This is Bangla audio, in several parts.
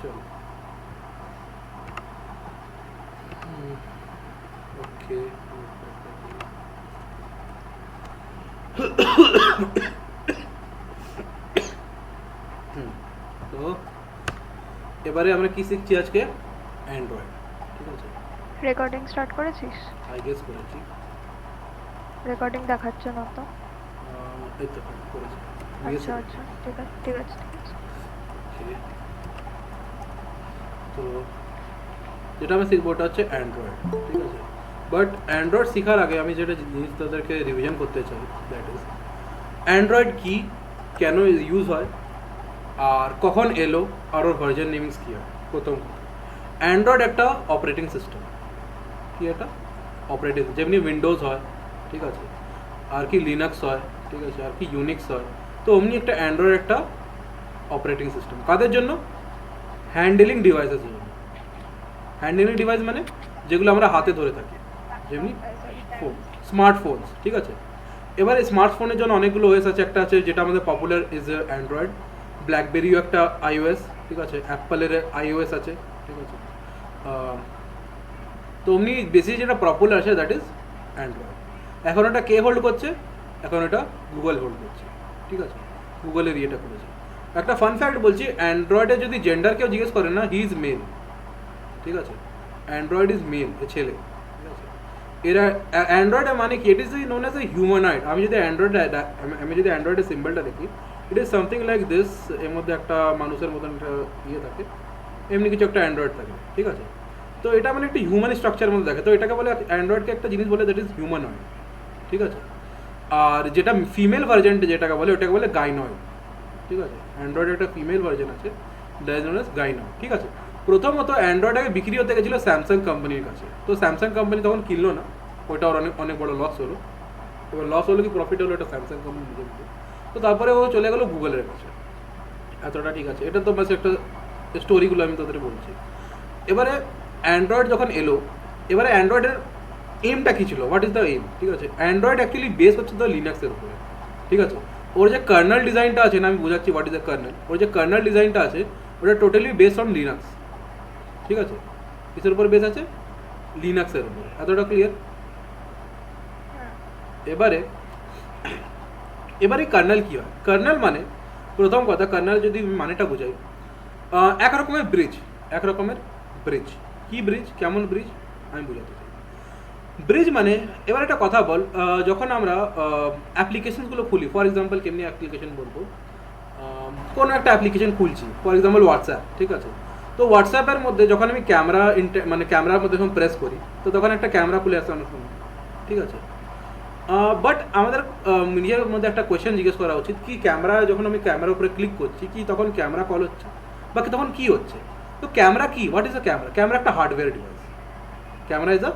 চলো ওকে তো এবারে আমরা কি শিখছি আজকে অ্যান্ড্রয়েড ঠিক আছে রেকর্ডিং স্টার্ট করেছিস? আই গেস করেছি রেকর্ডিং দেখাচ্ছে না তো। এই তো করেছি আচ্ছা আচ্ছা, ঠিক আছে ঠিক আছে ঠিক আছে। Okay. তো যেটা আমি শিখবো ওটা হচ্ছে অ্যান্ড্রয়েড ঠিক আছে বাট অ্যান্ড্রয়েড শেখার আগে আমি যেটা জিনিস তাদেরকে রিভিশন করতে চাই দ্যাট ইজ অ্যান্ড্রয়েড কি কেন ইউজ হয় আর কখন এলো আর ওর ভার্জন নেমিংস কী হয় প্রথম অ্যান্ড্রয়েড একটা অপারেটিং সিস্টেম কি এটা অপারেটিং যেমনি উইন্ডোজ হয় ঠিক আছে আর কি লিনাক্স হয় ঠিক আছে আর কি ইউনিক্স হয় তো অমনি একটা অ্যান্ড্রয়েড একটা অপারেটিং সিস্টেম কাদের জন্য হ্যান্ডেলিং ডিভাইসের জন্য হ্যান্ডেলিং ডিভাইস মানে যেগুলো আমরা হাতে ধরে থাকি যেমনি ফোন স্মার্টফোনস ঠিক আছে এবার এই স্মার্টফোনের জন্য অনেকগুলো ওএস আছে একটা আছে যেটা আমাদের পপুলার ইজ অ্যান্ড্রয়েড ব্ল্যাকবেরিও একটা আইওএস ঠিক আছে অ্যাপেলের আইওএস আছে ঠিক আছে তো অমনি বেশি যেটা পপুলার আছে দ্যাট ইজ অ্যান্ড্রয়েড এখন এটা কে হোল্ড করছে এখন এটা গুগল হোল্ড করছে ঠিক আছে গুগলের ইয়েটা করেছে একটা ফান ফ্যাক্ট বলছি অ্যান্ড্রয়েডে যদি জেন্ডার কেউ জিজ্ঞেস করে না হি ইজ মেল ঠিক আছে অ্যান্ড্রয়েড ইজ মেল এ ছেলে ঠিক আছে এরা অ্যান্ড্রয়েড মানে কি it is known as a humanoid আমি যদি অ্যান্ড্রয়েডের সিম্বলটা দেখি it is something like this এর মধ্যে একটা মানুষের মতন একটা ইয়ে থাকে এমনি কিছু একটা অ্যান্ড্রয়েড থাকে ঠিক আছে তো এটা মানে একটা হিউম্যান স্ট্রাকচারের মধ্যে দেখে তো এটাকে বলে অ্যান্ড্রয়েডকে একটা জিনিস বলে দ্যাট ইজ হিউম্যানয়েড ঠিক আছে আর যেটা ফিমেল ভার্জন যেটাকে বলে ওটাকে বলে গাইনয়েড ঠিক আছে অ্যান্ড্রয়েডের একটা ফিমেল ভার্জন আছে দ্যাট ইজ নোন অ্যাজ গাইনয়েড ঠিক আছে প্রথমত অ্যান্ড্রয়েড আগে বিক্রি হতে গেছিলো স্যামসাং কোম্পানির কাছে তো স্যামসাং কোম্পানি তখন কিনলো না ওইটা ওর অনেক অনেক বড় লস হলো এবার লস হলো কি প্রফিট হলো এটা স্যামসাং কোম্পানি নিজে তো তারপরে ও চলে গেলো গুগলের কাছে এতটা ঠিক আছে এটা তো বাস একটা স্টোরিগুলো আমি তাদের বলছি এবারে অ্যান্ড্রয়েড যখন এলো এবারে অ্যান্ড্রয়েডের এমটা কী ছিল হোয়াট ইজ দ্য এম ঠিক আছে অ্যান্ড্রয়েড অ্যাকচুয়ালি বেস হচ্ছে দ্য লিনাক্সের উপরে ঠিক আছে ওর যে কার্নাল ডিজাইনটা আছে না আমি বোঝাচ্ছি হোয়াট ইজ দ্য কার্নাল ওর যে কার্নাল ডিজাইনটা আছে ওটা টোটালি বেসড অন লিনাক্স ঠিক আছে কিসের উপর বেস আছে লিনাক্সের উপর এতটা ক্লিয়ার এবারে এবারে কার্নাল কী হয় কার্নাল মানে প্রথম কথা কার্নাল যদি মানেটা বোঝাই এক রকমের ব্রিজ কি ব্রিজ কেমন ব্রিজ আমি বোঝাতে চাই ব্রিজ মানে এবার একটা কথা বল যখন আমরা অ্যাপ্লিকেশনসগুলো খুলি ফর এক্সাম্পল কেমনি অ্যাপ্লিকেশন বলবো কোনো একটা অ্যাপ্লিকেশন খুলছি ফর এক্সাম্পল হোয়াটসঅ্যাপ ঠিক আছে তো হোয়াটসঅ্যাপের মধ্যে যখন আমি ক্যামেরার মধ্যে যখন প্রেস করি তো তখন একটা ক্যামেরা খুলে আসে আমার ফোনে ঠিক আছে বাট আমাদের নিজের মধ্যে একটা কোয়েশ্চেন জিজ্ঞেস করা উচিত কি ক্যামেরা যখন আমি ক্যামেরার উপরে ক্লিক করছি কি তখন ক্যামেরা কল হচ্ছে বা তখন কী হচ্ছে তো ক্যামেরা কি what is a camera camera একটা hardware device camera is a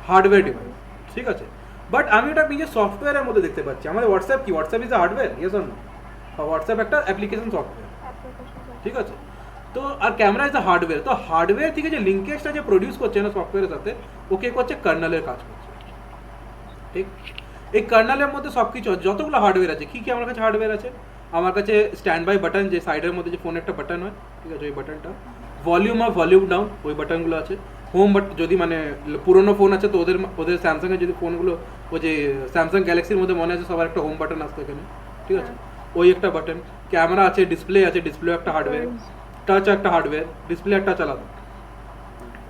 hardware device ঠিক আছে বাট আমি এটা নিজের সফটওয়্যারের মধ্যে দেখতে পাচ্ছি আমাদের হোয়াটসঅ্যাপ কি WhatsApp is a hardware yes or no WhatsApp একটা অ্যাপ্লিকেশন সফটওয়্যার ঠিক আছে তো আর ক্যামেরা ইজ আ হার্ডওয়্যার তো হার্ডওয়্যার থেকে যে লিঙ্কেজটা যে প্রডিউস করছে না সফটওয়্যারের সাথে ওকে করছে কার্নালের কাজ করছে ঠিক এই কার্নালের মধ্যে সব কিছু যতগুলো হার্ডওয়্যার আছে কী কী আমার কাছে হার্ডওয়্যার আছে আমার কাছে স্ট্যান্ড বাই বাটন যে সাইডের মধ্যে যে ফোনের একটা বাটন হয় ঠিক আছে ওই বাটনটা ভলিউম আপ ভলিউম ডাউন ওই বাটনগুলো আছে হোম বাট যদি মানে পুরোনো ফোন আছে তো ওদের স্যামসাংয়ের যদি ফোনগুলো ওই যে স্যামসাং গ্যালাক্সির মধ্যে মনে আছে সবার একটা হোম বাটন আসতো এখানে ঠিক আছে ওই একটা বাটন ক্যামেরা আছে ডিসপ্লে একটা হার্ডওয়্যার টাচ একটা হার্ডওয়্যার ডিসপ্লে একটা আলাদা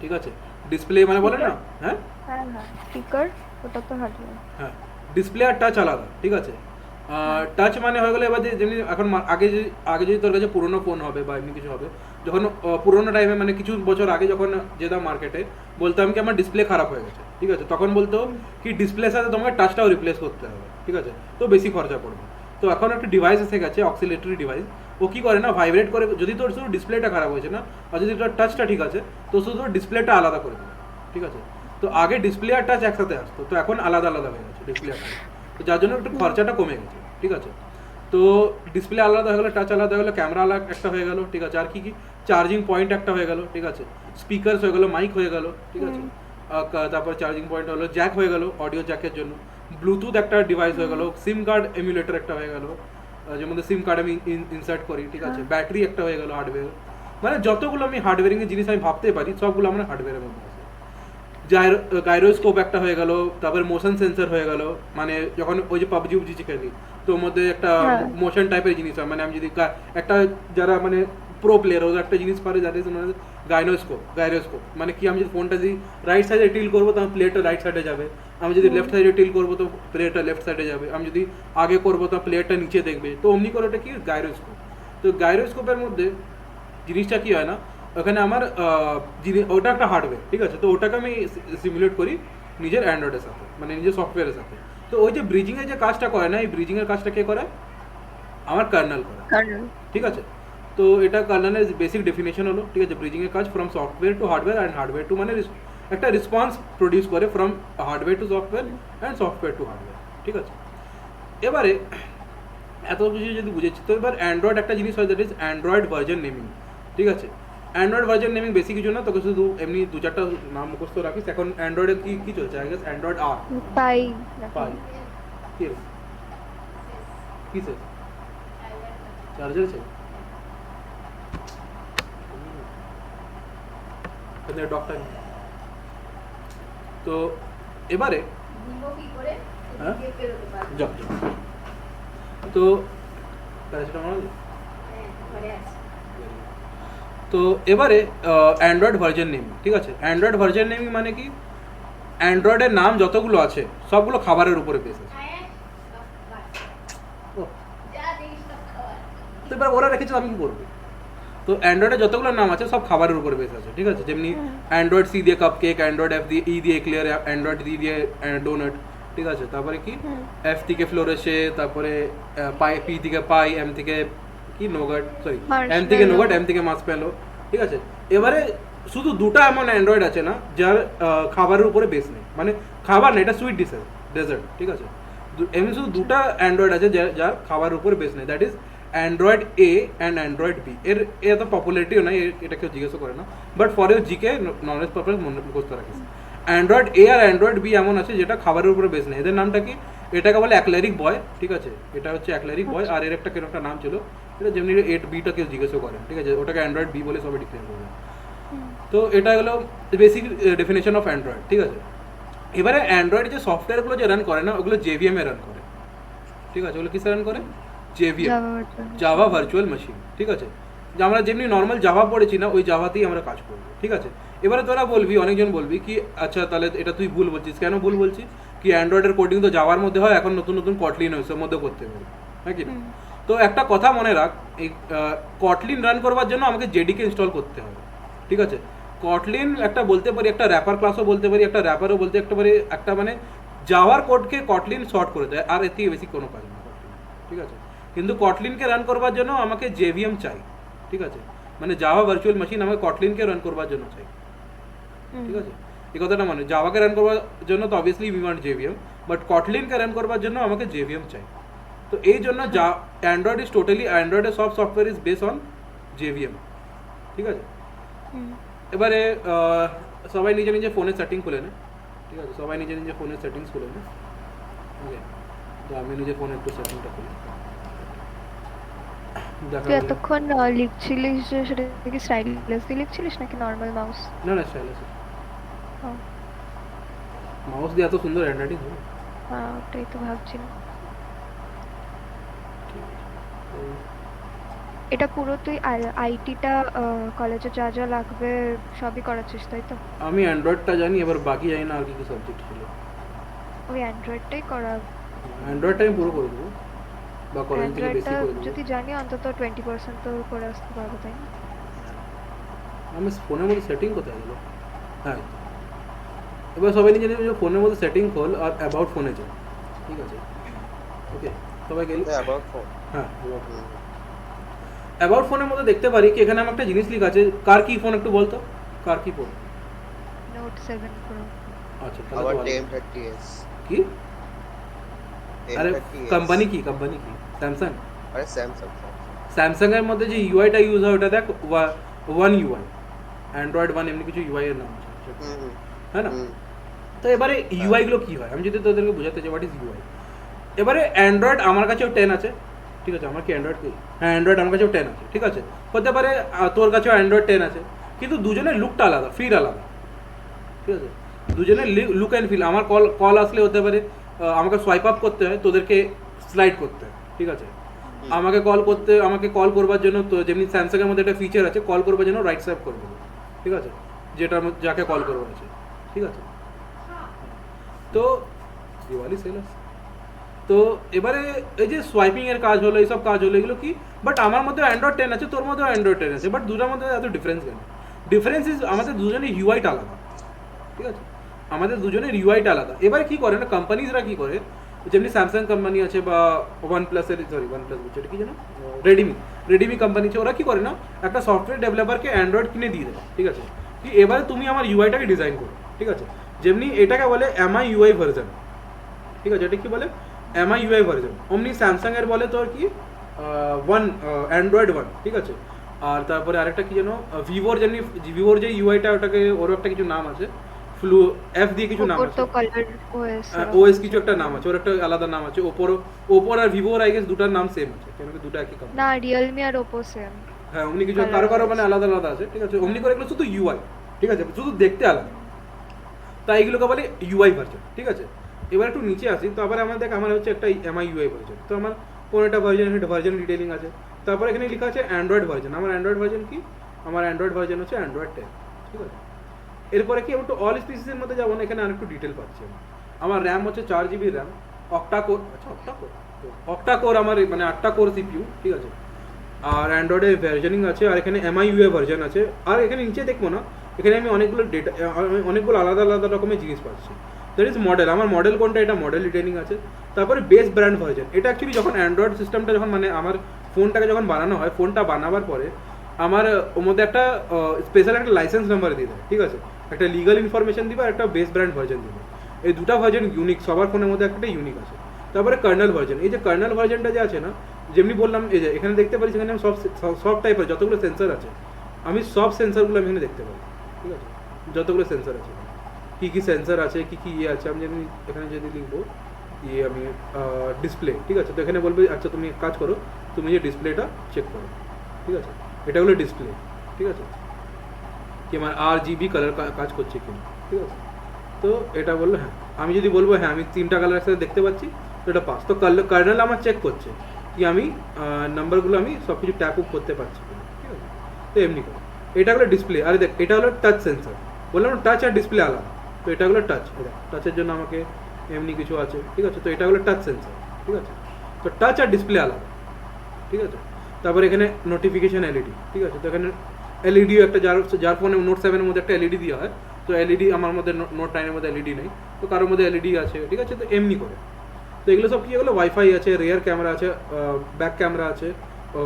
ঠিক আছে ডিসপ্লে মানে বলে না হ্যাঁ হ্যাঁ হ্যাঁ স্পিকার ওটা তো হার্ডওয়্যার হ্যাঁ ডিসপ্লে আর টাচ আলাদা ঠিক আছে টাচ মানে হয়ে গেলে এবার যেমনি এখন আগে যদি তোর কাছে পুরোনো ফোন হবে বা এমনি কিছু হবে যখন পুরোনো টাইমে মানে কিছু বছর আগে যখন যেতাম মার্কেটে বলতাম কি আমার ডিসপ্লে খারাপ হয়ে গেছে ঠিক আছে তখন বলতো কি ডিসপ্লের সাথে তোমাকে টাচটাও রিপ্লেস করতে হবে ঠিক আছে তো বেশি খরচা পড়বে তো এখন একটা ডিভাইস এসে গেছে অক্সিলেটরি ডিভাইস ও কী করে না ভাইব্রেট করে যদি তোর শুধু ডিসপ্লেটা খারাপ হয়েছে না আর যদি তোর টাচটা ঠিক আছে তো শুধু তোর ডিসপ্লেটা আলাদা করে দেবে ঠিক আছে তো আগে ডিসপ্লে আর টাচ একসাথে আসতো তো এখন আলাদা আলাদা হয়ে গেছে ডিসপ্লে আর টাচ তো যার জন্য একটু খরচাটা কমে গেছে ঠিক আছে তো ডিসপ্লে আলাদা হয়ে গেলো টাচ আলাদা হয়ে গেলো ক্যামেরা আলাদা একটা হয়ে গেলো ঠিক আছে আর কি চার্জিং পয়েন্ট একটা হয়ে গেলো ঠিক আছে স্পিকারস হয়ে গেলো মাইক হয়ে গেলো ঠিক আছে তারপর চার্জিং পয়েন্ট হলো জ্যাক হয়ে গেলো অডিও জ্যাকের জন্য ব্লুটুথ একটা ডিভাইস হয়ে গেলো সিম কার্ড এমুলেটর একটা হয়ে গেলো যের মধ্যে সিম কার্ড আমি ইনসার্ট করি ঠিক আছে ব্যাটারি একটা হয়ে গেলো হার্ডওয়্যার মানে যতগুলো আমি হার্ডওয়্যারিং এর জিনিস আমি ভাবতে পারি সবগুলো আমার হার্ডওয়্যারের মধ্যে আছে। গাইরোস্কোপ একটা হয়ে গেল, তারপরে মোশন সেন্সর হয়ে গেল, মানে যখন ওই যে পাবজি উবজি খেলি তো ওর মধ্যে একটা হ্যাঁ। মোশন টাইপের জিনিস হয়, মানে আমি যদি একটা যারা মানে প্রো প্লেয়ার ওদের একটা জিনিস পারে যাদের মানে গাইরোস্কোপ মানে কি, আমি যদি ফোনটা যদি রাইট সাইডে টিল করবো তখন প্লেয়ারটা রাইট সাইডে যাবে, আমি যদি লেফট সাইডে টিল করবো তো প্লেয়ারটা লেফট সাইডে যাবে, আমি যদি আগে করবো তো প্লেয়ারটা নিচে দেখবে, তো অমনি করে ওটা কি গাইরোস্কোপ। তো গাইরোস্কোপের মধ্যে জিনিসটা কি হয় না, ওখানে আমার ওটা একটা হার্ডওয়্যার, ঠিক আছে, তো ওটাকে আমি সিমুলেট করি নিজের অ্যান্ড্রয়েডের সাথে, মানে নিজের সফটওয়্যারের সাথে। তো ওই যে ব্রিজিংয়ের যে কাজটা করে না, এই ব্রিজিংয়ের কাজটা কে করে, আমার কার্নেল করে, কার্নেল। ঠিক আছে। তো এটা কার্নেলের বেসিক ডেফিনেশন হলো, ঠিক আছে, ব্রিজিংয়ের কাজ from software to hardware and hardware to, মানে একটা রেসপন্স প্রডিউস করে from hardware to software and software to hardware, ঠিক আছে। এবারে এত কিছু যদি বুঝেছি, তো এবার অ্যান্ড্রয়েড একটা জিনিস হয়, that is Android version naming, ঠিক আছে। অ্যান্ড্রয়েড ভার্জন নেমিং বেশি কিছু না, তোকে শুধু এমনি দু চারটা নাম মুখস্থ রাখিস। এখন অ্যান্ড্রয়েডে কি কি চলছে, আই গেস অ্যান্ড্রয়েড আর পাই। কি রে? কিসে চার্জার আছে ডক্টর। তো এবারে হ্যাঁ যাও যাও। তো প্যারাসিটামল। তো এবারে অ্যান্ড্রয়েড ভার্জন নেমিং, ঠিক আছে। অ্যান্ড্রয়েড ভার্জন নেমিং মানে কি, অ্যান্ড্রয়েডের নাম যতগুলো আছে সবগুলো খাবারের উপরে বেস আছে। তো এবার ওরা রেখেছে, আমি কি করবো? তো অ্যান্ড্রয়েডের যতগুলো নাম আছে সব খাবারের উপরে বেস আছে, ঠিক আছে। যেমনি অ্যান্ড্রয়েড সি দিয়ে কাপ কেক, অ্যান্ড্রয়েড এফ দিয়ে ই দিয়ে ক্লিয়ার, অ্যান্ড্রয়েড ডি দিয়ে ডোনাট, ঠিক আছে। তারপরে কি এফ থেকে ফ্লোরেশে, তারপরে পি থেকে পাই, এম থেকে কি নোগাট, সরি এম থেকে নোগাট, এম থেকে মাসপেলো, ঠিক আছে। এবারে শুধু দুটো এমন অ্যান্ড্রয়েড আছে না যার খাবারের উপরে বেস নেই, মানে খাবার না, এটা সুইট ডেজার্ট, ঠিক আছে। এমনি শুধু দুটো অ্যান্ড্রয়েড আছে যার খাবারের উপরে বেস নেই, that is Android A and Android B. এর এত পপুলারিটিও নাই, এটা কেউ জিজ্ঞাসা করে না, but for your GK knowledge purpose মনে মুখস্থ রাখিস। অ্যান্ড্রয়েড এ আর অ্যান্ড্রয়েড বি এমন আছে যেটা খাবারের উপরে বেস নেই, এদের নামটা কি, এটাকে বলে অ্যাক্লারিক বয়, ঠিক আছে। এটা হচ্ছে অ্যাক্লারিক বয়, আর এর একটা কেন একটা নাম ছিল, এটা যেমনি 8B কেউ জিজ্ঞাসা করেন, ঠিক আছে, ওটাকে অ্যান্ড্রয়েড বি বলে সবাই ডিক্লেয়ার করবে। তো এটা হলো বেসিক ডেফিনেশন অফ অ্যান্ড্রয়েড, ঠিক আছে। এবারে অ্যান্ড্রয়েড যে সফটওয়্যারগুলো যে রান করে না, ওগুলো জেভিএম এ রান করে, ঠিক আছে। ওগুলো কিসে রান করে, জেভিএম, জাভা ভার্চুয়াল মেশিন, ঠিক আছে। যে আমরা যেমনি নর্মাল জাভা পড়েছি না, ওই জাভাতেই আমরা কাজ করবো, ঠিক আছে। এবারে তোরা বলবি, অনেকজন বলবি কি আচ্ছা তাহলে এটা তুই ভুল বলছিস, কেন ভুল বলছিস, কি অ্যান্ড্রয়েডের কোডিং তো জাভার মধ্যে হয়, এখন নতুন নতুন কটলিন হয়েছে, ওর মধ্যে করতে পারি, হ্যাঁ কি না। তো একটা কথা মনে রাখ, এই কটলিন রান করবার জন্য আমাকে জেডিকে ইনস্টল করতে হবে, ঠিক আছে। কটলিন একটা বলতে পারি, একটা র্যাপার ক্লাসও বলতে পারি, একটা র্যাপারও বলতে একটা পারি, একটা মানে জাভার কোডকে কটলিন শর্ট করে দেয়, আর এর থেকে বেশি কোনো কাজ না কটলিন, ঠিক আছে। কিন্তু কটলিনকে রান করবার জন্য আমাকে জেভিএম চাই, ঠিক আছে, মানে জাভা ভার্চুয়াল মেশিন আমাকে কটলিনকে রান করবার জন্য চাই, ঠিক আছে। এই কথাটা মানে জাভাকে রান করবার জন্য তো obviously we want JVM, but কটলিনকে রান করবার জন্য আমাকে জেভিএম চাই। তো এই জন্য অ্যান্ড্রয়েড ইজ টোটালি, অ্যান্ড্রয়েডের সব software is base on JVM, ঠিক আছে। এবারে সবাই নিজে নিজে ফোনের সেটিং খুলে নেয়, ঠিক আছে, সবাই নিজে নিজে ফোনের সেটিংস খুলে নেয়, ওকে। তো আমি নিজে ফোনে একটু সেটিংটা খুলি, তুই এতক্ষণ লিখছিলিস যে সেটা কি স্টাইলিশ দিয়ে লিখছিলিস নাকি নর্মাল মাউস? না না স্টাইলিশ মাউস দিয়ে এত সুন্দর হ্যান্ডরাইটিং হবে? হ্যাঁ ওটাই তো ভাবছিলাম। এটা পুরো তুই আইটিটা কলেজে যা যা লাগবে সবই করাচ্ছিস তাই তো? আমি অ্যান্ড্রয়েডটা জানি, এবার বাকি জানি না আর কি কি সাবজেক্ট ছিল। ওই অ্যান্ড্রয়েডটাই করা, অ্যান্ড্রয়েডটা আমি পুরো করে দেবো, বা কলেজ থেকে বেশি অ্যান্ড্রয়েডটা করে দেবো। যদি জানি অন্তত 20% তো করে আসতে পারবো তাই না? আমি ফোনের মধ্যে সেটিং কোথায় গেলো, হ্যাঁ। এবার সবাই নিজে নিজে ফোনের মধ্যে সেটিং খোল আর অ্যাবাউট ফোনে যা, ঠিক আছে, ওকে। সবাই গেলি, হ্যাঁ অ্যাবাউট ফোনের মধ্যে দেখতে পারি কি এখানে আমার একটা জিনিস লেখা আছে, কার কি ফোন একটু বলতো, কার কি ফোন? Note 7 pro. আচ্ছা আবার তাহলে 1030s কি, আরে কোম্পানি কি স্যামসাং? আরে স্যামসাং স্যামসাং এর মধ্যে যে ইউআইটা ইউজ হয় ওটা দেখ, ওয়ান ইউআই, অ্যান্ড্রয়েড ওয়ান এমনি কিছু ইউআই এর নাম আছে, হ্যাঁ না। তো এবারে ইউআই গুলো কি হয় আমি যদি তোদেরকে বোঝাতে চাই, হোয়াট ইজ ইউআই। এবারে অ্যান্ড্রয়েড আমার কাছেও 10 আছে, ঠিক আছে, আমার কি অ্যান্ড্রয়েড কি, হ্যাঁ অ্যান্ড্রয়েড আমার কাছেও 10 আছে, ঠিক আছে, হতে পারে তোর কাছেও অ্যান্ড্রয়েড 10 আছে, কিন্তু দুজনের লুকটা আলাদা, ফিল আলাদা, ঠিক আছে, দুজনের লুক অ্যান্ড ফিল, আমার কল কল আসলে হতে পারে আমাকে সোয়াইপ আপ করতে হয়, তোদেরকে স্লাইড করতে হয়, ঠিক আছে, হুম। আমাকে কল করবার জন্য তো যেমনি স্যামসাংয়ের মধ্যে একটা ফিচার আছে, কল করবার জন্য রাইট সোয়াইপ করবো, ঠিক আছে, যাকে কল করবো আছে, ঠিক আছে। তো দিওয়ালি সেল আছে, তো এবারে এই যে সোয়াইপিং এর কাজ হলো, এইসব কাজ হলো, এগুলো কি, বাট আমার মধ্যে অ্যান্ড্রয়েড 10 আছে, তোর মধ্যে অ্যান্ড্রয়েড 10 আছে, বাট দুটোর মধ্যে এত ডিফারেন্স কেন? ডিফারেন্স ইজ আমাদের দুজনের ইউআইটা আলাদা, ঠিক আছে, আমাদের দুজনের ইউআইটা আলাদা। এবারে কি করে না কোম্পানিজরা কি করে, যেমনি স্যামসাং কোম্পানি আছে বা ওয়ান প্লাসের, সরি ওয়ান প্লাস বলছে, এটা কি জানো, রেডমি কোম্পানি আছে, ওরা কি করে না একটা সফটওয়্যার ডেভেলপারকে অ্যান্ড্রয়েড কিনে দিয়ে দেয়, ঠিক আছে, কি এবারে তুমি আমার ইউআইটাকে ডিজাইন করো, ঠিক আছে, যেমনি এটাকে বলে এমআই ইউআই ভার্জন, ঠিক আছে, এটা কি বলে এমআই ইউআই ভার্জন, অমনি স্যামসাং এর বলে তোর কি ওয়ান অ্যান্ড্রয়েড ওয়ান, ঠিক আছে, আর তারপরে আরেকটা কি যেন ভিভোর, যেমনি ভিভোর যে ইউআইটা, ওটাকে ওর একটা কিছু নাম আছে, ফ্লু এফ দিয়ে কিছু নাম ওপর আছে, তো কালার ওএস ওএস কিছু একটা নাম আছে, ওর একটা আলাদা নাম আছে, ওপোর আর ভিভোর আই গেস দুটার নাম সেম আছে, কেন কি দুটো একই কোম্পানি, না, রিয়েলমি আর ওপো সেম। হ্যাঁ অমনি কিছু Colour কারো কারো মানে আছে। আলাদা আলাদা আছে, ঠিক আছে, অমনি করে এগুলো শুধু ইউআই, ঠিক আছে, শুধু দেখতে আলাদা, তাই এগুলোকে বলে ইউআই ভার্জন, ঠিক আছে। এবার একটু নিচে আসি, তো আবার আমার দেখ, আমার হচ্ছে একটা এমআই ইউআই ভার্জন, তো আমার কোনো একটা ভার্জন, একটা ভার্জন ডিটেলিং আছে, তারপর এখানে লেখা আছে অ্যান্ড্রয়েড ভার্জন, আমার অ্যান্ড্রয়েড ভার্জন কি, আমার অ্যান্ড্রয়েড ভার্জন হচ্ছে অ্যান্ড্রয়েড 10, ঠিক আছে। এরপরে কি আমি একটু অল স্পিসিসের মধ্যে যাবো না, এখানে আরেকটু ডিটেল পাচ্ছি আমি। আমার র্যাম হচ্ছে 4 GB র্যাম, অক্টা কোর, আচ্ছা অক্টা কোর আমার মানে 8টা কোর সিপিইউ, ঠিক আছে, আর অ্যান্ড্রয়েডের ভার্জনিং আছে, আর এখানে এমআই ইউআই ভার্জন আছে, আর এখানে নিচে দেখবো না, এখানে আমি অনেকগুলো আলাদা আলাদা রকমের জিনিস পাচ্ছি। দ্যাট ইজ মডেল, আমার মডেল কোনটা, এটা মডেল ডিটেইলিং আছে। তারপরে বেস ব্র্যান্ড ভার্জন, এটা অ্যাকচুয়ালি যখন অ্যান্ড্রয়েড সিস্টেমটা যখন মানে আমার ফোনটাকে যখন বানানো হয়, ফোনটা বানাবার পরে আমার ওর মধ্যে একটা স্পেশাল একটা লাইসেন্স নাম্বার দিয়ে দেয়, ঠিক আছে, একটা লিগাল ইনফরমেশন দিবে আর একটা বেস ব্র্যান্ড ভার্জন দিবে, এই দুটো ভার্জন ইউনিক, সবার ফোনের মধ্যে একটা ইউনিক আছে। তারপরে কার্নেল ভার্জন, এই যে কার্নেল ভার্জনটা যে আছে না, যেমনি বললাম, এই যে এখানে দেখতে পারি, সেখানে আমি সব টাইপের যতগুলো সেন্সর আছে, আমি সব সেন্সরগুলো আমি এখানে দেখতে পাই, ঠিক আছে, যতগুলো সেন্সর আছে, কী কী সেন্সর আছে, কী কী ইয়ে আছে, আমি যদি এখানে যদি লিখবো ইয়ে আমি ডিসপ্লে, ঠিক আছে, তো এখানে বলবে আচ্ছা তুমি এক কাজ করো, তুমি যে ডিসপ্লেটা চেক করো, ঠিক আছে, এটা হলো ডিসপ্লে, ঠিক আছে, কি আমার RGB কালার কাজ করছে কিনা, ঠিক আছে, তো এটা বললো হ্যাঁ, আমি যদি বলবো হ্যাঁ আমি 3টা কালার একসাথে দেখতে পাচ্ছি, তো এটা পাস, তো কার্নেল আমার চেক করছে কি আমি নাম্বারগুলো আমি সব কিছু ট্যাপ আপ করতে পারছি কিনা, ঠিক আছে, তো এমনি করে এটা হলো ডিসপ্লে। আরে দেখ, এটা হলো টাচ সেন্সর, বললাম টাচ আর ডিসপ্লে আলাদা, তো এটা হলো টাচ, এটা টাচের জন্য আমাকে এমনি কিছু আছে, ঠিক আছে, তো এটা হলো টাচ সেন্সর, ঠিক আছে, তো টাচ আর ডিসপ্লে আলাদা, ঠিক আছে। তারপরে এখানে নোটিফিকেশন এলইডি, ঠিক আছে, তো এখানে এলইডিও একটা, যার ফোনে নোট 7-এর মধ্যে একটা এলইডি দেওয়া হয়, তো এলইডি আমার মধ্যে নোট 9-এর মধ্যে এলইডি নেই, তো কারোর মধ্যে এলইডি আছে, ঠিক আছে, তো এমনি করে। তো এগুলো সব কি, এগুলো ওয়াইফাই আছে, রিয়ার ক্যামেরা আছে, ব্যাক ক্যামেরা আছে,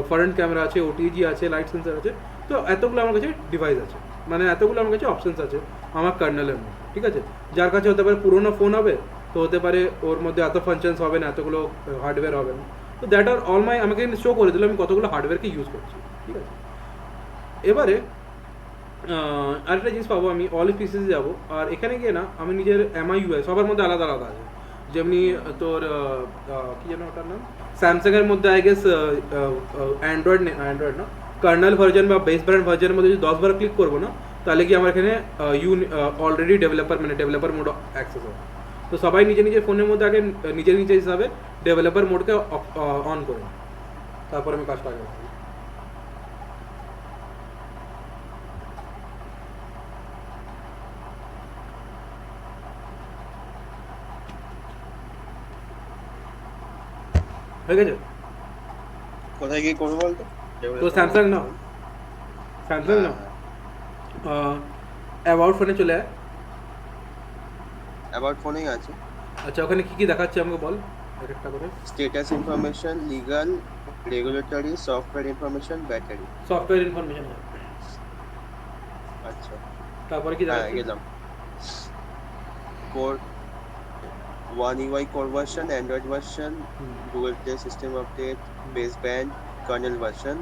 ফ্রন্ট ক্যামেরা আছে, ওটিজি আছে, লাইট সেন্সর আছে, তো এতগুলো আমার কাছে ডিভাইস আছে, মানে এতগুলো আমার কাছে অপশনস আছে আমার কার্নেলের মধ্যে, ঠিক আছে। যার কাছে হতে পারে পুরোনো ফোন হবে, তো হতে পারে ওর মধ্যে এত ফাংশনস হবে না, এতগুলো হার্ডওয়্যার হবে না, তো দ্যাট আর অল মাই, আমাকে শো করে দিল আমি কতগুলো হার্ডওয়্যারকে ইউজ করছি, ঠিক আছে। এবারে আরেকটা জিনিস পাবো, আমি অল পিসিসে যাবো, আর এখানে গিয়ে না আমি নিজের এমআই ইউআই সবার মধ্যে আলাদা আলাদা আছে, যেমনি তোর কি যেন ওটার নাম, স্যামসাংয়ের মধ্যে আই গেস অ্যান্ড্রয়েড না, কার্নেল ভার্জন বা বেস ব্র্যান্ড ভার্জনের মধ্যে যদি 10 বার ক্লিক করবো না, তাহলে কি আমার এখানে অলরেডি ডেভেলপার মানে ডেভেলপার মোড অ্যাক্সেস হবে। তো সবাই নিজের নিজের ফোনের মধ্যে আগে নিজের নিজের হিসাবে ডেভেলপার মোডকে অন করে, তারপর আমি কাজটা আগে করবো। হয়ে গেছে, কোথায় গিয়ে করবো বলতো? তো স্যামসাং না, স্যামসাং না, অ্যাবাউট ফোনে চলে আয়। অ্যাবাউট ফোনেই আছে। আচ্ছা, ওখানে কি কি দেখাচ্ছে আমাকে বল এক একটা করে। Status information, legal, regulatory, software information, battery. Software information, আচ্ছা, তারপরে কি হ্যাঁ দেখাচ্ছে? গেলাম। Core 1 UI core version, Android version, Google play system update, base band, kernel version,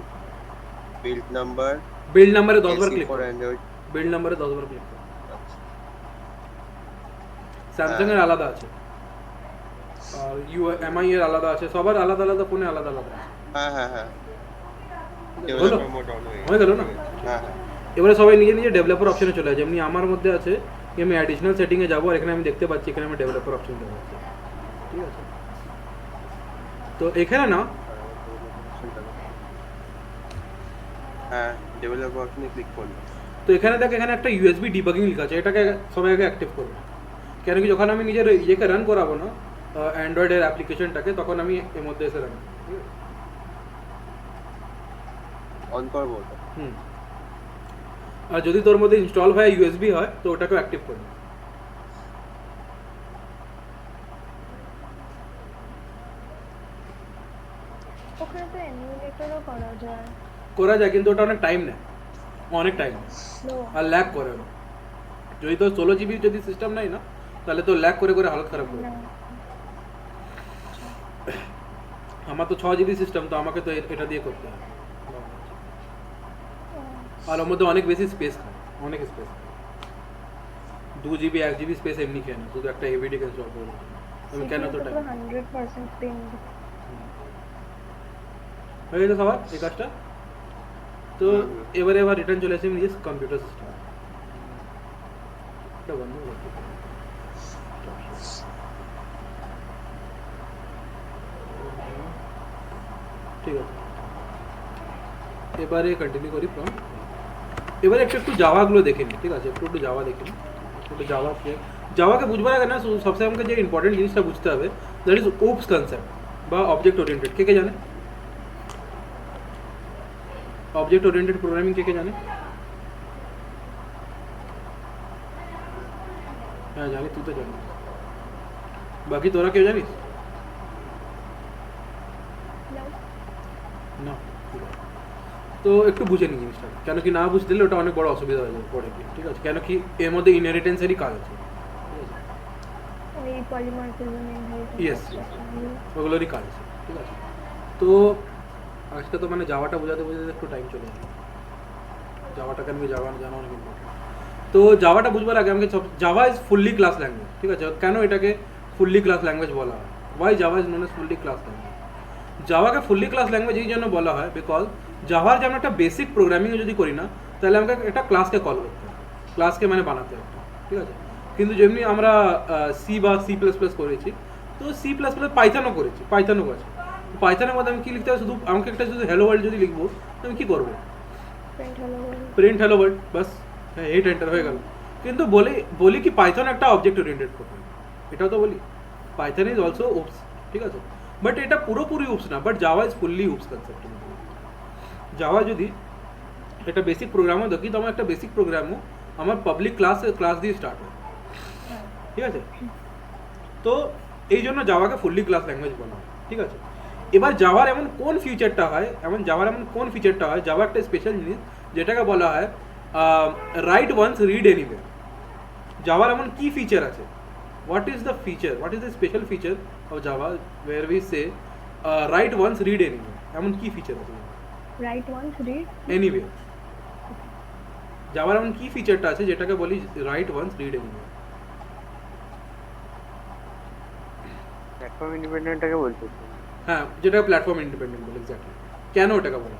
build number, build নাম্বারে 10 বার ক্লিক ফর কর, অ্যান্ড্রয়েড। বিল্ড নাম্বারে 10 বার ক্লিক কর। আচ্ছা, স্যামসাং এর আলাদা আছে, আর এমআই এর আলাদা আছে, সবার আলাদা আলাদা ফোনে আলাদা আলাদা আছে। হ্যাঁ হলো ডেভেলপার মোড অন হয়ে গেল না? হ্যাঁ এবারে সবাই নিজে নিজে ডেভেলপার অপশনে চলে যায়, যেমনি আমার মধ্যে আছে কি আমি অ্যাডিশনাল সেটিংয়ে যাবো আর এখানে আমি দেখতে পাচ্ছি এখানে আমি ডেভেলপার অপশন দেওয়া আছে, ঠিক আছে? তো এখানে না হ্যাঁ ডেভেলপার অপশনে ক্লিক করলাম। তো এখানে দেখ এখানে একটা ইউএসবি ডিবাগিং লেখা আছে, এটাকে সবাই আগে অ্যাক্টিভ করবে। কেন কি যখন আমি নিজের ইয়েকে রান করাবো না অ্যান্ড্রয়েডের অ্যাপ্লিকেশনটাকে, তখন আমি এর মধ্যে এসে রান করবো, ঠিক আছে? অন করবো ওটা। হুম। আর যদি তোর মধ্যে ইনস্টল হয় ইউএসবি হয় তো ওটাকেও অ্যাক্টিভ করবে। ওখানে তো এমুলেটরও করা যায়। করা যায় কিন্তু ওটা অনেক টাইম নেয়, অনেক টাইম স্লো। আর ল্যাগ করে ওটা। যদি তোর 16 GB যদি সিস্টেম নাই না তাহলে তো ল্যাগ করে করে হালত খারাপ করে। আমার তো 6 GB সিস্টেম, তো আমাকে তো এটা দিয়ে করতে হবে। আর ওর মধ্যে অনেক বেশি স্পেস খায়, অনেক স্পেস খায়। 2 GB 1 GB স্পেস এমনি খেয়ে না, শুধু একটা এভিডি ইনস্টল করে দেবো। আমি কেন তো টাইম 100% পিং। হয়ে গেছে সবার এই কাজটা। তো এবার রিটার্ন চলে আসে নিজের কম্পিউটার সিস্টেম। এটা বন্ধ করতে হবে। ঠিক আছে, এবারে কন্টিনিউ করি ফ্রম। এবারে একটু জাভাগুলো দেখে নিই, ঠিক আছে? একটু জাভা দেখে নিই, একটু জাভাকে বুঝবার আগে না সবসময় আমাকে যে ইম্পর্টেন্ট জিনিসটা বুঝতে হবে, দ্যাট ইজ ওপস কনসেপ্ট বা অবজেক্ট ওরিয়েন্টেড। কে জানে অবজেক্ট ওরিয়েন্টেড প্রোগ্রামিং? কে জানে? হ্যাঁ জানি, তুই তো জানিস, বাকি তোরা কেউ জানিস না? তো একটু বুঝে নি জিনিসটা, কেন কি না বুঝতে দিলে ওটা অনেক বড় অসুবিধা হয়ে যাবে পরে গিয়ে, ঠিক আছে? কেন কি এর মধ্যে ইনহেরিটেন্সেরই কাজ আছে, ওই পলিমরফিজম Yes, yes. ওগুলোরই কাজ আছে, ঠিক আছে? তো আজকে তো মানে জাভাটা বোঝাতে একটু টাইম চলে যাবে। জাভাটা কেন কি জানা অনেক ইম্পর্টেন্ট। তো জাভাটা বুঝবার আগে আমাকে Java is fully class language, ঠিক আছে? কেন এটাকে ফুললি ক্লাস ল্যাঙ্গুয়েজ বলা হয়? Why Java is known as fully class language? জাভাকে ফুললি ক্লাস ল্যাঙ্গুয়েজ এই জন্য বলা হয় বিকজ জাভার যে আমরা একটা বেসিক প্রোগ্রামিং যদি করি না তাহলে আমাকে একটা ক্লাসকে কল করতে হবে, ক্লাসকে মানে বানাতে হবে, ঠিক আছে? কিন্তু যেমনি আমরা সি বা C++ করেছি, তো C++ পাইথনও করেছি, পাইথনও আছে। পাইথনের মধ্যে আমি কি লিখতে হবে? শুধু আমাকে একটা শুধু হ্যালো ওয়ার্ল্ড যদি লিখবো তো আমি কি করবো? প্রিন্ট হ্যালো ওয়ার্ল্ড, বাস, হ্যাঁ হিট এন্টার হয়ে গেল। কিন্তু বলি কি পাইথন একটা অবজেক্ট ওরিয়েন্টেড প্রোগ্রাম, এটাও তো বলি পাইথন ইজ অলসো ওপস, ঠিক আছে? বাট এটা পুরোপুরি উপস না, but Java is fully OOPS concept. Java যদি একটা বেসিক প্রোগ্রামও দেখি তো আমার একটা বেসিক প্রোগ্রামও আমার পাবলিক ক্লাস দিয়ে স্টার্ট হয়, ঠিক আছে? তো এই জন্য জাভাকে ফুললি ক্লাস ল্যাঙ্গুয়েজ বলা হয়, ঠিক আছে? এবার জাভার এমন কোন ফিচারটা হয়, জাভা একটা স্পেশাল জিনিস যেটাকে বলা হয় রাইট ওয়ান্স রিড এনিওয়ে। জাভার এমন কি ফিচার আছে? what is the special feature of Java where we say write once read anywhere? এমন কি ফিচার আছে? রাইট ওয়ান্স রিড anywhere জাভার এমন কি ফিচারটা আছে যেটাকে বলি write once read anywhere? Platform ইন্ডিপেন্ডেন্টটাকে বলছিস? হ্যাঁ, যেটা প্ল্যাটফর্ম ইন্ডিপেন্ডেন্ট বলে, এক্স্যাক্টলি। কেন ওটাকে বলা?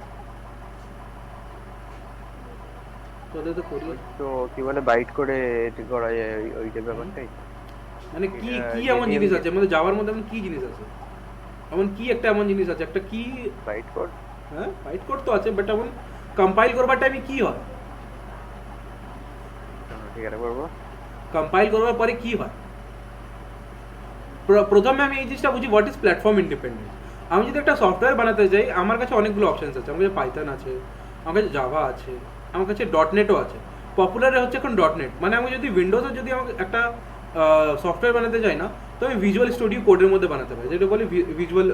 তোদের তো করি তো কি বলে বাইট করে এটি করা যায় ওইটা ব্যাপারটাই। মানে কি এমন জিনিস আছে মানে জাভার মধ্যে এমন কি জিনিস আছে? এমন কি একটা এমন জিনিস আছে, একটা কি বাইট কোড? হ্যাঁ বাইট কোড তো আছে, বাট এমন কম্পাইল করবার টাইমে কি হয়? ঠিক আছে করবো। কম্পাইল করবার পরে কি হয়? প্রথমে আমি এই জিনিসটা বুঝি হোয়াট ইজ প্ল্যাটফর্ম ইন্ডিপেন্ডেন্ট। আমি যদি একটা সফটওয়্যার বানাতে যাই আমার কাছে অনেকগুলো অপশনস আছে। আমার কাছে পাইথন আছে, আমার কাছে জাভা আছে, আমার কাছে ডটনেটও আছে। পপুলারে হচ্ছে এখন ডটনেট। মানে আমি যদি উইন্ডোজে যদি আমাকে একটা সফটওয়্যার বানাতে যাই না তো আমি ভিজুয়াল স্টুডিও কোডের মধ্যে বানাতে পারি, যেটা বলে ভিজুয়াল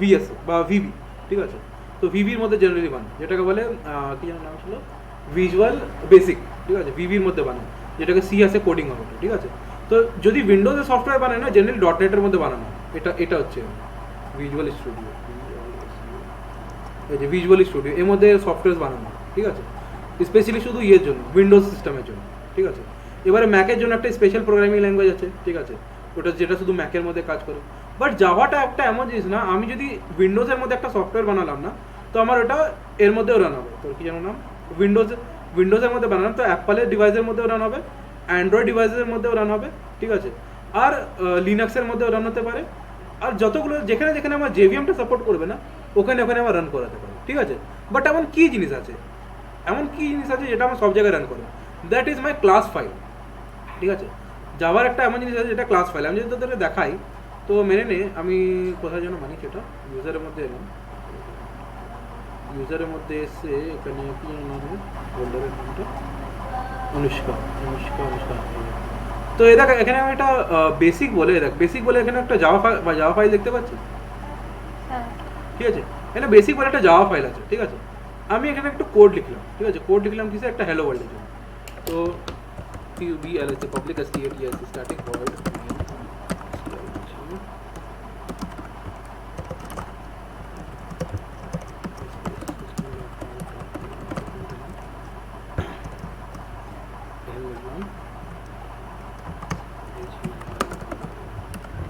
ভিএস বা ভিবি, ঠিক আছে? তো ভিভির মধ্যে জেনারেলি বানায়, যেটাকে বলে কি যেন নাম ছিল, ভিজুয়াল বেসিক, ঠিক আছে? ভিভির মধ্যে বানায়, যেটাকে সি আসে কোডিং হবে, ঠিক আছে? তো যদি উইন্ডোজে সফটওয়্যার বানায় না জেনারেলি ডটনেটের মধ্যে বানানো, এটা হচ্ছে ভিজুয়াল স্টুডিও। এই যে ভিজুয়াল স্টুডিও এর মধ্যে সফটওয়্যার বানানো, ঠিক আছে? স্পেশালি শুধু ইয়ের জন্য, উইন্ডোজ সিস্টেমের জন্য, ঠিক আছে? এবারে ম্যাকের জন্য একটা স্পেশাল প্রোগ্রামিং ল্যাঙ্গুয়েজ আছে, ঠিক আছে? ওটা যেটা শুধু ম্যাকের মধ্যে কাজ করে। বাট জাভাটা একটা এমন জিনিস না, আমি যদি উইন্ডোজের মধ্যে একটা সফটওয়্যার বানালাম না, তো আমার ওটা এর মধ্যেও রান হবে। তোর কি যেন নাম, উইন্ডোজের মধ্যে বানালাম তো অ্যাপলের ডিভাইসের মধ্যেও রান হবে, অ্যান্ড্রয়েড ডিভাইসের মধ্যেও রান হবে, ঠিক আছে, আর লিনাক্সের মধ্যেও রান হতে পারে, আর যতগুলো যেখানে যেখানে আমার জেভিএমটা সাপোর্ট করবে না ওখানে ওখানে আমার রান করাতে পারে, ঠিক আছে। বাট এমন কি জিনিস আছে, যেটা আমার সব জায়গায় রান করে, that is my class file, ঠিক আছে। জাভার একটা এমন জিনিস আছে যেটা ক্লাস ফাইল। আমি যদি তোদের দেখাই তো মেনে নে, আমি কোথায় যেন মানি সেটা ইউজারের মধ্যে এলাম, ইউজারের মধ্যে এসে এখানে কি যেন নাম, ফোল্ডারের নামটা অনুষ্কা। তো দেখ এখানে আমি একটা বেসিক বলে, দেখ বেসিক বলে এখানে একটা জাভা ফাইল দেখতে পাচ্ছি, হ্যাঁ ঠিক আছে। এখানে বেসিক বলে একটা জাভা ফাইল আছে, ঠিক আছে। আমি এখানে একটু কোড লিখলাম, ঠিক আছে, কোড লিখলাম কিসে, একটা হ্যালো ওয়ার্ল্ডের জন্য। তো PUBLSA public STATIC static void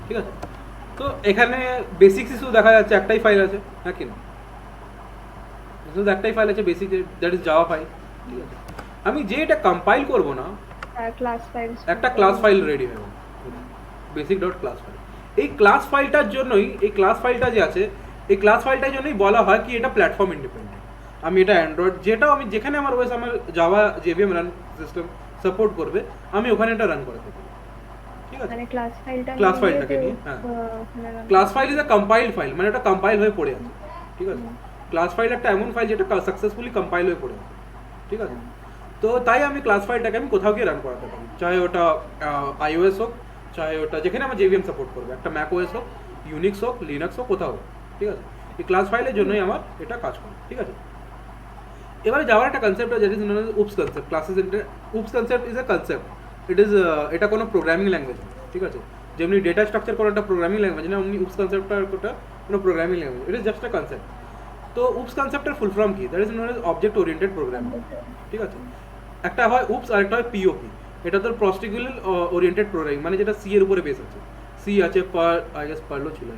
ঠিক আছে। তো এখানে বেসিক শুধু দেখা যাচ্ছে একটাই ফাইল আছে, হ্যাঁ কি না, শুধু একটাই ফাইল আছে basic, that is Java file, ঠিক আছে। আমি যে এটা কম্পাইল করব না, ক্লাস ফাইল, একটা ক্লাস ফাইল রেডি হয়ে গেল, বেসিক ডট ক্লাস ফাইল। এই ক্লাস ফাইলটার জন্যই, এই ক্লাস ফাইলটা যে আছে, এই ক্লাস ফাইলটার জন্যই বলা হয় কি এটা প্ল্যাটফর্ম ইন্ডিপেন্ডেন্ট। আমি এটা অ্যান্ড্রয়েড, যেটাও আমি যেখানে আমার ওয়েস আমার Java JVM run system support করবে, আমি ওখানে এটা রান করাতে পারি, ঠিক আছে। মানে ক্লাস ফাইলটা, ক্লাস ফাইলটাকে নিয়ে, হ্যাঁ, class file is a compiled file, মানে এটা কম্পাইল হয়ে পড়ে আছে, ঠিক আছে। ক্লাস ফাইল একটা এমন ফাইল যেটা সাকসেসফুলি কম্পাইল হয়ে পড়ে আছে, ঠিক আছে। তো তাই আমি ক্লাস ফাইলটাকে আমি কোথাও গিয়ে রান করাতে পারি, চাহে ওটা iOS হোক, চাহে ওটা যেখানে আমার জেভিএম সাপোর্ট করবে, একটা ম্যাক ওএস হোক, ইউনিক্স হোক, লিনাক্স হোক, কোথাও হোক, ঠিক আছে। এই ক্লাস ফাইলের জন্যই আমার এটা কাজ করে, ঠিক আছে। এবারে যাওয়ার একটা কনসেপ্ট আছে যেটা non OOPs concept, classes OOPs concept is a concept, এটা কোনো প্রোগ্রামিং ল্যাঙ্গুয়েজ, ঠিক আছে। যেমনি ডেটা স্ট্রাকচার কোনো একটা প্রোগ্রামিং ল্যাঙ্গুয়েজ না, অমনি উপস কনসেপ্টটা কোনো programming language, it is just a concept. তো উপস কনসেপ্টের ফুল ফর্ম কি, that is known as object oriented programming, ঠিক আছে। একটা হয় উপস আর একটা হয় পিওপি, এটা তোর প্রসিডিউরাল ওরিয়েন্টেড প্রোগ্রামিং, মানে যেটা সি এর উপরে বেস আছে, সি আছে, পার্লও ছিল,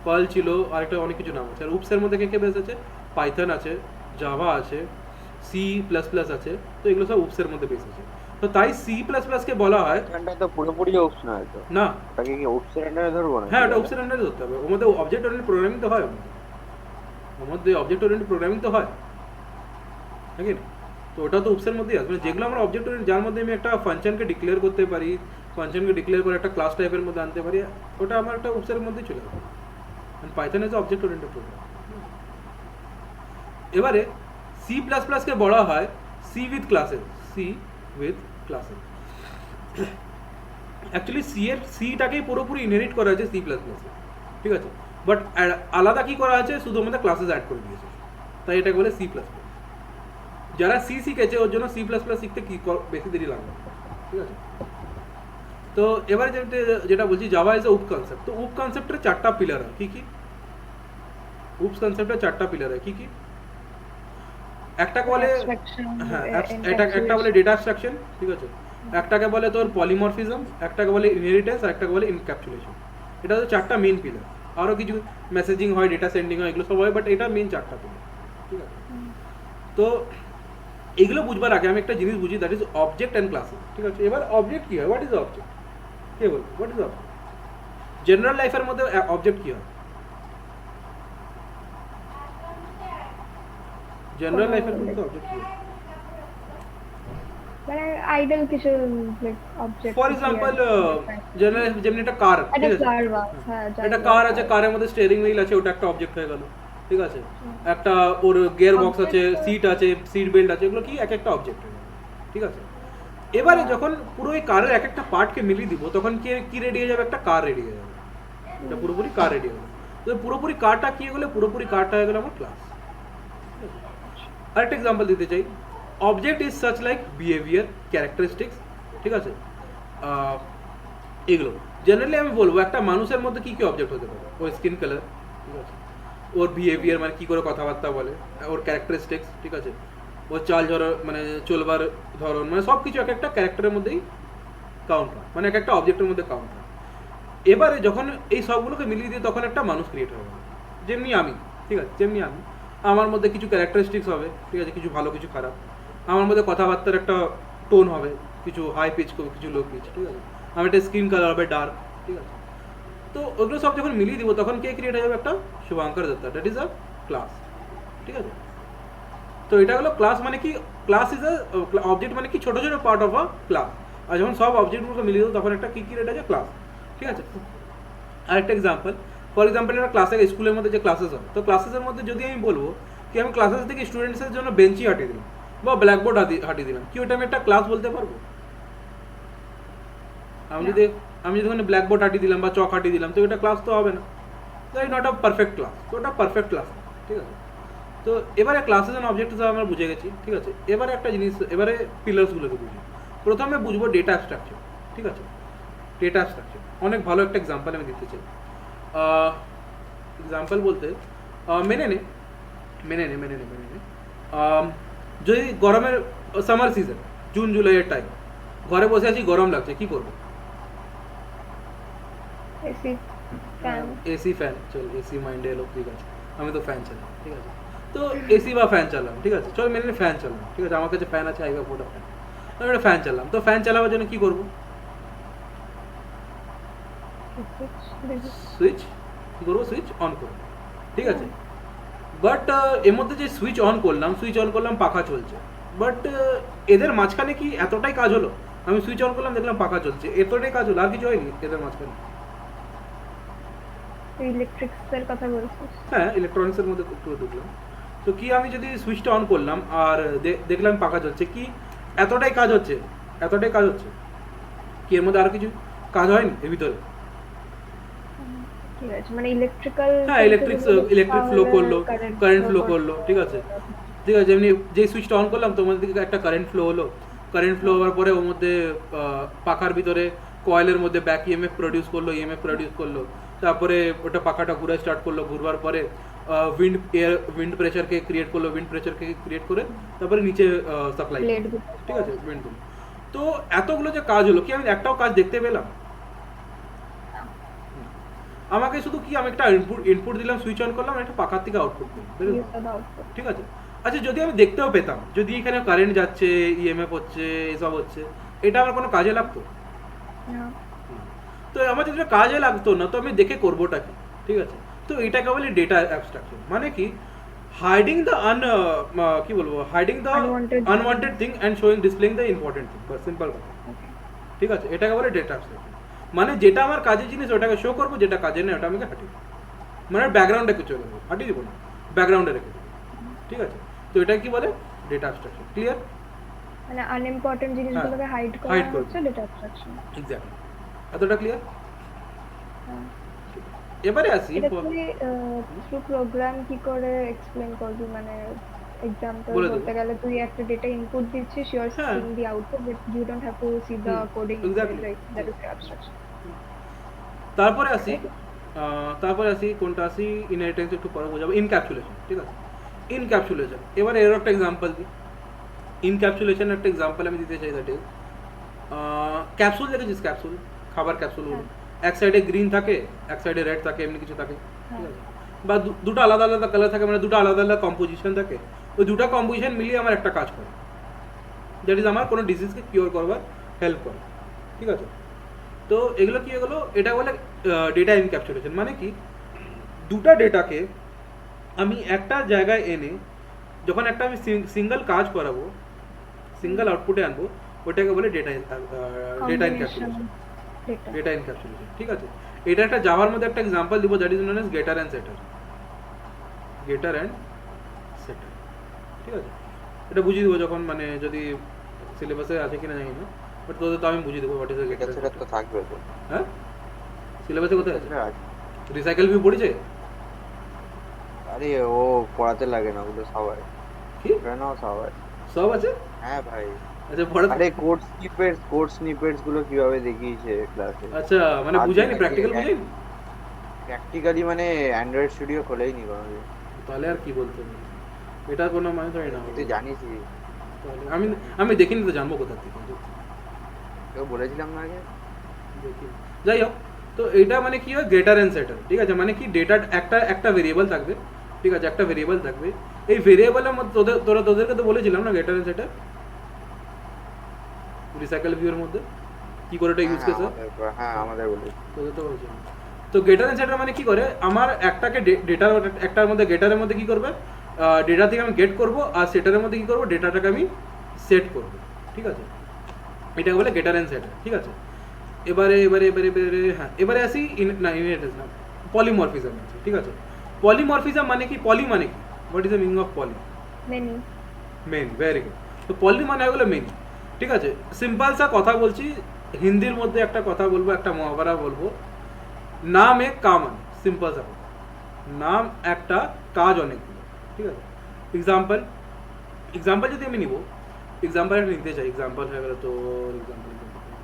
পার্ল ছিল, আর একটা অনেক কিছু নাম আছে। আর উপসের মধ্যে কে বেস আছে, পাইথন আছে, জাভা আছে, C++ আছে, তো এগুলো সব উপসের মধ্যে বেস আছে। তো তাই C++ কে বলা হয়, এটা তো পুরোপুরি উপস না, হয়তো না, তাকে কি উপসের আন্ডারে ধরবো না? হ্যাঁ ওটা উপসের আন্ডারে ধরতে হবে, ওর মধ্যে অবজেক্ট ওরিয়েন্টেড প্রোগ্রামিং তো হয়, ওর মধ্যে অবজেক্ট ওরিয়েন্টেড প্রোগ্রামিং তো হয়, ঠিক আছে। তো ওটা তো উপসের মধ্যেই আসবে, যেগুলো আমরা অবজেক্ট ওরিয়েন্টেড, যার মধ্যে আমি একটা ফাংশনকে ডিক্লেয়ার করতে পারি, ফাংশনকে ডিক্লেয়ার করে একটা ক্লাস টাইপের মধ্যে আনতে পারি, ওটা আমার একটা উপসের মধ্যেই চলে যাবে। Python is object oriented program. এবারে C++ কে বলা হয় সি উইথ ক্লাসেস, অ্যাকচুয়ালি সিটাকেই পুরোপুরি ইনহেরিট করা হয়েছে C++, ঠিক আছে। বাট আলাদা কি করা আছে, শুধু আমাদের ক্লাসেস অ্যাড করে দিয়েছে, তাই এটাকে বলে C++। যারা সি শিখেছে ওর জন্য C++ শিখতে কি বেশি দেরি লাগবে, ঠিক আছে। তো এবারে যেটা বলছি, জাভা ইজ এ উপ কনসেপ্ট। তো উপ কনসেপ্টের চারটা পিলার হয়, কি কি? উপস কনসেপ্টের চারটা পিলার হয়, কি কি? একটাকে বলে, হ্যাঁ, একটা বলে ডেটা অ্যাবস্ট্রাকশন, ঠিক আছে। একটাকে বলে তোর পলিমরফিজম, একটাকে বলে ইনহেরিটেন্স, আর একটাকে বলে ইনক্যাপসুলেশন। এটা তো চারটা মেইন পিলার। আরও কিছু মেসেজিং হয়, ডেটা সেন্ডিং হয়, এগুলো সব হয়, বাট এটা মেইন চারটা পিলার, ঠিক আছে। তো এগুলো বুঝবার আগে আমি একটা জিনিস বুঝি, that is object and classes, ঠিক আছে। এবার অবজেক্ট কি হয়, হোয়াট ইজ অবজেক্ট, কে বলবো হোয়াট ইজ অবজেক্ট? জেনারেল লাইফের মধ্যে অবজেক্ট কি হয়? জেনারেল লাইফের মধ্যে অবজেক্ট কি হয়? মানে আইডল কিছু like object, for example general, যেমন একটা কার, ঠিক আছে, একটা কার আছে, কারের মধ্যে স্টিয়ারিং হুইল আছে, ওটা একটা অবজেক্ট হয়ে গেল, ঠিক আছে। একটা ওর গিয়ার বক্স আছে, সিট আছে, সিট বেল্ট আছে, এগুলো কি এক একটা অবজেক্ট হয়ে গেল, ঠিক আছে। এবারে যখন পুরো এই কারের এক একটা পার্টকে মিলিয়ে দিব, তখন কি রেডি হয়ে যাবে, একটা কার রেডি হয়ে যাবে, এটা পুরোপুরি কার রেডি হয়ে যাবে। তো পুরোপুরি কারটা কি হয়ে গেলে, পুরোপুরি কারটা হয়ে গেল আমার ক্লাস। আরেকটা এক্সাম্পল দিতে চাই, object is such like behaviour, characteristics, ঠিক আছে। এগুলো জেনারেলি আমি বলবো একটা মানুষের মধ্যে কি কি অবজেক্ট হতে পারে, ওর স্কিন কালার, ঠিক আছে, ওর বিহেভিয়ার মানে কি করে কথাবার্তা বলে, ওর ক্যারেক্টারিস্টিক্স, ঠিক আছে, ওর চাল ধরন মানে চলবার ধরন, মানে সব কিছু এক একটা ক্যারেক্টারের মধ্যেই কাউন্ট হয়, মানে এক একটা অবজেক্টের মধ্যে কাউন্ট হয়। এবারে যখন এই সবগুলোকে মিলিয়ে দিয়ে তখন একটা মানুষ ক্রিয়েট হবে, যেমনি আমি, ঠিক আছে, যেমনি আমি, আমার মধ্যে কিছু ক্যারেক্টারিস্টিক্স হবে, ঠিক আছে, কিছু ভালো কিছু খারাপ, আমার মধ্যে কথাবার্তার একটা টোন হবে, কিছু হাই পিচ কিছু লো পিচ, ঠিক আছে, আমার একটা স্কিন কালার হবে ডার্ক, ঠিক আছে। তো ওগুলো সব যখন মিলিয়ে দিব তখন কে ক্রিয়েট হয়ে যাবে, একটা Shubhankar Datta, that is a class, ঠিক আছে। তো এটা হলো ক্লাস, মানে কি ক্লাস ইজ আ অবজেক্ট, মানে কি ছোটো ছোটো পার্ট অফ আ ক্লাস, আর যখন সব অবজেক্টগুলোকে মিলিয়ে দেবো তখন একটা কী ক্রিয়েট হয়ে যায়, ক্লাস, ঠিক আছে। আরেকটা এক্সাম্পল, ফর এক্সাম্পল একটা ক্লাসে স্কুলের মধ্যে যে ক্লাসেস হয়, তো ক্লাসেসের মধ্যে যদি আমি বলবো কি আমি ক্লাসেস থেকে স্টুডেন্টসের জন্য বেঞ্চই হাঁটিয়ে দিলাম বা ব্ল্যাকবোর্ড হাঁটিয়ে দিলাম, কি ওটা আমি একটা ক্লাস বলতে পারবো? আমি যদি ওখানে ব্ল্যাকবোর্ড হাঁটিয়ে দিলাম বা চক হাঁটিয়ে দিলাম, তো এটা ক্লাস তো হবে না, that is not a perfect class. তো ওটা পারফেক্ট ক্লাস, ঠিক আছে। তো এবারে ক্লাসেস অ্যান্ড অবজেক্ট আমরা বুঝে গেছি, ঠিক আছে। এবারে একটা জিনিস, এবারে পিলার্সগুলোকে বুঝি। প্রথমে বুঝবো ডেটা স্ট্রাকচার, ঠিক আছে। ডেটা স্ট্রাকচার অনেক ভালো একটা এক্সাম্পল আমি দিতে চাই। এক্সাম্পল বলতে মেনে নে যদি গরমের সামার সিজন, জুন জুলাইয়ের টাইম, ঘরে বসে আছি, গরম লাগছে, কি করবো? AC fan. এসি ফ্যান, চল এসি মাইন্ডে এলো, ঠিক আছে, আমি তো ফ্যান চালাই, ঠিক আছে। তো এসি বা ফ্যান চালাম, ঠিক আছে, চল মেনে ফ্যান চালাম, ঠিক আছে, আমার কাছে ফ্যান আছে, আই ওটা ফ্যান, আমি একটা ফ্যান চালাম। তো ফ্যান চালাবার জন্য কি করবো? সুইচ কি করবো? সুইচ অন করবো, ঠিক আছে। বাট এর মধ্যে যে সুইচ অন করলাম পাখা চলছে, বাট এদের মাঝখানে কি এতটাই কাজ হলো? আমি সুইচ অন করলাম, দেখলাম পাখা চলছে, এতটাই কাজ হলো, আর কিছু হয়নি এদের মাঝখানে? ইলেকট্রিক্সের কথা বলছিস? হ্যাঁ, ইলেকট্রনিক্সের মধ্যে একটু ঢুকলাম। তো কি আমি যদি সুইচটা অন করলাম আর দেখলাম পাখা চলছে, কি এতটাই কাজ হচ্ছে কি এর মধ্যে আর কিছু কাজ হয়নি এর ভিতরে? ঠিক আছে, মানে ইলেকট্রিক্যাল, হ্যাঁ, ইলেকট্রিক ফ্লো করলো, কারেন্ট ফ্লো করলো, ঠিক আছে, এমনি যে সুইচটা অন করলাম তোমার দিকে একটা কারেন্ট ফ্লো হলো, কারেন্ট ফ্লো হওয়ার পরে ওর মধ্যে পাখার ভিতরে কয়েলের মধ্যে ব্যাক ইএমএফ প্রডিউস করলো, তারপরে ওটা পাখাটা ঘুরে স্টার্ট করলো, ঘুরবার পরে উইন্ড প্রেশারকে ক্রিয়েট করে তারপরে নিচে সাপ্লাই, ঠিক আছে, উইন্ড। তো এতগুলো যে কাজ হলো, কি আমি একটাও কাজ দেখতে পেলাম? আমাকে শুধু কি আমি একটা ইনপুট দিলাম, সুইচ অন করলাম, একটা পাখার থেকে আউটপুট দিলাম, ঠিক আছে। আচ্ছা, যদি আমি দেখতেও পেতাম, যদি এখানে কারেন্ট যাচ্ছে, ইএমএফ হচ্ছে, এসব হচ্ছে, এটা আমার কোনো কাজে লাগতো? তো আমার যদি কাজে লাগতো না, তো আমি দেখে করবোটা কি, ঠিক আছে। তো এটাকে বলে ডেটা অ্যাবস্ট্রাকশন, মানে কি hiding the unwanted thing and displaying the important thing, simple কথা, ঠিক আছে। এটাকে বলে ডেটা অ্যাবস্ট্রাকশন, মানে যেটা আমার কাজের জিনিস ওটাকে শো করবো, যেটা কাজের নেই ওটা আমাকে হাঁটিয়ে দেবো, মানে ব্যাকগ্রাউন্ডে কিছু দেবো, হাঁটিয়ে দেবো না, ব্যাকগ্রাউন্ডে রেখে দেবো, ঠিক আছে। তো এটা কি বলে? Data abstraction. ক্লিয়ার? মানে আনইম্পর্টেন্ট জিনিসগুলোকে হাইড করা হচ্ছে ডেটা অ্যাবস্ট্রাকশন। এক্স্যাক্টলি, এতটা ক্লিয়ার? এবারে আসি, এটা তুই থ্রু প্রোগ্রাম কি করে এক্সপ্লেইন করবি? মানে এক্সাম্পল বলতে গেলে তুই একটা ডেটা ইনপুট দিচ্ছিস, you are seeing the output, but you don't have to see the coding, like that is abstraction. তারপরে আসি কোনটা আসি, ইনহেরিটেন্স একটু পরে বোঝাবো। ইনক্যাপসুলেশন, ঠিক আছে, ইনক্যাপসুলেশন। এবারে এর একটা এক্সাম্পল দিই। ইনক্যাপসুলেশন একটা এক্সাম্পল আমি দিতে চাই, দ্যাট ইজ ক্যাপসুল দেখেছিস? ক্যাপসুল, খাবার ক্যাপসুলগুলো, এক সাইডে গ্রিন থাকে, এক সাইডে রেড থাকে, এমনি কিছু থাকে, ঠিক আছে, বা দুটো আলাদা আলাদা কালার থাকে, মানে দুটো আলাদা আলাদা কম্পোজিশন থাকে, ওই দুটো কম্পোজিশন মিলিয়ে আমার একটা কাজ করে, দ্যাট ইজ আমার কোনো ডিজিজকে কিওর করবার হেল্প করে, ঠিক আছে। তো এগুলো কি, এগুলো এটা বলে ডেটা এনক্যাপসুলেশন, মানে কি দুটা ডেটাকে আমি একটা জায়গায় এনে যখন একটা আমি সিঙ্গেল কাজ করাবো, সিঙ্গেল আউটপুটে আনবো, ওটাকে বলে ডেটা এনক্যাপসুলেশন, ঠিক আছে। এটা একটা জাভার মধ্যে একটা এক্সাম্পল দিব, that is known as getter and setter, ঠিক আছে। এটা বুঝিয়ে দেবো যখন, মানে যদি সিলেবাসে আছে কিনা জানি না, বাট তোদের তো আমি বুঝিয়ে দেবো হোয়াট ইজ গেটার সেটার। তো থাকবে তো, হ্যাঁ, সিলেবাসে কোথায় আছে? রিসাইকেল ভিউ পড়েছে? আরে ও পড়াতে লাগে না, ওগুলো সবাই কি না, সবাই সব আছে? হ্যাঁ ভাই, আচ্ছা পড়াতে, আরে কোড স্নিপেটস গুলো কিভাবে দেখিয়েছে ক্লাসে। আচ্ছা, মানে বুঝাইনি, প্র্যাকটিক্যাল বুঝাইনি? প্র্যাকটিক্যালি মানে অ্যান্ড্রয়েড স্টুডিও খোলেই নি কোনোদিন। তাহলে আর কি বলতে হবে, এটা কোনো মানে ধরে না, তুই জানিসই, আমি দেখিনি তো জানবো কোথা থেকে, কেউ বলেছিলাম না আগে। দেখি, যাই হোক। তো এটা মানে কি হয় গ্রেটার অ্যান্ড সেটার, ঠিক আছে, মানে কি ডেটা একটা ভেরিয়েবল থাকবে, ঠিক আছে, একটা ভেরিয়েবল থাকবে, এই ভেরিয়েবলের মধ্যে তোদেরকে তো বলেছিলাম না গ্রেটার অ্যান্ড সেটার রিসাইকেল ভিউর মধ্যে কি করে এটা ইউজ কেস হয়, হ্যাঁ আমাদের বলি তোদের তো বলেছিলাম। তো গেটার অ্যান্ড সেটার মানে কি করে আমার একটাকে ডেটা একটার মধ্যে গেটারের মধ্যে কি করবে ডেটা থেকে আমি গেট করব, আর সেটারের মধ্যে কি করব ডেটাটাকে আমি সেট করব, ঠিক আছে, এটাকে বলে গেটার অ্যান্ড সেটার, ঠিক আছে। এবারে আসি ইনহেরিটেন্স না, পলিমরফিজম আছে, ঠিক আছে। পলিমরফিজম মানে কি, পলি মানে কি, what is the meaning of poly? Many. Many, very good. তো পলি মানে হয়ে গেলো মেনি, ঠিক আছে। সিম্পল সা কথা বলছি, হিন্দির মধ্যে একটা কথা বলবো, একটা মহাভারা বলবো, নাম এক কাম আনে, সিম্পল সা কথা, নাম একটা কাজ অনেকগুলো, ঠিক আছে। এক্সাম্পল যদি আমি নিব, এক্সাম্পল একটা নিতে চাই, এক্সাম্পল হয়ে গেল তো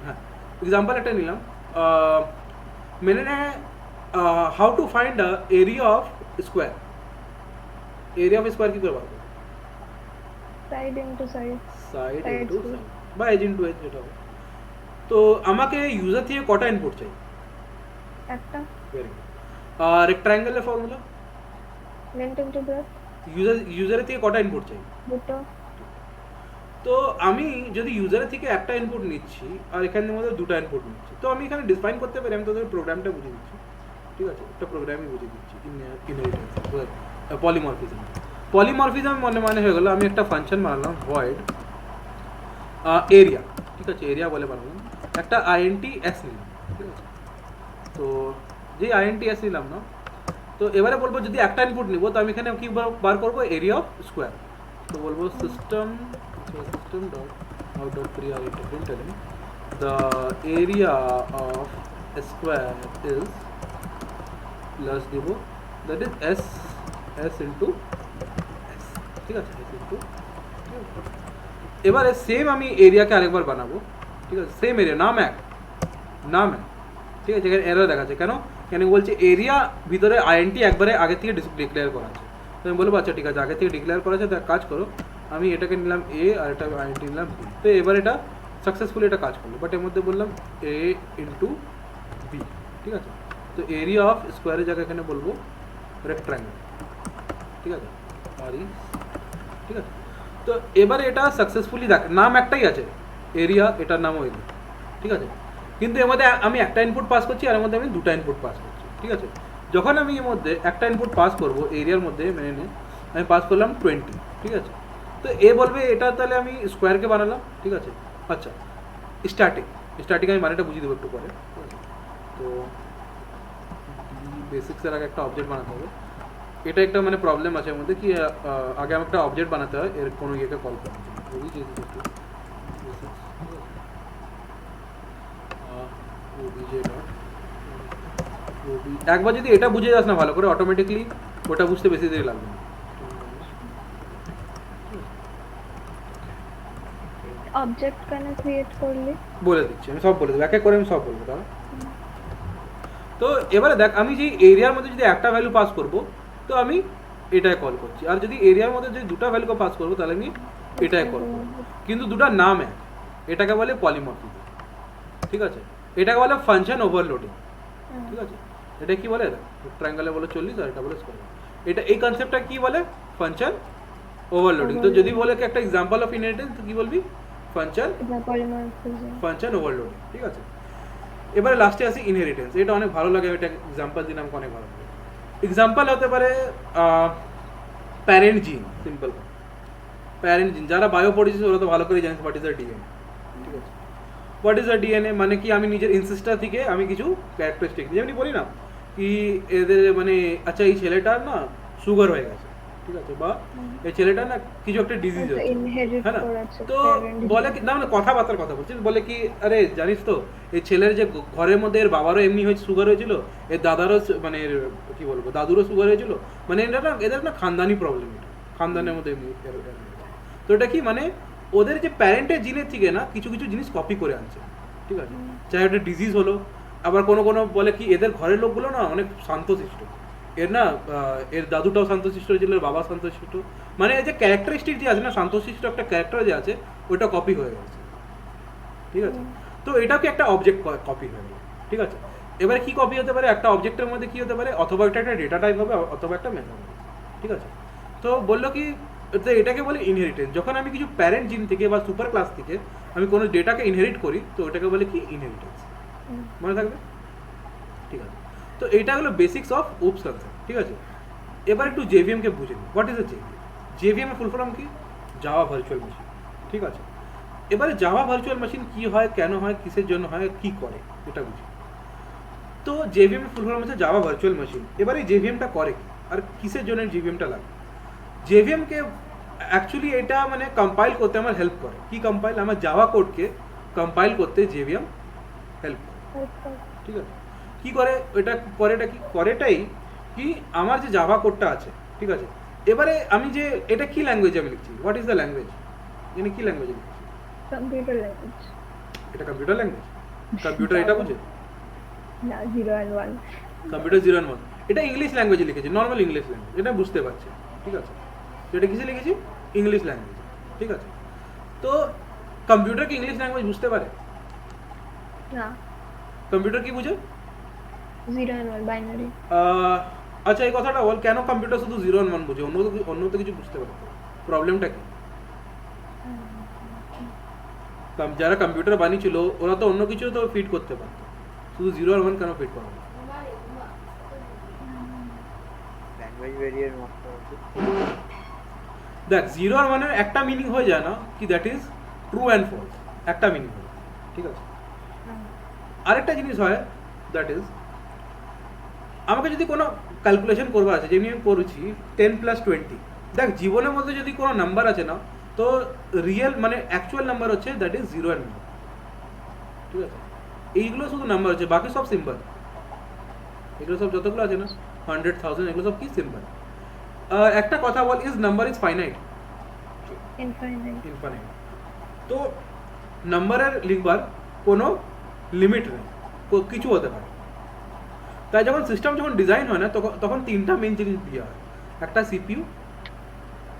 হ্যাঁ এক্সাম্পল একটা নিলাম, मैंने how to find area of square, area of square की करवा दो side into side. Side Side into to- side বা এজ ইনটু এজ যেটা হবে। তো আমাকে ইউজার থেকে কটা ইনপুট চাই? একটা। Very good. রেক্ট্যাঙ্গেলের ফর্মুলা, লেন্থ ইনটু ব্রেডথ। ইউজারের থেকে কটা ইনপুট চাই? দুটো। তো আমি যদি ইউজারের থেকে একটা ইনপুট নিচ্ছি আর এখানের মধ্যে দুটো ইনপুট নিচ্ছি, তো আমি এখানে ডিফাইন করতে পারি, আমি তোদের প্রোগ্রামটা বুঝিয়ে দিচ্ছি, ঠিক আছে, একটা প্রোগ্রামই বুঝিয়ে দিচ্ছি, ইনহেরিটেন্স পলিমরফিজম। পলিমরফিজম মানে হয়ে গেলো আমি একটা ফাংশন বানালাম ভয়েড এরিয়া, ঠিক আছে, এরিয়া বলে বানালাম, একটা INT_s নিলাম, ঠিক আছে। তো যে INT_s নিলাম না, তো এবারে বলবো যদি একটা ইনপুট নিব, তো আমি এখানে কি বার করবো এরিয়া অফ স্কোয়ার, তো বলবো system dot out dot println the area of square is plus দিব that is S into S, ঠিক আছে, এস ইন্টু। এবারে সেম আমি এরিয়াকে আরেকবার বানাবো, ঠিক আছে, সেম এরিয়া, নাম এক, ঠিক আছে, এখানে এরর দেখাচ্ছে কেন, কেন বলছে এরিয়া ভিতরে INT একবারে আগে থেকে ডিক্লেয়ার করা আছে। তো আমি বলবো আচ্ছা ঠিক আছে, আগে থেকে ডিক্লেয়ার করা আছে, তো এক কাজ করো, আমি এটাকে নিলাম A আর এটা INT নিলাম B, তো এবার এটা সাকসেসফুলি এটা কাজ করলো, বাট এর মধ্যে বললাম A ইন্টু B, ঠিক আছে। তো এরিয়া অফ স্কোয়ারের জায়গায় এখানে বলবো রেক্ট্যাঙ্গেল, ঠিক আছে, ঠিক আছে। তো এবারে এটা সাকসেসফুলি নাম একটাই আছে এরিয়া, এটার নামও এরিয়া, ঠিক আছে, কিন্তু এর মধ্যে আমি একটা ইনপুট পাস করছি আর এর মধ্যে আমি দুটো ইনপুট পাস করছি, ঠিক আছে। যখন আমি এর মধ্যে একটা ইনপুট পাস করব এরিয়ার মধ্যে মেনে নিয়ে আমি পাস করলাম 20, ঠিক আছে। তো এ বলবে এটা তাহলে আমি স্কোয়ারকে বানালাম, ঠিক আছে। আচ্ছা স্ট্যাটিক আমি মানেটা বুঝিয়ে দেবো একটু পরে, ঠিক আছে। তো বেসিক্সের আগে একটা অবজেক্ট বানাতে হবে, এটা একটা মানে প্রবলেম আছে এর মধ্যে কি আগে আমার একটা অবজেক্ট বানাতে হয় এর কোনো ইয়েকে কল করার জন্য, একবার যদি এটা বুঝে যাস না ভালো করে, অটোমেটিকলি ওটা বুঝতে বেশি দেরি লাগবে না। অবজেক্ট কেন ক্রিয়েট করলি? বলে দিচ্ছি, আমি সব বলে দেবো, এক এক করে আমি সব বলবো দাঁড়া। তো এবারে দেখ, আমি যে এরিয়ার মধ্যে যদি একটা ভ্যালু পাস করব, তো আমি এটাই কল করছি, আর যদি এরিয়ার মধ্যে যদি দুটো ভ্যালুকে পাস করবো তাহলে আমি এটাই কল করবো, কিন্তু দুটার নাম এক, এটাকে বলে পলিমরফিজম, ঠিক আছে। এটাকে বলে ফাংশন ওভারলোডিং, ঠিক আছে। এটা কি বলে, ট্রায়াঙ্গেলে বলে 40 আর এটা বলে স্কোয়ার, এটা এই কনসেপ্টটা কি বলে, ফাংশন ওভারলোডিং। তো যদি বলে কি একটা এক্সাম্পল অফ ইনহেরিটেন্স, তো কি বলবি, ফাংশন ওভারলোডিং, ঠিক আছে। এবারে লাস্টে আসি ইনহেরিটেন্স, এটা অনেক ভালো লাগে, এটা এক্সাম্পল দিন আমাকে অনেক ভালো লাগে। এক্সাম্পল হতে পারে প্যারেন্ট জিন, সিম্পল প্যারেন্ট জিন, যারা বায়ো পড়েছিস ওরা তো ভালো করে জানিস হোয়াট ইজ দ্য DNA, ঠিক আছে। হোয়াট ইজ দ্য DNA মানে কি, আমি নিজের ইনসিস্টার থেকে আমি কিছু ক্যারেক্টারিস্টিক, যেমনি বলি না কি এদের মানে আচ্ছা এই ছেলেটার না সুগার হয়ে গেছে, ঠিক আছে, বা এই ছেলেটার না কিছু একটা ডিজিজ আছে, হ্যাঁ না, তো বলে কি না মানে কথাবার্তার কথা বলছিস, বলে কি আরে জানিস তো এই ছেলের যে ঘরের মধ্যে এর বাবারও এমনি হয়েছে, সুগার হয়েছিল, এর দাদারও মানে কি বলবো দাদুরও সুগার হয়েছিল, মানে এটা না এদের না খানদানি প্রবলেম, এটা খানদানের মধ্যে এমনি। তো এটা কি মানে ওদের যে প্যারেন্টের জিনের থেকে না কিছু কিছু জিনিস কপি করে আনছে, ঠিক আছে, চাই একটা ডিজিজ হলো, আবার কোনো কোনো বলে কি এদের ঘরের লোকগুলো না অনেক শান্তশিষ্ট, এর না এর দাদুটাও শান্তশিষ্ট ছিল, এর বাবা শান্তশিষ্ট, মানে এই যে ক্যারেক্টারিস্টিক যে আছে না শান্তশিষ্ট একটা ক্যারেক্টার যে আছে ওইটা কপি হয়ে গেছে, ঠিক আছে। তো এটাকে একটা অবজেক্ট কপি হয়ে গেল, ঠিক আছে। এবারে কি কপি হতে পারে, একটা অবজেক্টের মধ্যে কি হতে পারে, অথবা এটা একটা ডেটা টাইপ হবে অথবা একটা মেথড হবে, ঠিক আছে। তো বললো কি, তো এটাকে বলে ইনহেরিটেন্স। যখন আমি কিছু প্যারেন্ট জিন থেকে বা সুপার ক্লাস থেকে আমি কোনো ডেটাকে ইনহেরিট করি, তো ওটাকে বলে কি ইনহেরিটেন্স। মনে থাকবে, ঠিক আছে। তো এইটা হলো বেসিক্স অফ উপস কনসেপ্ট, ঠিক আছে। এবার একটু জেভিএম কে বুঝে নিই, what is a JVM. JVM এর ফুল ফর্ম কি, জাভা ভার্চুয়াল মেশিন, ঠিক আছে। এবারে জাভা ভার্চুয়াল মেশিন কি হয়, কেন হয়, কিসের জন্য হয়, কি করে, এটা বুঝি। তো জেভিএম এর ফুল ফর্ম হচ্ছে জাভা ভার্চুয়াল মেশিন। এবারে জেভিএমটা করে কি আর কিসের জন্য জেভিএমটা লাগে। জেভিএম কে অ্যাকচুয়ালি এটা মানে কম্পাইল করতে আমার হেল্প করে। কি কম্পাইল, আমার জাভা কোডকে কম্পাইল করতে জেভিএম হেল্প করে, ঠিক আছে। কি করে এটা, করেটা কি, করেটাই কি আমার যে জাভা কোডটা আছে, ঠিক আছে। এবারে আমি যে এটা কি ল্যাঙ্গুয়েজে আমি লিখছি, হোয়াট ইজ দ্য ল্যাঙ্গুয়েজ, মানে কি ল্যাঙ্গুয়েজে লিখছি, কম্পিউটার ল্যাঙ্গুয়েজ। এটা কম্পিউটার ল্যাঙ্গুয়েজ, কম্পিউটার এটা বুঝে না, 0 and 1 কম্পিউটার 0 and 1 এটা ইংলিশ ল্যাঙ্গুয়েজে লিখেছি, নর্মাল ইংলিশ ল্যাঙ্গুয়েজ, এটা বুঝতে পারছি, ঠিক আছে। এটা কিসে লিখেছি, ইংলিশ ল্যাঙ্গুয়েজ, ঠিক আছে। তো কম্পিউটার কি ইংলিশ ল্যাঙ্গুয়েজ বুঝতে পারে, না, কম্পিউটার কি বুঝে, 0 and 1 বাইনারি। আচ্ছা এই কথাটা বল, কেন কম্পিউটার শুধু 0 and 1 বুঝে, অন্য তো কিছু বুঝতে পারে, প্রবলেমটা কি। যারা কম্পিউটার বানিয়েছিল ওরা তো অন্য কিছু তো ফিট করতে পারতো, শুধু 0 আর 1 কেন ফিট করা হলো। ল্যাঙ্গুয়েজ ভেরিয়েন্ট মতো দেখ 0 আর 1 এর একটা মিনিং হয়ে যায় না কি, that is true and false, একটা মিনিং হয়, ঠিক আছে। আরেকটা জিনিস হয়, দ্যাট ইজ আমাকে যদি কোনো ক্যালকুলেশন করবার আছে, যেমনি আমি করছি 10 + 20, দেখ জীবনের মধ্যে যদি কোনো নাম্বার আছে না, তো রিয়েল মানে অ্যাকচুয়াল নাম্বার হচ্ছে দ্যাট ইজ 0 and 1, ঠিক আছে। এইগুলো শুধু নাম্বার হচ্ছে, বাকি সব সিম্বল, এগুলো সব যতগুলো আছে না 100, 1000 এগুলো সব কি সিম্বল। একটা কথা বল, is number is finite, infinite. তো নাম্বারের লিখবার কোনো লিমিট নেই, কিছু হতে পারে। তাই যখন সিস্টেম যখন ডিজাইন হয় না, তখন তিনটা মেন জিনিস দেওয়া হয়, একটা সিপিইউ,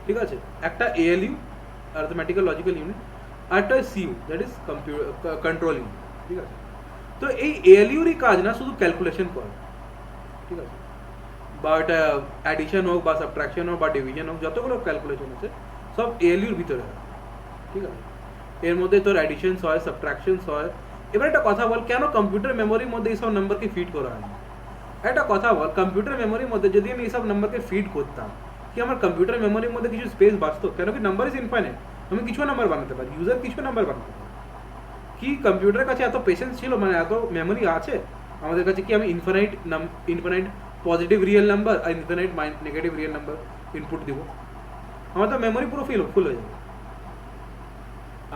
ঠিক আছে, একটা এএলইউ অ্যারিথমেটিক্যাল লজিক্যাল ইউনিট, আর একটা CU that is control unit, ঠিক আছে। তো এই এএলইউরই কাজ না শুধু ক্যালকুলেশন করা, ঠিক আছে, বা এটা অ্যাডিশন হোক বা সাবট্রাকশন হোক বা ডিভিশন হোক, যতগুলো ক্যালকুলেশন আছে সব এএলইউর ভিতরে হয়, ঠিক আছে। এর মধ্যে তোর অ্যাডিশনস হয়, সাবট্রাকশনস হয়। এবার একটা কথা বল, কেন কম্পিউটার মেমোরির মধ্যে এইসব নাম্বারকে ফিড করা হয় না। একটা কথা বল, কম্পিউটার মেমোরির মধ্যে যদি আমি এইসব নাম্বারকে ফিড করতাম, কি আমার কম্পিউটার মেমোরির মধ্যে কিছু স্পেস বাঁচত, কেন কি নাম্বার ইজ ইনফাইনাইট, আমি কিছু নাম্বার বানাতে পারি, ইউজার কিছু নাম্বার বানাতে পারি। কি কম্পিউটারের কাছে এত পেশেন্স ছিল, মানে এত মেমোরি আছে আমাদের কাছে, কি আমি ইনফাইনাইট পজিটিভ রিয়েল নাম্বার আর infinite negative real number input দিব, আমার তো মেমোরি পুরো ফুল হয়ে যাবে,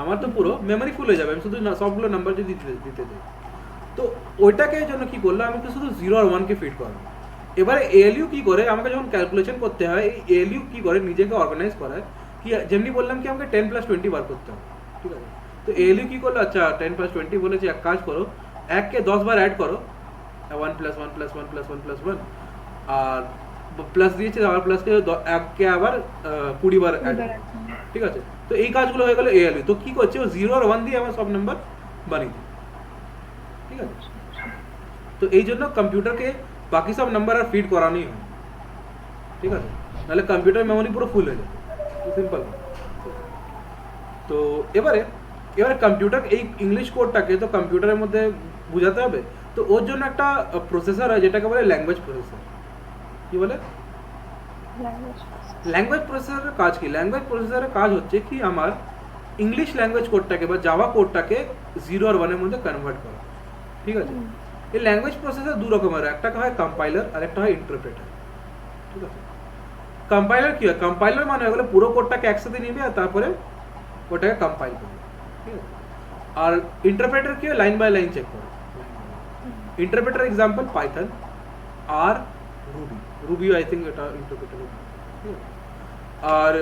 আমার তো পুরো মেমোরি ফুল হয়ে যাবে, আমি শুধু সবগুলো নাম্বার যদি দিতে যাই। তো ওইটাকে জন্য কি করলো, আমি তো শুধু 0 আর 1 কে ফিট করাবো। এবারে এএলইউ কি করে, আমাকে যখন ক্যালকুলেশন করতে হয়, এই এএলইউ কি করে নিজেকে অর্গানাইজ করায়, কি যেমনি বললাম কি আমাকে 10 + 20 বার করতে হবে, ঠিক আছে। তো এএলইউ কি করলো, আচ্ছা 10 + 20 বলেছে, এক কাজ করো, 1 কে 10 বার অ্যাড করো, 1 + 1 + 1 + 1 + 1, আর প্লাস দিয়েছে, আবার প্লাস দিয়ে 1 কে আবার 20 বার অ্যাড, ঠিক আছে। তো এই কাজগুলো হয়ে গেল এএলইউ। তো কি করছে, ও 0 আর 1 দিয়ে আমার সব নাম্বার বানিয়ে দিচ্ছে, ঠিক আছে। তো এই জন্য কম্পিউটারকে বাকি সব নাম্বার আর ফিড করানোই হয়, ঠিক আছে, নাহলে কম্পিউটার মেমোরি পুরো ফুল হয়ে যাবে, সিম্পল। তো এবারে কম্পিউটার এই ইংলিশ কোডটাকে তো কম্পিউটারের মধ্যে বোঝাতে হবে, তো ওর জন্য একটা প্রসেসর হয় যেটাকে বলে ল্যাঙ্গুয়েজ প্রসেসর। কি বলে, ল্যাঙ্গুয়েজ প্রসেসরের কাজ কি, ল্যাঙ্গুয়েজ প্রসেসরের কাজ হচ্ছে কি আমার ইংলিশ ল্যাঙ্গুয়েজ কোডটাকে বা জাভা কোডটাকে 0 আর 1 এর মধ্যে কনভার্ট করা, ঠিক আছে। এই ল্যাঙ্গুয়েজ প্রসেসর দু রকমের, একটা হয় কম্পাইলার আর একটা হয় ইন্টারপ্রেটার, ঠিক আছে। কম্পাইলার কি হয়, কম্পাইলার মানে হলো পুরো কোডটাকে একসাথে নিবে আর তারপরে ওটাকে কম্পাইল করবে, ঠিক আছে। আর ইন্টারপ্রেটার কি হয়, লাইন বাই লাইন চেক করে। ইন্টারপ্রেটার এক্সাম্পল পাইথন আর রুবি আই থিঙ্ক এটা ইন্টারপ্রেটার, আর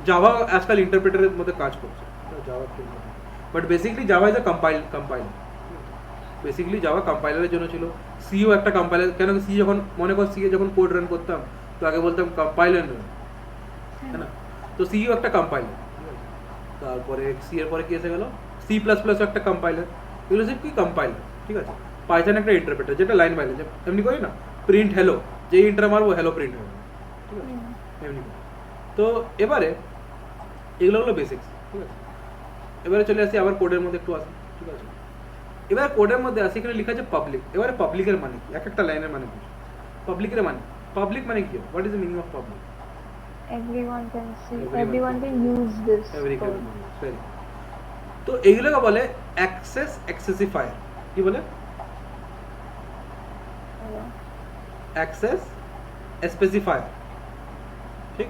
জাভা আজকাল ইন্টারপ্রেটারের মধ্যে কাজ করছে, Java, but basically Java is a compiler. Basically Java কম্পাইলারের জন্য ছিল, সিও একটা কম্পাইলার, কেন সি যখন মনে কর সি এ যখন কোড রান করতাম তো আগে বলতাম কম্পাইলার, তাই না। তো সিও একটা কম্পাইলার, তারপরে সি এর পরে কি এসে গেল, C++ একটা কম্পাইলার, এগুলো সব কি কম্পাইলার, ঠিক আছে। পাইথন একটা ইন্টারপ্রেটার যেটা লাইন বাই লাইন এমনি করি না, প্রিন্ট হ্যালো, যেই ইন্টার মারবো হ্যালো প্রিন্ট হবে, ঠিক আছে, এমনি করে। তো এবারে এগুলো হলো বেসিক্স, ঠিক আছে। এবারে চলে আসি আবার কোডের মধ্যে একটু আসি, ঠিক আছে। এবার কোডের মধ্যে আসি, এখানে লেখা আছে পাবলিক। এবারে পাবলিকের মানে কি, এক একটা লাইনের মানে কি, পাবলিকের মানে পাবলিক মানে কি, what is the meaning of public? everyone can see, everyone can use this code. তো এইগুলোকে বলে অ্যাক্সেস স্পেসিফায়ার। কি বলে? অ্যাক্সেস স্পেসিফায়ার, ঠিক।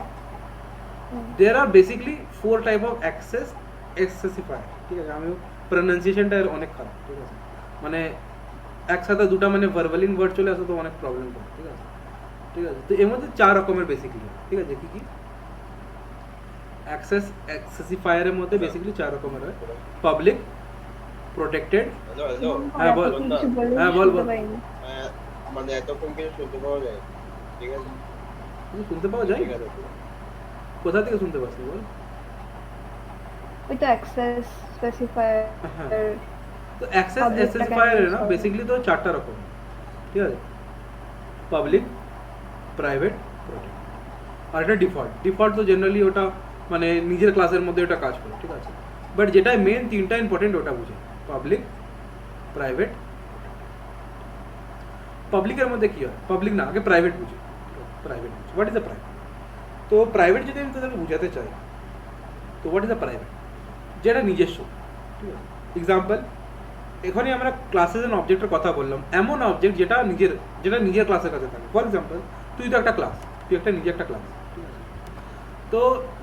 There are basically 4 type of access specifier, ঠিক আছে। আমি প্রনাউন্সিয়েশনটা অনেক খারাপ, ঠিক আছে, মানে একসাথে দুটো মানে ভার্বালিন ওয়ার্ড চলে আসে তো অনেক প্রবলেম করে, ঠিক আছে, ঠিক আছে। তো এর মধ্যে 4 রকমের বেসিকলি, ঠিক আছে। কি কি অ্যাক্সেস স্পেসিফায়ারের মধ্যে বেসিকলি 4 রকমের হয়, পাবলিক, প্রোটেক্টেড। হ্যালো হ্যাঁ বল, হ্যাঁ বল বল। মানে এতক্ষণ কিছু শুনতে পাওয়া যায়, ঠিক আছে? তুমি শুনতে পাওয়া যায়? ঠিক আছে। কোথা থেকে শুনতে পাচ্ছ বল? ওই তো অ্যাক্সেস স্পেসিফায়ার, তো অ্যাক্সেস স্পেসিফায়ার না বেসিকলি তো 4টা রকম, ঠিক আছে, পাবলিক, প্রাইভেট, প্রোটেক্টেড। আর এটা ডিফল্ট তো জেনারেলি ওটা মানে নিজের ক্লাসের মধ্যে ওটা কাজ করে, ঠিক আছে। বাট যেটা মেন 3টা ইম্পর্টেন্ট ওটা বুঝে, পাবলিক, প্রাইভেট। পাবলিকের মধ্যে কি হয়, পাবলিক না আগে প্রাইভেট বুঝি, প্রাইভেট বুঝি। What is the private? তো প্রাইভেট যদি আমি তোদেরকে বুঝাতে চাই, তো হোয়াট ইজ দ্য প্রাইভেট? যেটা নিজস্ব, ঠিক আছে। এক্সাম্পল, এখানে আমরা ক্লাসেস এন্ড অবজেক্টের কথা বললাম, এমন অবজেক্ট যেটা নিজের ক্লাসের কাছে থাকে। ফর এক্সাম্পল, তুই তো একটা ক্লাস, তুই একটা নিজে একটা ক্লাস, ঠিক আছে। তো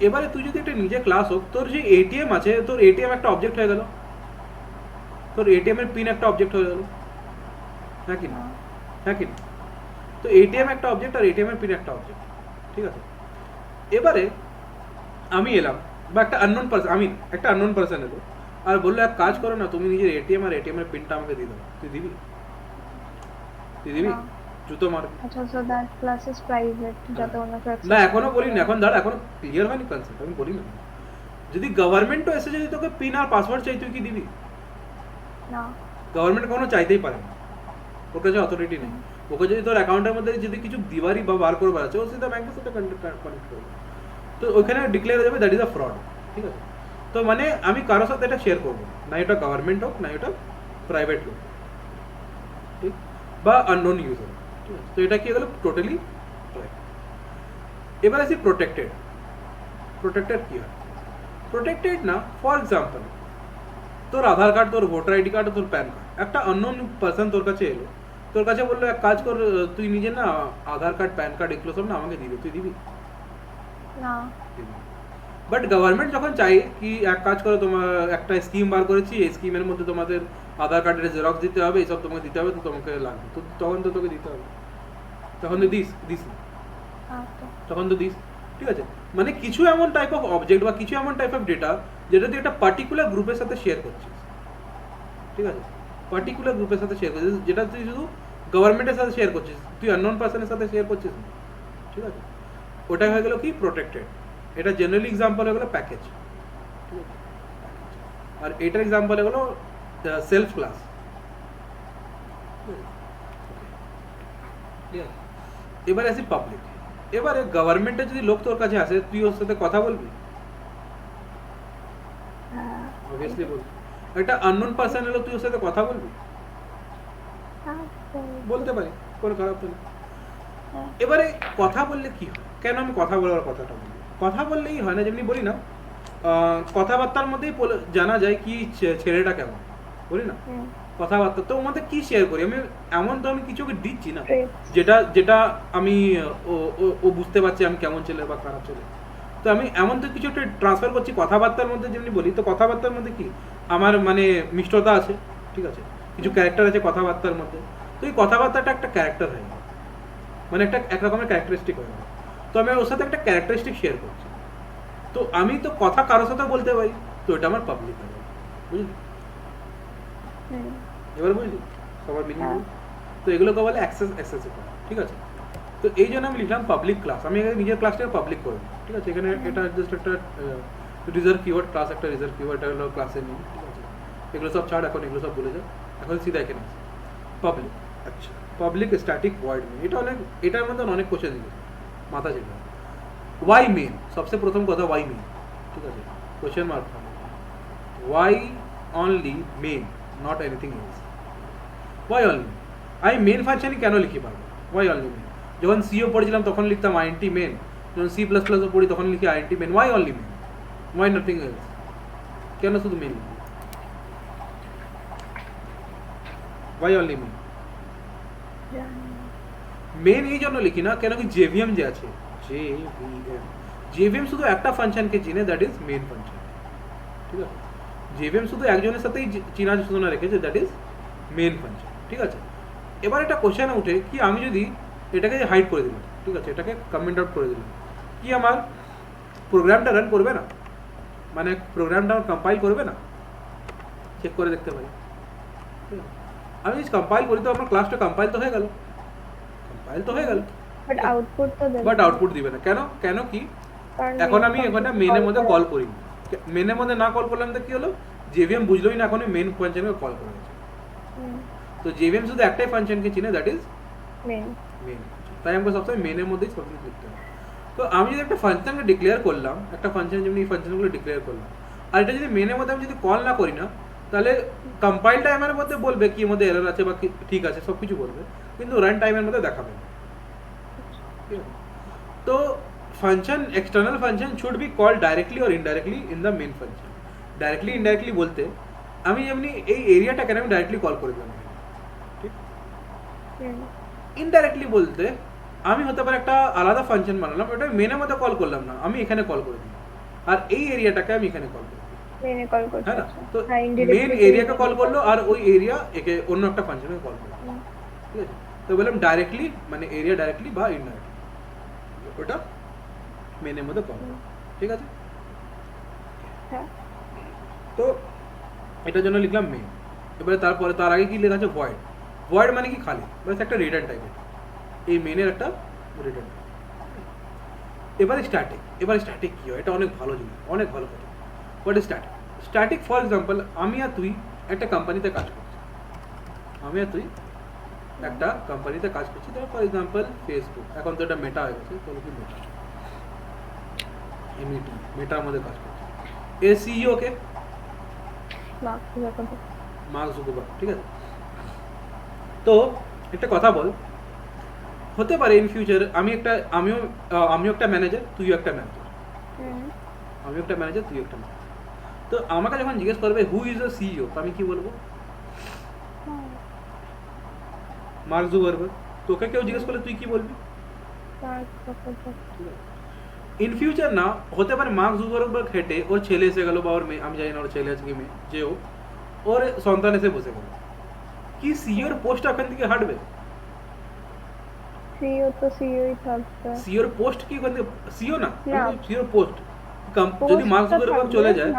এবারে তুই যদি একটা নিজে ক্লাস হোক, তোর যে এটিএম আছে, তোর এটিএম একটা অবজেক্ট হয়ে গেল, তোর এটিএম এর পিন একটা অবজেক্ট হয়ে গেল, হ্যাঁ কি না? হ্যাঁ কি না? তো এটিএম একটা অবজেক্ট আর এটিএম এর পিন একটা অবজেক্ট, ঠিক আছে। এবারে আমি এলাম, বা একটা আননোন পারসন, আমি একটা আননোন পারসন এলো আর বললো এক কাজ করো না, তুমি নিজের এটিএম আর এটিএম এর পিনটা আমাকে দিয়ে দাও। তুই দিবি? তুই দিবি? জুতো মার। আচ্ছা, so that class is private, যাতে অন্য কেউ না এখনো বলিনি, এখন দাঁড়া, এখনো ক্লিয়ার হয়নি কনসেপ্ট, আমি বলি না। যদি গভর্নমেন্টও এসে যদি তোকে পিন আর পাসওয়ার্ড চাই, তুই কি দিবি? না, গভর্নমেন্ট কখনো চাইতেই পারে না, ওর কাছে অথরিটি নেই। ওকে যদি তোর অ্যাকাউন্টের মধ্যে যদি কিছু দিবারই বা বার করবার আছে, ও সিধা ব্যাংকের সাথে কানেক্ট করবে, তো ওখানে ডিক্লেয়ার হয়ে যাবে দ্যাট ইজ আ ফ্রড, ঠিক আছে। তো মানে আমি কারোর সাথে এটা শেয়ার করবো না, এটা গভর্নমেন্ট হোক না এটা প্রাইভেট হোক, ঠিক, বা আননোন ইউজার, ঠিক আছে। তো এটা কি হলো টোটালি প্রাইভেট। এবার আসি প্রোটেক্টেড। প্রোটেক্টেড কি হয়? প্রোটেক্টেড না, ফর এক্সাম্পল তোর আধার কার্ড, তোর ভোটার আইডি কার্ড, তোর প্যান কার্ড, একটা আননোন পারসন তোর কাছে এলো, তোর কাছে বললো এক কাজ কর, তুই নিজে না আধার কার্ড, প্যান কার্ড এগুলো সব না আমাকে দিবি, তুই দিবি? না। বাট গভর্নমেন্ট যখন চাই কি এক কাজ করো, তোমার একটা স্কিম বার করেছি, এই স্কিমের মধ্যে তোমাদের আধার কার্ডের জেরক্স দিতে হবে, এইসব তোমাকে দিতে হবে, তো তোমাকে লাগবে, তো তখন তো তোকে দিতে হবে, তখন তো দিস না, তখন তো দিস, ঠিক আছে। মানে কিছু এমন টাইপ অফ অবজেক্ট বা কিছু এমন টাইপ অফ ডেটা যেটা তুই একটা পার্টিকুলার গ্রুপের সাথে শেয়ার করছিস, ঠিক আছে, পার্টিকুলার গ্রুপের সাথে শেয়ার করছিস, যেটা তুই শুধু গভর্নমেন্টের সাথে শেয়ার করছিস, তুই আননোন পারসনের সাথে শেয়ার করছিস না, ঠিক আছে। ওটা হয়ে গেল কি প্রোটেক্টেড। এটা জেনারেলি এক্সাম্পল হয়ে গেলো প্যাকেজ, ঠিক আছে, আর এটার এক্সাম্পল হয়ে গেলো সেলফ ক্লাস। এবারে আসি পাবলিক। এবারে গভর্নমেন্টের যদি লোক তোর কাছে আসে, তুই ওর সাথে কথা বলবি? অবভিয়াসলি বলবি। একটা আননোন পারসন এলো, তুই ওর সাথে কথা বলবি? বলতে পারি, কোনো খারাপ তো নেই। এবারে কথা বললে কি হয়, কেন আমি কথা বলার কথাটা বলি? কথা বললেই হয় না, যেমনি বলি না কথাবার্তার মধ্যেই জানা যায় কি ছেলেটা কেমন, বলি না কথাবার্তা। তো ওর মধ্যে কি শেয়ার করি আমি, এমন তো আমি কিছু ওকে দিচ্ছি না যেটা আমি ও বুঝতে পারছি আমি কেমন ছেলে বা খারাপ ছেলে। তো আমি এমন তো কিছু একটা ট্রান্সফার করছি কথাবার্তার মধ্যে, যেমনি বলি তো কথাবার্তার মধ্যে কি আমার মানে মিষ্টতা আছে, ঠিক আছে, কিছু ক্যারেক্টার আছে কথাবার্তার মধ্যে। তো এই কথাবার্তাটা একটা ক্যারেক্টার হয়ে গেল, মানে একটা এক রকমের ক্যারেক্টারিস্টিক হয়ে গেল। তো আমি ওর সাথে একটা ক্যারেক্টারিস্টিক শেয়ার করছি, তো আমি তো কথা কারোর সাথে বলতে পারি, তো এটা আমার পাবলিক হয়ে গেল, বুঝলি? এবার বুঝলি সবার মিনিং? তো এগুলোকে বলে অ্যাক্সেস অ্যাক্সেসিবল, ঠিক আছে। তো এই জন্য আমি লিখলাম পাবলিক ক্লাস, আমি নিজের ক্লাসটাকে পাবলিক করব, ঠিক আছে। এখানে এটা জাস্ট একটা রিজার্ভ কিওয়ার্ড, ক্লাস একটা রিজার্ভ কিওয়ার্ড, এটা হলো ক্লাসের নেম, ঠিক আছে। এগুলো সব ছাড়, এখন এগুলো সব বলে যাও, এখন সিধা এখানে আসি। পাবলিক, আচ্ছা পাবলিক স্ট্যাটিক ভয়েড মেন, এটার মধ্যে অনেক কোশ্চেন দিয়েছে, মাথা যেটা ওয়াই মেন, সবচেয়ে প্রথম কথা ওয়াই মেন, ঠিক আছে, question mark why only main, not anything else, why only আমি মেন ফাংশনই কেন লিখি পারবো, ওয়াই অনলি মেন, যখন সিও পড়েছিলাম তখন লিখতাম আইএনটি মেন, যখন সি প্লাস প্লাসও পড়ি তখন লিখি INT main, why only main, why nothing else, কেন শুধু main, why only main, main এই জন্য লিখি না কেন কি জেভিএম যে আছে, জেভিএম শুধু একটা ফাংশনকে চিনে, দ্যাট ইজ মেন ফাংশন, ঠিক আছে, জেভিএম শুধু একজনের সাথেই চিনা শোনা রেখেছে, দ্যাট ইজ মেন ফাংশন, ঠিক আছে। এবার একটা কোশ্চেন উঠে কি আমি যদি এটাকে হাইড করে দিলাম, ঠিক আছে, এটাকে কমেন্ট আউট করে দিলাম, কি আমার প্রোগ্রামটা রান করবে না, মানে প্রোগ্রামটা আমার কম্পাইল করবে না, চেক করে দেখতে পারি, আমি যদি কম্পাইল করি তো আমার ক্লাসটা কম্পাইল তো হয়ে গেল, বাট আউটপুট তো দেবে, বাট আউটপুট দিবে না, কেন কি এখন আমি এখানে মেনের মধ্যে কল করি, মেনের মধ্যে না কল করলাম তো কি হলো, জেভিএম বুঝলোই না এখন মেন ফাংশনকে কল করা হয়েছে, তো জেভিএম শুধু একটাই ফাংশনকে চিনে, দ্যাট ইজ মেন, তাই আমাকে সবসময় মেনের মধ্যেই সব কিছু লিখতে হবে। তো আমি যদি একটা ফাংশনকে ডিক্লেয়ার করলাম, একটা ফাংশন যেমনি এই ফাংশনগুলো ডিক্লেয়ার করলাম, আর এটা যদি মেনের মধ্যে আমি যদি কল না করি না, তাহলে কম্পাইল টাইমের মধ্যে বলবে কি মধ্যে এরর আছে বা ঠিক আছে সব কিছু বলবে, কিন্তু রান টাইমের মধ্যে দেখাবে না, তো function external function should be call directly or indirectly in the main function. Directly indirectly বলতে আমি যেমনি এই এরিয়াটাকে আমি ডাইরেক্টলি কল করে দিলাম, ঠিক, ইনডাইরেক্টলি বলতে আমি হতে পারে একটা আলাদা ফাংশন বানালাম, ওটা মেনের মধ্যে কল করলাম না, আমি এখানে কল করে দিলাম, আর এই এরিয়াটাকে আমি এখানে কল করি, মেনে কল করছি, হ্যাঁ না, তো মেন এরিয়াকে কল করলো আর ওই এরিয়া একে অন্য একটা ফাংশনে কল করলো, ঠিক আছে, তো বললাম ডাইরেক্টলি মানে এরিয়া ডাইরেক্টলি বা ইনডাইরেক্টলি ওটা মেনের মধ্যে কল, ঠিক আছে, হ্যাঁ, তো এটার জন্য লিখলাম মেন। এবারে তারপরে তার আগে কি লেখা আছে ভয়েড, ভয়েড মানে কি খালি, বাস একটা রিটার্ন টাইপের, এই মেনের একটা রিটার্ন। এবারে স্ট্যাটিক কি হয়, এটা অনেক ভালো জিনিস, অনেক ভালো কথা। What is static? Static for example আমি আর তুই একটা কোম্পানিতে কাজ করছি, ধর ফর এক্সাম্পল ফেসবুক, এখন তো এটা মেটা হয়ে গেছে, তো কি মেটার মধ্যে কাজ করছি, এর সিইও কে মার্ক জুকারবার্গ, ঠিক আছে। তো একটা কথা বল, হতে পারে ইন ফিউচার আমিও একটা ম্যানেজার, তুইও একটা ম্যানেজার, তো আমাকে যখন জিজ্ঞেস করবে হু ইজ দ্য সিইও, তো আমি কি বলবো? Mark Zuckerberg. তোকে কেউ জিজ্ঞেস করলে তুই কি বলবি? ইন ফিউচার না হতে পারে মার্ক জুকারবার্গ হেঁটে ওর ছেলে এসে গেল বা ওর মেয়ে, আমি জানি না ওর ছেলে আছে কি মেয়ে, যে ওর সন্তান এসে বসে গেল, কি সিইওর পোস্ট ওখান থেকে হাঁটবে? সিইও তো সিইওই থাকবে, সিইওর পোস্ট কি ওখান থেকে, সিইও না, সিইওর পোস্ট যদি মার্ক জুকারবার্গ চলে যায়,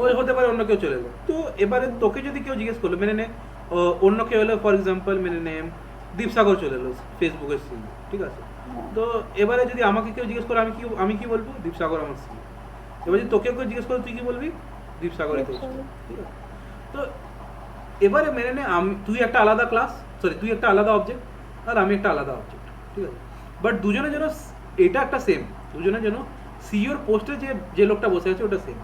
ওই হতে পারে অন্য কেউ চলে যায়। তো এবারে তোকে যদি কেউ জিজ্ঞেস করলো, মেনে নে অন্য কেউ হলো, ফর এক্সাম্পল মেনে নে দীপসাগর চলে এলো ফেসবুকের সিইও, ঠিক আছে, তো এবারে যদি আমাকে কেউ জিজ্ঞেস করে আমি কি বলবো? দীপসাগর আমার সিইও। এবার যদি তোকে কেউ জিজ্ঞেস করে তুই কি বলবি? দীপসাগরই তো, ঠিক আছে। তো এবারে মেনে নে তুই একটা আলাদা ক্লাস, তুই একটা আলাদা অবজেক্ট আর আমি একটা আলাদা অবজেক্ট, ঠিক আছে, বাট দুজনের জন্য এটা একটা সেম, দুজনের জন্য সিইওর পোস্টে যে লোকটা বসে আছে ওটা সেম।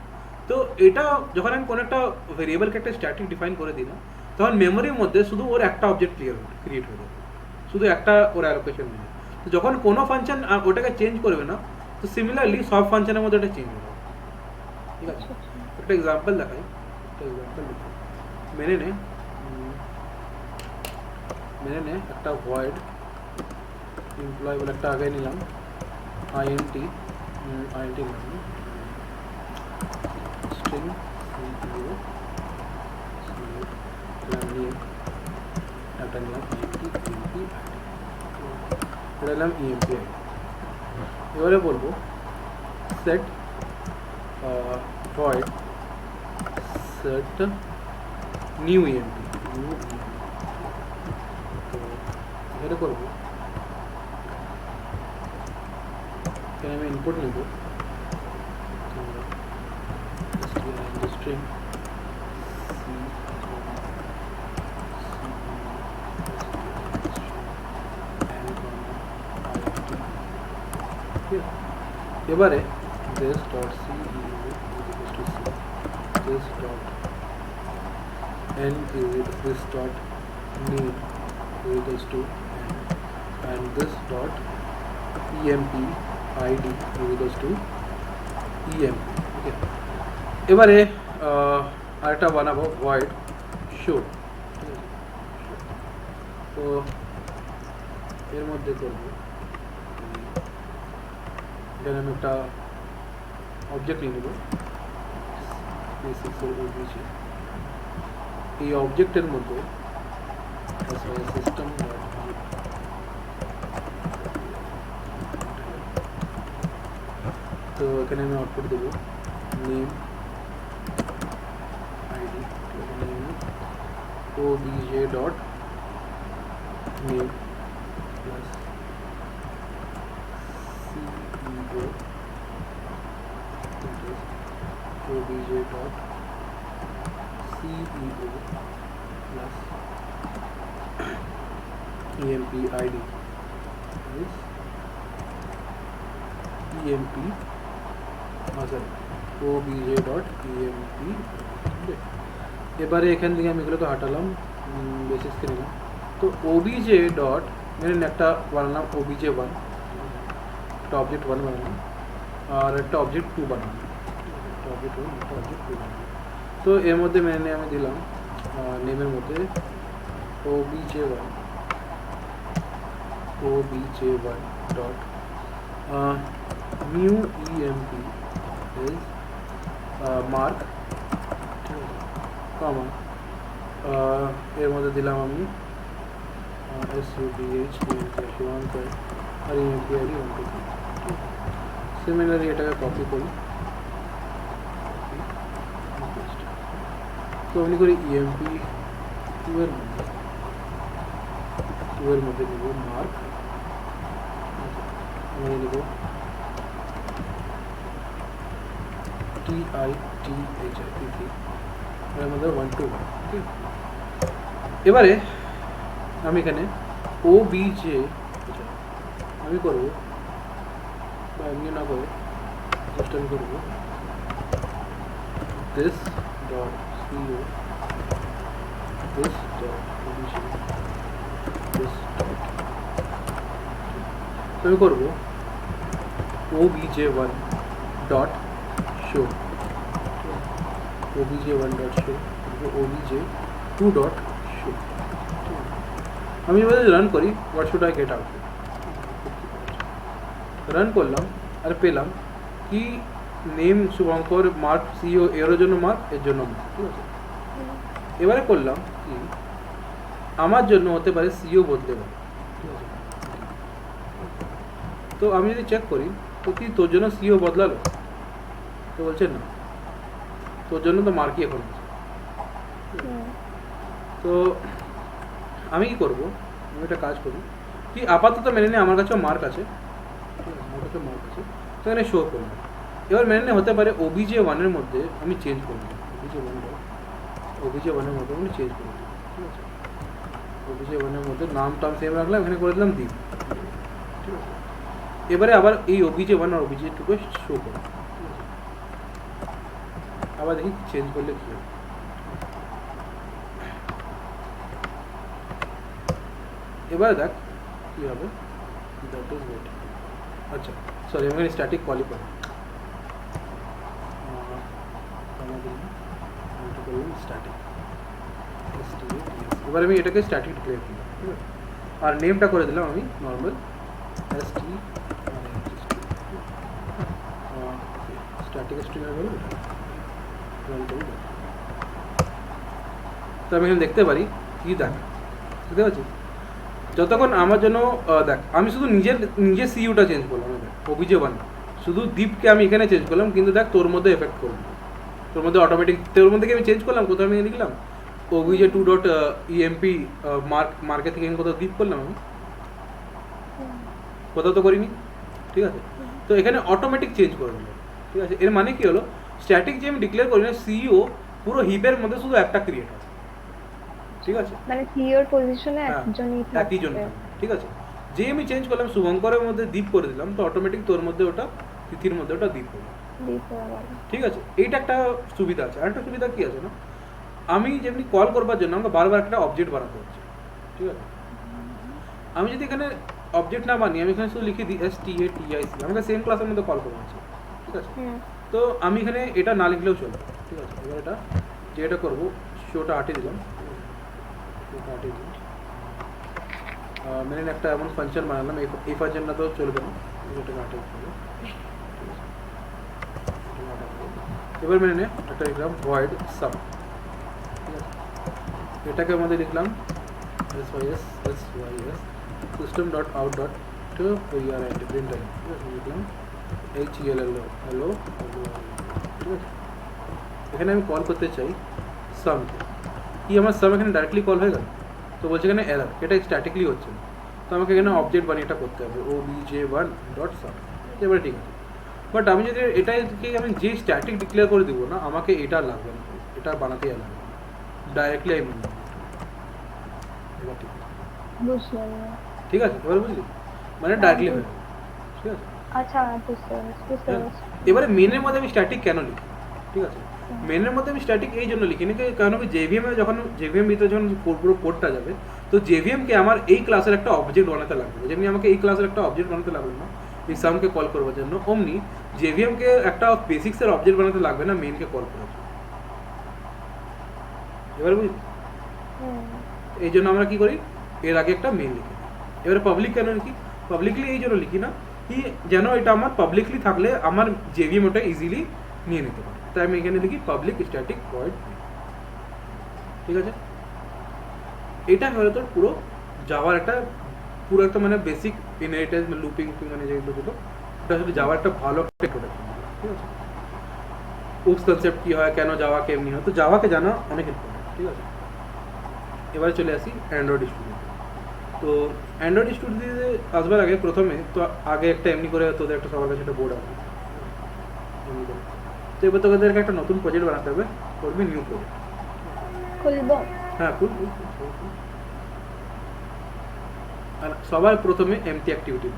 তো এটা যখন আমি কোনো একটা ভেরিয়েবলকে একটা স্ট্যাটিক ডিফাইন করে দিই না, তখন মেমোরির মধ্যে শুধু ওর একটা অবজেক্ট ক্রিয়েট হয়ে যাবে, শুধু একটা ওর অ্যালোকেশন নেই। তো যখন কোনো ফাংশন ওটাকে চেঞ্জ করবে না, তো সিমিলারলি সব ফাংশনের মধ্যে ওটা চেঞ্জ হবে, ঠিক আছে। একটা এক্সাম্পল দেখাই, মেনে নে একটা ভয়েড এমপ্লয় বলে একটা আগে নিলাম, আইএনটি নিলাম, স্ট্রিং একটা নিলাম এটা নিলাম ইএমপি। এবারে বলবো set void set new emp, তো এবারে করবো এখানে আমি ইনপুট নেব, string এবারে this dot c is equals to c, this dot n is this dot name is equals to n, and this dot emp id is equals to emp. Okay. এবারে আরেকটা বানাবো void show. তো এর মধ্যে করবো এখানে আমি একটা অবজেক্ট নিয়ে নেব বেসিক্সের এই অবজেক্টের মধ্যে সিস্টেম তো এখানে আমি আউটপুট দেবো name ID obj dot name plus ceo obj dot ceo plus emp id is emp obj dot emp. এবারে এখান থেকে আমি এগুলো তো হাঁটালাম বেসিস কে নিলাম তো obj ডট মানে একটা বানালাম obj1 একটা অবজেক্ট 1 বানালাম আর একটা অবজেক্ট 2 বানালাম অবজেক্ট 1 একটা অবজেক্ট 2 বানালাম তো এর মধ্যে মেনে আমি দিলাম নেমের মধ্যে obj1 dot new emp is mark কমা এর মধ্যে দিলাম আমি subh আর emp id 123. সিমিলারলি এটাকে কপি করি তো আমি করি emp 2 এর মধ্যে নেব মার্ক আমি নেব TITHIP এর মধ্যে 1 2 1. এবারে আমি এখানে obj আমি করব বা এমনি না করে জাস্ট আমি করব this dot co this dot obj this dot তো আমি করব obj1 dot show obj1 dot show obj2 dot show. আমি এবারে রান করি what should I get out run করলাম আর পেলাম কি নেম শুভঙ্কর মার্ক সিও এর জন্য মার্ক এর জন্য মার্ক. ঠিক আছে এবারে করলাম কি আমার জন্য হতে পারে সিও বদলে গেল. ঠিক আছে তো আমি যদি চেক করি তো কি তোর জন্য সিও বদলালো তো বলছে না তোর জন্য তো মার্কই এখন আছে. তো আমি কি করবো আমি একটা কাজ করি কি আপাতত মেনে নিয়ে আমার কাছেও মার্ক আছে আমার কাছে মার্ক আছে তো এখানে শো করলাম. এবার মেনে নিয়ে হতে পারে obj1 এর মধ্যে আমি চেঞ্জ করলাম obj1 এর মধ্যে আমি চেঞ্জ করলাম. ঠিক আছে obj1 এর মধ্যে নাম টাম সেম রাখলাম এখানে করে দিলাম দিন. ঠিক আছে এবারে আবার এই obj1 আর obj2 কে শো করব আবার দেখি চেঞ্জ করলে কি হবে. এবারে দেখ কি হবে দ্যাট ইজ ওয়েট আচ্ছা সরি আমি স্ট্যাটিক কল করব স্ট্যাটিক এবার আমি এটাকে স্ট্যাটিক ডিক্লেয়ার করলাম. ঠিক আছে আর নেমটা করে দিলাম আমি নর্মাল st স্ট্যাটিক স্ট্রিং এর বলে রান করি. তো আমি এখানে দেখতে পারি কি দেখ বুঝতে পারছি যতক্ষণ আমার জন্য দেখ আমি শুধু নিজের সিইউটা চেঞ্জ করলাম obj1 শুধু দীপকে আমি এখানে চেঞ্জ করলাম কিন্তু দেখ তোর মধ্যে এফেক্ট করবো তোর মধ্যে অটোমেটিক তোর মধ্যে আমি চেঞ্জ করলাম কোথাও আমি লিখলাম obj2 ডট emp মার্কেট থেকে কোথাও দীপ করলাম আমি কোথাও তো করিনি. ঠিক আছে তো এখানে অটোমেটিক চেঞ্জ করে নিল. ঠিক আছে এর মানে কি হলো স্ট্যাটিক যে আমি ডিক্লেয়ার করি না সিইও পুরো হিপের মধ্যে শুধু একটা ক্রিয়েট আছে. ঠিক আছে মানে সিওর পজিশনে একজনই একই জন. ঠিক আছে যে আমি চেঞ্জ করলাম শুভঙ্করের মধ্যে দীপ করে দিলাম তো অটোমেটিক তোর মধ্যে ওটা তিথির মধ্যে ওটা দ্বীপ হলো। দ্বীপ হয়ে গেল। ঠিক আছে, এইটা একটা সুবিধা আছে। আরেকটা সুবিধা কি আছে না, আমি যেমনি কল করবার জন্য আমাকে বারবার একটা অবজেক্ট বানাতে হচ্ছে। ঠিক আছে, আমি যদি এখানে অবজেক্ট না বানিয়ে আমি এখানে শুধু লিখে দিই STATIC, আমাকে সেম ক্লাসের মধ্যে কল করবো হচ্ছে। ঠিক আছে, তো আমি এখানে এটা না লিখলেও চলবে। ঠিক আছে, এবার এটা যেটা করবো শোটা আটে দিলাম, আটে দিলাম মেন একটা এমন ফাংশন বানালাম, এই ফাংশনটা তো চলবে না, এটাকে আটে দিলাম। এবার মেনে একটা লিখলাম ভয়েড সাম। ঠিক আছে, এটাকে আমাদের লিখলাম SYS system dot out dot to print time। ঠিক আছে, লিখলাম HELLO hello। ঠিক আছে, এখানে আমি কল করতে চাই সামকে, কি আমার সাম এখানে ডাইরেক্টলি কল হয়ে গেল, তো বলছে এখানে এরর, এটা স্ট্যাটিকলি হচ্ছে না, তো আমাকে এখানে অবজেক্ট বানিয়ে এটা করতে হবে obj1 ডট সাম। এবারে ঠিক আছে, বাট আমি যদি এটাকে আমি যে স্ট্যাটিক ডিক্লেয়ার করে দিব না, আমাকে এটা লাগবে না, এটা বানাতেই লাগবে ডাইরেক্টলি আমি বানাবো। এবার ঠিক আছে, বুঝলাম না। ঠিক আছে, এবার বুঝলি, মানে ডাইরেক্টলি হয়ে যাবে। ঠিক আছে, আচ্ছা বুঝতে পারছি। এবারে মেনের মধ্যে আমি স্ট্যাটিক কেন লিখি? ঠিক আছে, মেনের মধ্যে আমি স্ট্যাটিক এই জন্য লিখিনি কারণ আমি জেভিএম এ যখন জেভিএম ভিতরে যখন পুরো কোডটা যাবে, তো জেভিএম কে আমার এই ক্লাসের একটা অবজেক্ট বানাতে লাগবে, যেমনি আমাকে এই ক্লাসের একটা অবজেক্ট বানাতে লাগবে না এই সামকে কল করবার জন্য, অমনি জেভিএম কে একটা বেসিক্সের অবজেক্ট বানাতে লাগবে না মেনকে কল করার জন্য। এবার বুঝলি, এই জন্য আমরা কি করি, এর আগে একটা মেন লিখি। এবারে পাবলিক কেন লিখি? পাবলিকলি এই জন্য লিখি না কি যেন এটা আমার পাবলিকলি থাকলে আমার জেভিএম ওটা ইজিলি নিয়ে নিতে পারে, তাই আমি এখানে লিখি পাবলিক স্ট্যাটিক ভয়েড। ঠিক আছে, এটা হলো তোর পুরো জাভার একটা পুরো একটা মানে বেসিক ইনহেরিটেন্স লুপিং মানে যেগুলো ছিল ওটা আসলে জাভার একটা ভালো প্রোডাক্ট। ঠিক আছে, উপস কনসেপ্ট কি হয়, কেন জাভা কেমনি হয়, তো জাভাকে জানা অনেক ইম্পর্টেন্ট। ঠিক আছে, এবারে চলে আসি অ্যান্ড্রয়েড স্টুডিও। তো অ্যান্ড্রয়েড স্টুডিওতে আসবার আগে প্রথমে তো আগে একটা এমনি করে তোদের একটা সবার কাছে একটা বোর্ড আসবে এমনি করে, তো এবার তোদেরকে একটা নতুন প্রজেক্ট বানাতে হবে, করবি নিউ প্রজেক্ট। খুলবো? হ্যাঁ খুল। আর সবার প্রথমে এমটি অ্যাক্টিভিটি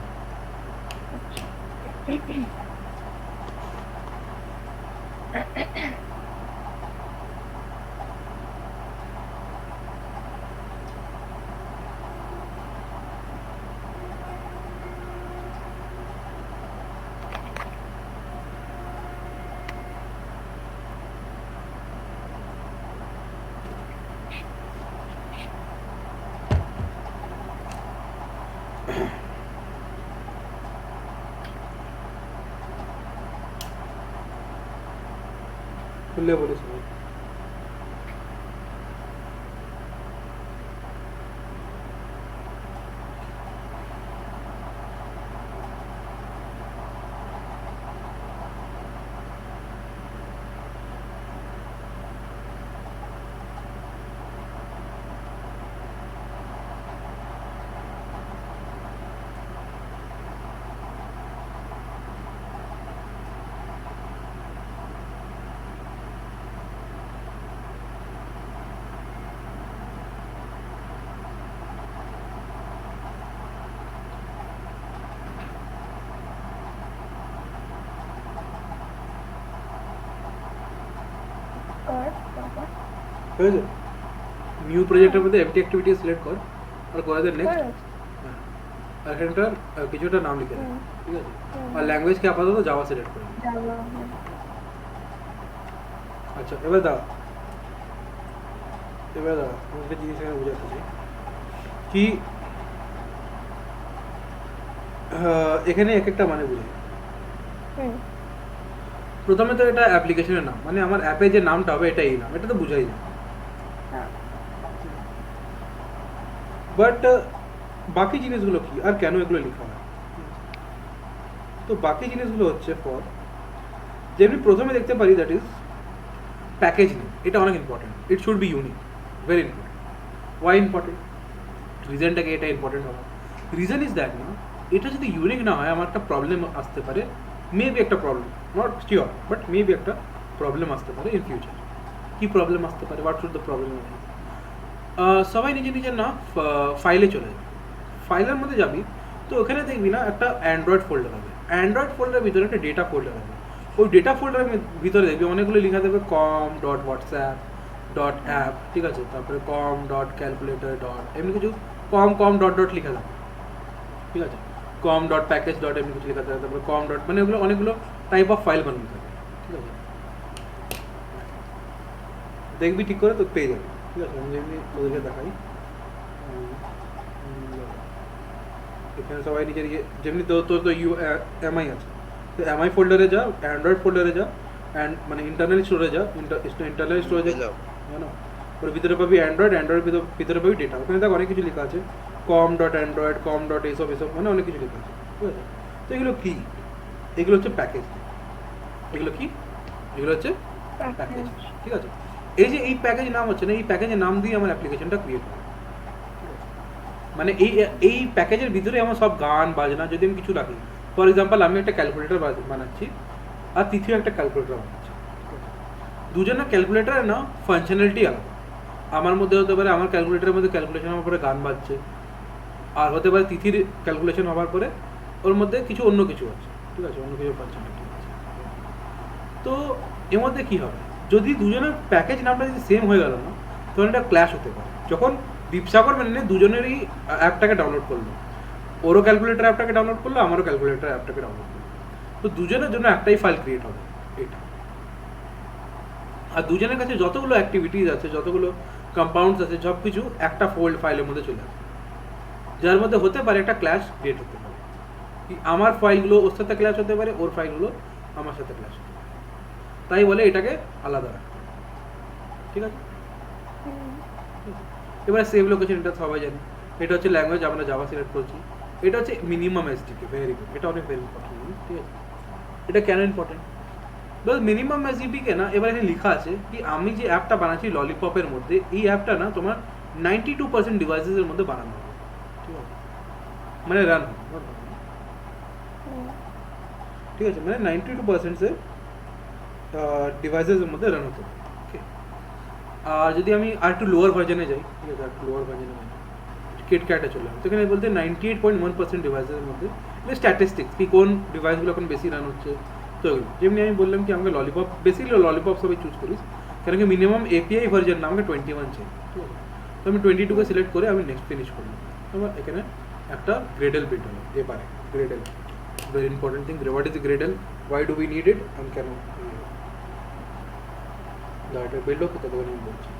খুললে বলিস। হয়েছে, নিউ প্রজেক্টের মধ্যে এমটি অ্যাক্টিভিটি সিলেক্ট কর আর করে দে নেক্সট। আর এখানটার কিছুটা নাম লিখে দে। ঠিক আছে, আর ল্যাঙ্গুয়েজ কে আপাতত জাভা সিলেক্ট করে। আচ্ছা এবার দাঁড়া একটা জিনিস এখানে বোঝাতে চাই কি এখানে এক একটা মানে বুঝি। প্রথমে তো এটা অ্যাপ্লিকেশনের নাম, মানে আমার অ্যাপে যে নামটা হবে এটা এই নাম, এটা তো বুঝাই যায়। বাট বাকি জিনিসগুলো কি আর কেন এগুলো লেখা হয়, তো বাকি জিনিসগুলো হচ্ছে ফর যেমনি প্রথমে দেখতে পারি দ্যাট ইজ প্যাকেজ নেম, এটা অনেক important, it should be unique, very important. Why important? রিজনটাকে এটা ইম্পর্টেন্ট হবে, রিজন ইজ দ্যাট না এটা যদি ইউনিক না হয় আমার একটা প্রবলেম আসতে পারে, মেবি একটা problem, not sure but maybe একটা প্রবলেম আসতে পারে ইন ফিউচার। কি প্রবলেম আসতে পারে, হোয়াট শুড দ্য প্রবলেম? সবাই নিজে নিজের না ফাইলে চলে যাবে, ফাইলের মধ্যে যাবি তো ওখানে দেখবি না একটা অ্যান্ড্রয়েড ফোল্ডার হবে। অ্যান্ড্রয়েড ফোল্ডারের ভিতরে একটা ডেটা ফোল্ডার আছে, ওই ডেটা ফোল্ডারের ভিতরে দেখবি অনেকগুলো লেখা দেবে com dot WhatsApp dot app, ঠিক আছে, তারপরে কম ডট ক্যালকুলেটর ডট এমনি কিছু কম ডট ডট লেখা থাকে, ঠিক আছে, কম ডট প্যাকেজ ডট এমনি কিছু লেখা থাকে, তারপরে কম ডট মানে ওগুলো অনেকগুলো টাইপ অফ ফাইল বানানো থাকে, ঠিক আছে, দেখবি ঠিক করে তো পেয়ে যাবে, ঠিক আছে। আমি যেমনি তোদেরকে দেখাই, এখানে সবাই নিজের যেমনি তোর তো এমআই আছে, তো এমআই ফোল্ডারে যা, অ্যান্ড্রয়েড ফোল্ডারে যা, মানে ইন্টারনাল স্টোরে যা, ইন্টারনাল স্টোরেজে জানো, ওর ভিতরে পাবি অ্যান্ড্রয়েড ভিতরে পাবি ডেটা, ওখানে দেখ অনেক কিছু লেখা আছে, com dot Android, com dot এসব মানে অনেক কিছু লেখা আছে, ঠিক আছে। তো এগুলো কি, এগুলো হচ্ছে প্যাকেজ, এগুলো কি, এগুলো হচ্ছে প্যাকেজ, ঠিক আছে। এই যে এই প্যাকেজ নাম হচ্ছে না, এই প্যাকেজের নাম দিয়ে আমার অ্যাপ্লিকেশনটা ক্রিয়েট হয়, মানে এই প্যাকেজের ভিতরে আমার সব গান বাজনা যদি আমি কিছু রাখি, ফর এক্সাম্পল আমি একটা ক্যালকুলেটর বানাচ্ছি আর তৃতীয় একটা ক্যালকুলেটর বানাচ্ছি, দুজনের ক্যালকুলেটারের না ফাংশনালিটি আলাদা, আমার মধ্যে হতে পারে আমার ক্যালকুলেটারের মধ্যে ক্যালকুলেশন হওয়ার পরে গান বাজছে, আর হতে পারে তিথির ক্যালকুলেশন হওয়ার পরে ওর মধ্যে কিছু অন্য কিছু আছে, ঠিক আছে, অন্য কিছু ফাংশনালিটি আছে। তো এর মধ্যে কী হবে, যদি দুজনের প্যাকেজ নামটা যদি সেম হয়ে গেল না, তখন এটা ক্ল্যাশ হতে পারে। যখন দীপসাগর মানে দুজনেরই অ্যাপটাকে ডাউনলোড করলো, ওরও ক্যালকুলেটার অ্যাপটাকে ডাউনলোড করলো, আমারও ক্যালকুলেটার অ্যাপটাকে ডাউনলোড করলো, তো দুজনের জন্য একটাই ফাইল ক্রিয়েট হবে এটা, আর দুজনের কাছে যতগুলো অ্যাক্টিভিটিস আছে, যতগুলো কম্পাউন্ডস আছে, সব কিছু একটা ফোল্ড ফাইলের মধ্যে চলে আসে, যার মধ্যে হতে পারে একটা ক্ল্যাশ ক্রিয়েট হতে পারে, কি আমার ফাইলগুলো ওর সাথে ক্ল্যাশ হতে পারে, ওর ফাইলগুলো আমার সাথে ক্ল্যাশ হতে পারে, তাই বলে এটাকে আলাদা রাখতে হবে, ঠিক আছে। এবারে সেভ লোকেশন, এটা সবাই জানি, এটা হচ্ছে ল্যাঙ্গুয়েজ, আমরা জাভা সিলেক্ট করছি, এটা হচ্ছে মিনিমাম এসডিকে, ভেরি গুড, এটা অনেক ভেরি ইম্পর্টেন্ট, ঠিক আছে। এটা কেন ইম্পর্টেন্ট, বল মিনিমাম এসডিকে না, এবার এখানে লেখা আছে কি আমি যে অ্যাপটা বানাচ্ছি ললিপপের মধ্যে, এই অ্যাপটা না তোমার 92% ডিভাইসেসের মধ্যে বানানো হবে, ঠিক আছে, মানে রান হবে, ঠিক আছে, মানে 92% ডিভাইসেসের মধ্যে রান হতে হবে, ওকে। আর যদি আমি আর একটু লোয়ার ভার্জনে যাই, ঠিক আছে, আর একটু লোয়ার ভার্জনে যাই, কিটক্যাটে চলে তো এখানে বলতে 98.1% ডিভাইসের মধ্যে স্ট্যাটিস্টিক্স কি কোন ডিভাইসগুলো এখন বেশি রান হচ্ছে, তো যেমনি আমি বললাম কি আমাকে ললিপপ, বেসিক্যালি ললিপপ সবাই চুজ করিস, কেন কি মিনিমাম এপিআই ভার্জন না আমাকে 21 চাই, ঠিক আছে, তো আমি 22কে সিলেক্ট করে আমি নেক্সট ফিনিশ করলাম। এবার এখানে একটা গ্রেডেল বিট হলো, এবারে Gradle very important thing, what is Gradle, why do we need it, আমি কেন এটা বিল্ড হোক তখন আমি বলছি।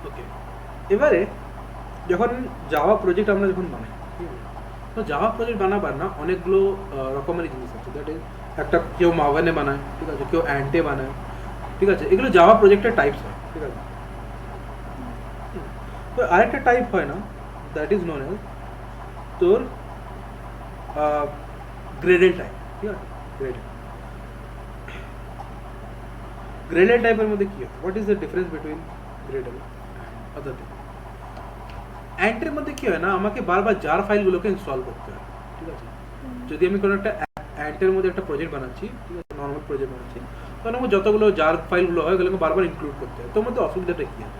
ওকে, এবারে যখন জাভা প্রজেক্ট আমরা যখন বানাই, ঠিক আছে, তো জাভা প্রজেক্ট বানাবার না অনেকগুলো রকমের জিনিস আছে, দ্যাট ইজ একটা কেউ মাভানে বানায়, ঠিক আছে, কেউ অ্যান্টে বানায়, ঠিক আছে, এগুলো জাভা প্রজেক্টের টাইপস হয়, ঠিক আছে। তো আরেকটা টাইপ হয় না, দ্যাট ইজ নোন এজ তোর গ্রেডেল টাইপ, ঠিক আছে, গ্রেডেল টাইপের মধ্যে কি হয়, what is the difference between Gradle and other thing. অ্যান্টের মধ্যে কি হয় না, আমাকে বারবার জার ফাইলগুলোকে ইনস্টল করতে হয়, ঠিক আছে, যদি আমি কোনো একটা অ্যান্টের মধ্যে একটা প্রজেক্ট বানাচ্ছি, ঠিক আছে, নর্মাল প্রজেক্ট বানাচ্ছি, তখন আমার যতগুলো জার ফাইলগুলো হয় ওগুলোকে বারবার ইনক্লুড করতে হয়। তোর মধ্যে অসুবিধাটা কী আছে,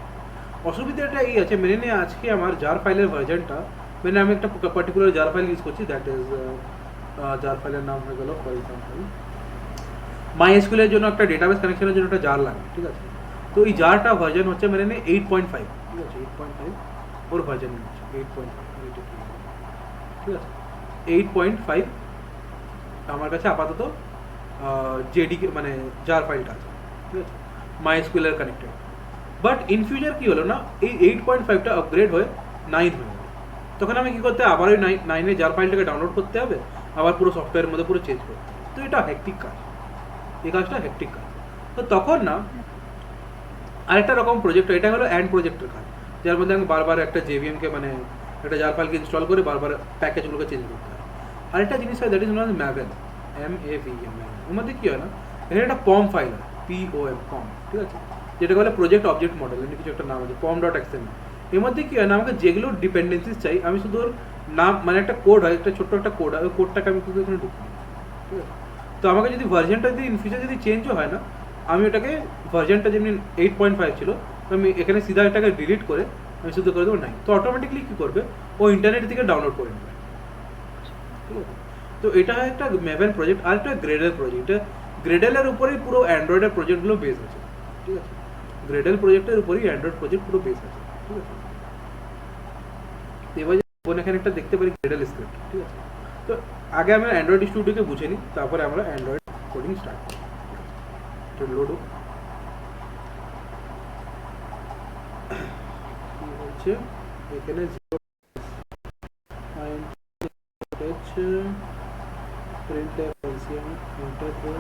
অসুবিধাটা এই আছে, মেনে নিয়ে আজকে আমার জার ফাইলের ভার্জনটা, মানে আমি একটা পার্টিকুলার জার ফাইল ইউজ করছি, দ্যাট ইজ জার ফাইলের নাম হয়ে গেল ফর এক্সাম্পল মাইএসকিউএল এর জন্য একটা ডেটাবেস কানেকশনের জন্য একটা জার লাগে, ঠিক আছে, তো এই জারটা ভার্জন হচ্ছে মেনে নিয়ে 8.5, ঠিক আছে, 8.5 ওর ভার্জন হচ্ছে 8.5, ঠিক আছে, 8.5 আমার কাছে আপাতত জেডিকে মানে জার ফাইলটা আছে, ঠিক আছে, মাইএসকিউএল এর কানেক্টেড। বাট ইন ফিউচার কী হলো না, এই 8.5টা আপগ্রেড হয়ে 9 হয়ে গেল, তখন আমি কী করতে হবে, আবার ওই 9-এর জার ফাইলটাকে ডাউনলোড করতে হবে, আবার পুরো সফটওয়্যারের মধ্যে পুরো চেঞ্জ করতে হবে, তো এটা হেক্টিক কাজ, এই কাজটা হেক্টিক কাজ। তো তখন না আরেকটা রকম প্রজেক্ট, এটা হলো অ্যান্ড প্রজেক্টের কাজ, যার মধ্যে আমি বারবার একটা জেভিএমকে মানে একটা জার ফাইলকে ইনস্টল করে বারবার প্যাকেজগুলোকে চেঞ্জ করতে হয়। আরেকটা জিনিস হয় that is not Maven, MAVEN, ওর মধ্যে কী হয় না, এখানে একটা পম ফাইল হয়, POM, ঠিক আছে, যেটা বলে প্রজেক্ট অবজেক্ট মডেল, এমনি কিছু একটা নাম আছে, pom.xml। এর মধ্যে কি হয় না, আমাকে যেগুলো ডিপেন্ডেন্সিস চাই আমি শুধু ওর নাম, মানে একটা কোড হয়, একটা ছোট্ট একটা কোড হয়, ওই কোডটাকে আমি শুধু এখানে ঢুকি, ঠিক আছে। তো আমাকে যদি ভার্জনটা যদি ইন ফিউচার যদি চেঞ্জও হয় না, আমি ওটাকে ভার্জনটা যেমনি 8.5 ছিল, তো আমি এখানে সিধা এটাকে ডিলিট করে আমি শুধু করে দেবো 9, তো অটোমেটিকলি কী করবে, ও ইন্টারনেট থেকে ডাউনলোড করে নেবে, ঠিক আছে। তো এটা একটা ম্যাভেন প্রজেক্ট। আর একটা গ্রেডেল প্রজেক্ট, গ্রেডেলের উপরেই পুরো অ্যান্ড্রয়েডের প্রজেক্টগুলো বেস আছে, ঠিক আছে। গ্রেডেল প্রজেক্টের উপরেই অ্যান্ড্রয়েড প্রজেক্ট পুরো বেস আছে, ঠিক আছে। এবার যেমন এখানে একটা দেখতে পারি গ্রেডেল স্ক্রিপ্ট, ঠিক আছে। তো আগে আমরা অ্যান্ড্রয়েড স্টুডিওকে বুঝে নিই, তারপরে আমরা অ্যান্ড্রয়েড কোডিং স্টার্ট করি। তো লোড হোক, কি হচ্ছে এখানে print LCM enter the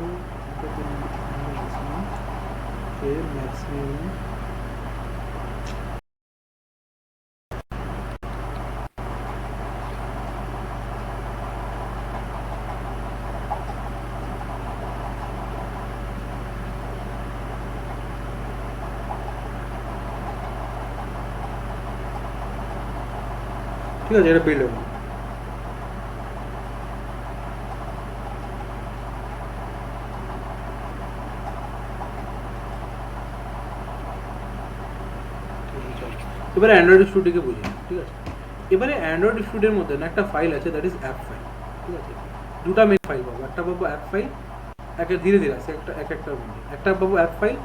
maximum, फिर maximum ঠিক আছে, এটা বিল্ড হবে। এবারে অ্যান্ড্রয়েড স্টুডিওকে বুঝি, ঠিক আছে। এবারে অ্যান্ড্রয়েড স্টুডিওর মধ্যে না একটা ফাইল আছে, দ্যাট ইজ অ্যাপ ফাইল, ঠিক আছে। দুটা মেন ফাইল পাবো, একটা পাবো অ্যাপ ফাইল, একটা ধীরে ধীরে আছে, একটার মধ্যে একটা পাবো অ্যাপ ফাইল,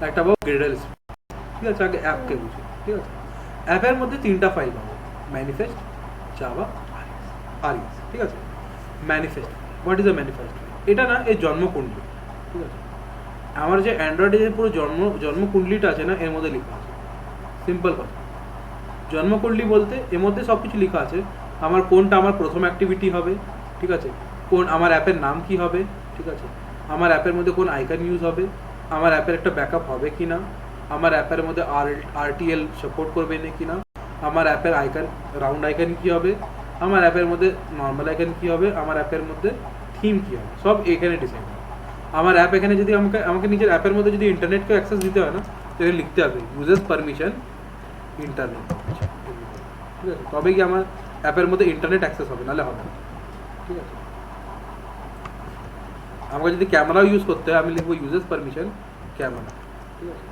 একটা পাবো গ্রেডেল, ঠিক আছে। আগে অ্যাপকে বুঝি, ঠিক আছে। অ্যাপের মধ্যে তিনটা ফাইল পাবো, ম্যানিফেস্ট, জাভা, আরইএস, ঠিক আছে। Manifest, what is a manifest? এটা না এই জন্মকুণ্ডলী, ঠিক আছে। আমার যে অ্যান্ড্রয়েডে যে পুরো জন্মকুণ্ডলীটা আছে না, এর মধ্যে লেখা আছে, সিম্পল কথা। জন্মকুণ্ডলী বলতে এর মধ্যে সব কিছু লেখা আছে, আমার কোনটা আমার প্রথম অ্যাক্টিভিটি হবে, ঠিক আছে, কোন আমার অ্যাপের নাম কি হবে, ঠিক আছে, আমার অ্যাপের মধ্যে কোন আইকন ইউজ হবে, আমার অ্যাপের একটা ব্যাকআপ হবে কি না, আমার অ্যাপের মধ্যে RTL সাপোর্ট করবে না কি না, আমার অ্যাপের আইকন রাউন্ড আইকন কি হবে, আমার অ্যাপের মধ্যে নর্মাল আইকন কি হবে, আমার অ্যাপের মধ্যে থিম কি হবে, সব এখানে ডিসাইড হবে। আমার অ্যাপ এখানে যদি আমাকে নিজের অ্যাপের মধ্যে যদি ইন্টারনেটকে অ্যাক্সেস দিতে হয় না, তো এখানে লিখতে হবে ইউজার্স পারমিশন ইন্টারনেট, ঠিক আছে। তবে কি আমার অ্যাপের মধ্যে ইন্টারনেট অ্যাক্সেস হবে, নাহলে হবে না, ঠিক আছে। আমাকে যদি ক্যামেরা ইউজ করতে হয়, আমি লিখবো ইউজার্স পারমিশন ক্যামেরা, ঠিক আছে।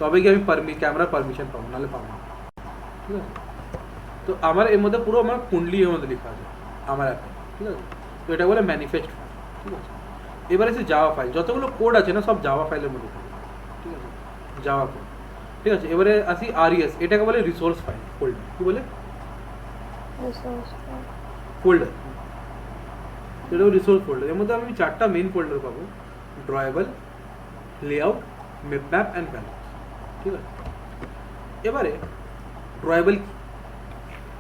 তবে কি আমি ক্যামেরা পারমিশন পাবো, নাহলে পাবো না, ঠিক আছে। তো আমার এর মধ্যে পুরো আমার কুণ্ডলী এর মধ্যে লেখা আছে আমার অ্যাপে, ঠিক আছে। তো এটা বলে ম্যানিফেস্ট, ঠিক আছে। এবারে সে জাভা ফাইল, যতগুলো কোড আছে না সব জাভা ফাইলের মধ্যে থাকে, ঠিক আছে, জাভা কোড, ঠিক আছে। এবারে আসি RES, এটাকে বলে রিসোর্স ফাইল ফোল্ডার, কি বলে ফোল্ডার, এটা রিসোর্স ফোল্ডার। এর মধ্যে আমি চারটা মেইন ফোল্ডার পাবো, ড্রয়েবল, লেআউট, ম্যাপ অ্যান্ড ব্যালেন্স, ঠিক আছে। এবারে ড্রয়েবল কি,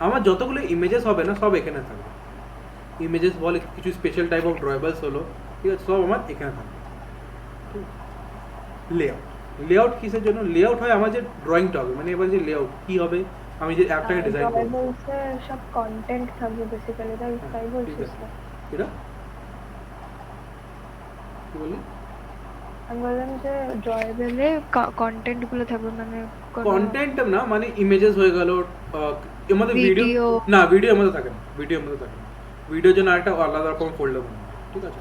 আমার যতগুলো ইমেজেস হবে না সব এখানে থাকবে, ইমেজেস বলে কিছু স্পেশাল টাইপ অফ ড্রয়েবলস হলো, ঠিক আছে, সব আমার এখানে থাকবে, ঠিক আছে। লেআউট, লেআউট কিসের জন্য? লেআউট হয় আমার যে ড্রয়িংটা হবে, মানে এবার যে লেআউট কি হবে, আমি যে অ্যাপটাকে ডিজাইন করব, বলতে সব কন্টেন্ট থাকবে বেসিক্যালি, তাই বলছিস না? এটা কি বলি, আমি বললাম যে ড্রয়েবলে কন্টেন্ট গুলো থাকবে, মানে কন্টেন্ট না, মানে ইমেজেস হয়ে গেল, এর মধ্যে ভিডিও না, ভিডিও এর মধ্যে থাকে না, ভিডিওর মধ্যে থাকে না, ভিডিওর জন্য একটা আলাদা রকম ফোল্ডার বানানো, ঠিক আছে।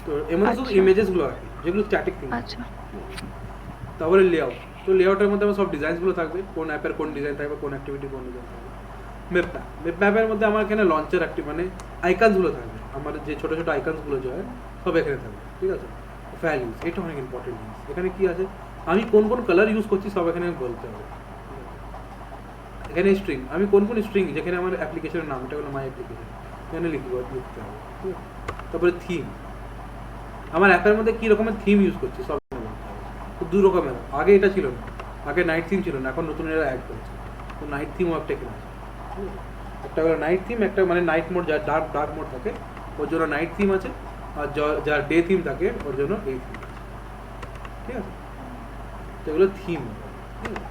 তো এর মধ্যে শুধু ইমেজেস গুলো আছে, যেগুলো স্ট্যাটিক থিং, আচ্ছা। তারপরে লেআউট, তো লেআউটের মধ্যে আমার সব ডিজাইনসগুলো থাকবে, কোন অ্যাপের কোন ডিজাইন থাকবে, কোন অ্যাক্টিভিটি কোন ডিজাইন থাকবে। ম্যাপের মধ্যে আমার এখানে লঞ্চার অ্যাক্টিভ, মানে আইকনসগুলো থাকবে, আমার যে ছোটো ছোটো আইকনসগুলো যে হয় সব এখানে থাকবে, ঠিক আছে। ভ্যালিউজ, এটা অনেক ইম্পর্টেন্ট জিনিস, এখানে কি আছে, আমি কোন কোন কালার ইউজ করছি সব এখানে বলতে হবে, এখানে স্ট্রিং, আমি কোন কোন স্ট্রিং, যেখানে আমার অ্যাপ্লিকেশনের নাম, এটা হলো মাই অ্যাপ্লিকেশন, এখানে লিখতে হবে, ঠিক আছে। তারপরে থিম, আমার অ্যাপের মধ্যে কী রকমের থিম ইউজ করছি সব এখানে বলতে হবে। তো দু রকমের, আগে এটা ছিল না, আগে নাইট থিম ছিল না, এখন নতুন এরা অ্যাড করেছে, তো নাইট থিমও একটা এখানে আছে, একটা হলো নাইট থিম, একটা মানে নাইট মোড, যার ডার্ক মোড থাকে ওর জন্য নাইট থিম আছে, আর যার ডে থিম থাকে ওর জন্য এই থিম আছে, ঠিক আছে। তো এগুলো থিম, ঠিক আছে।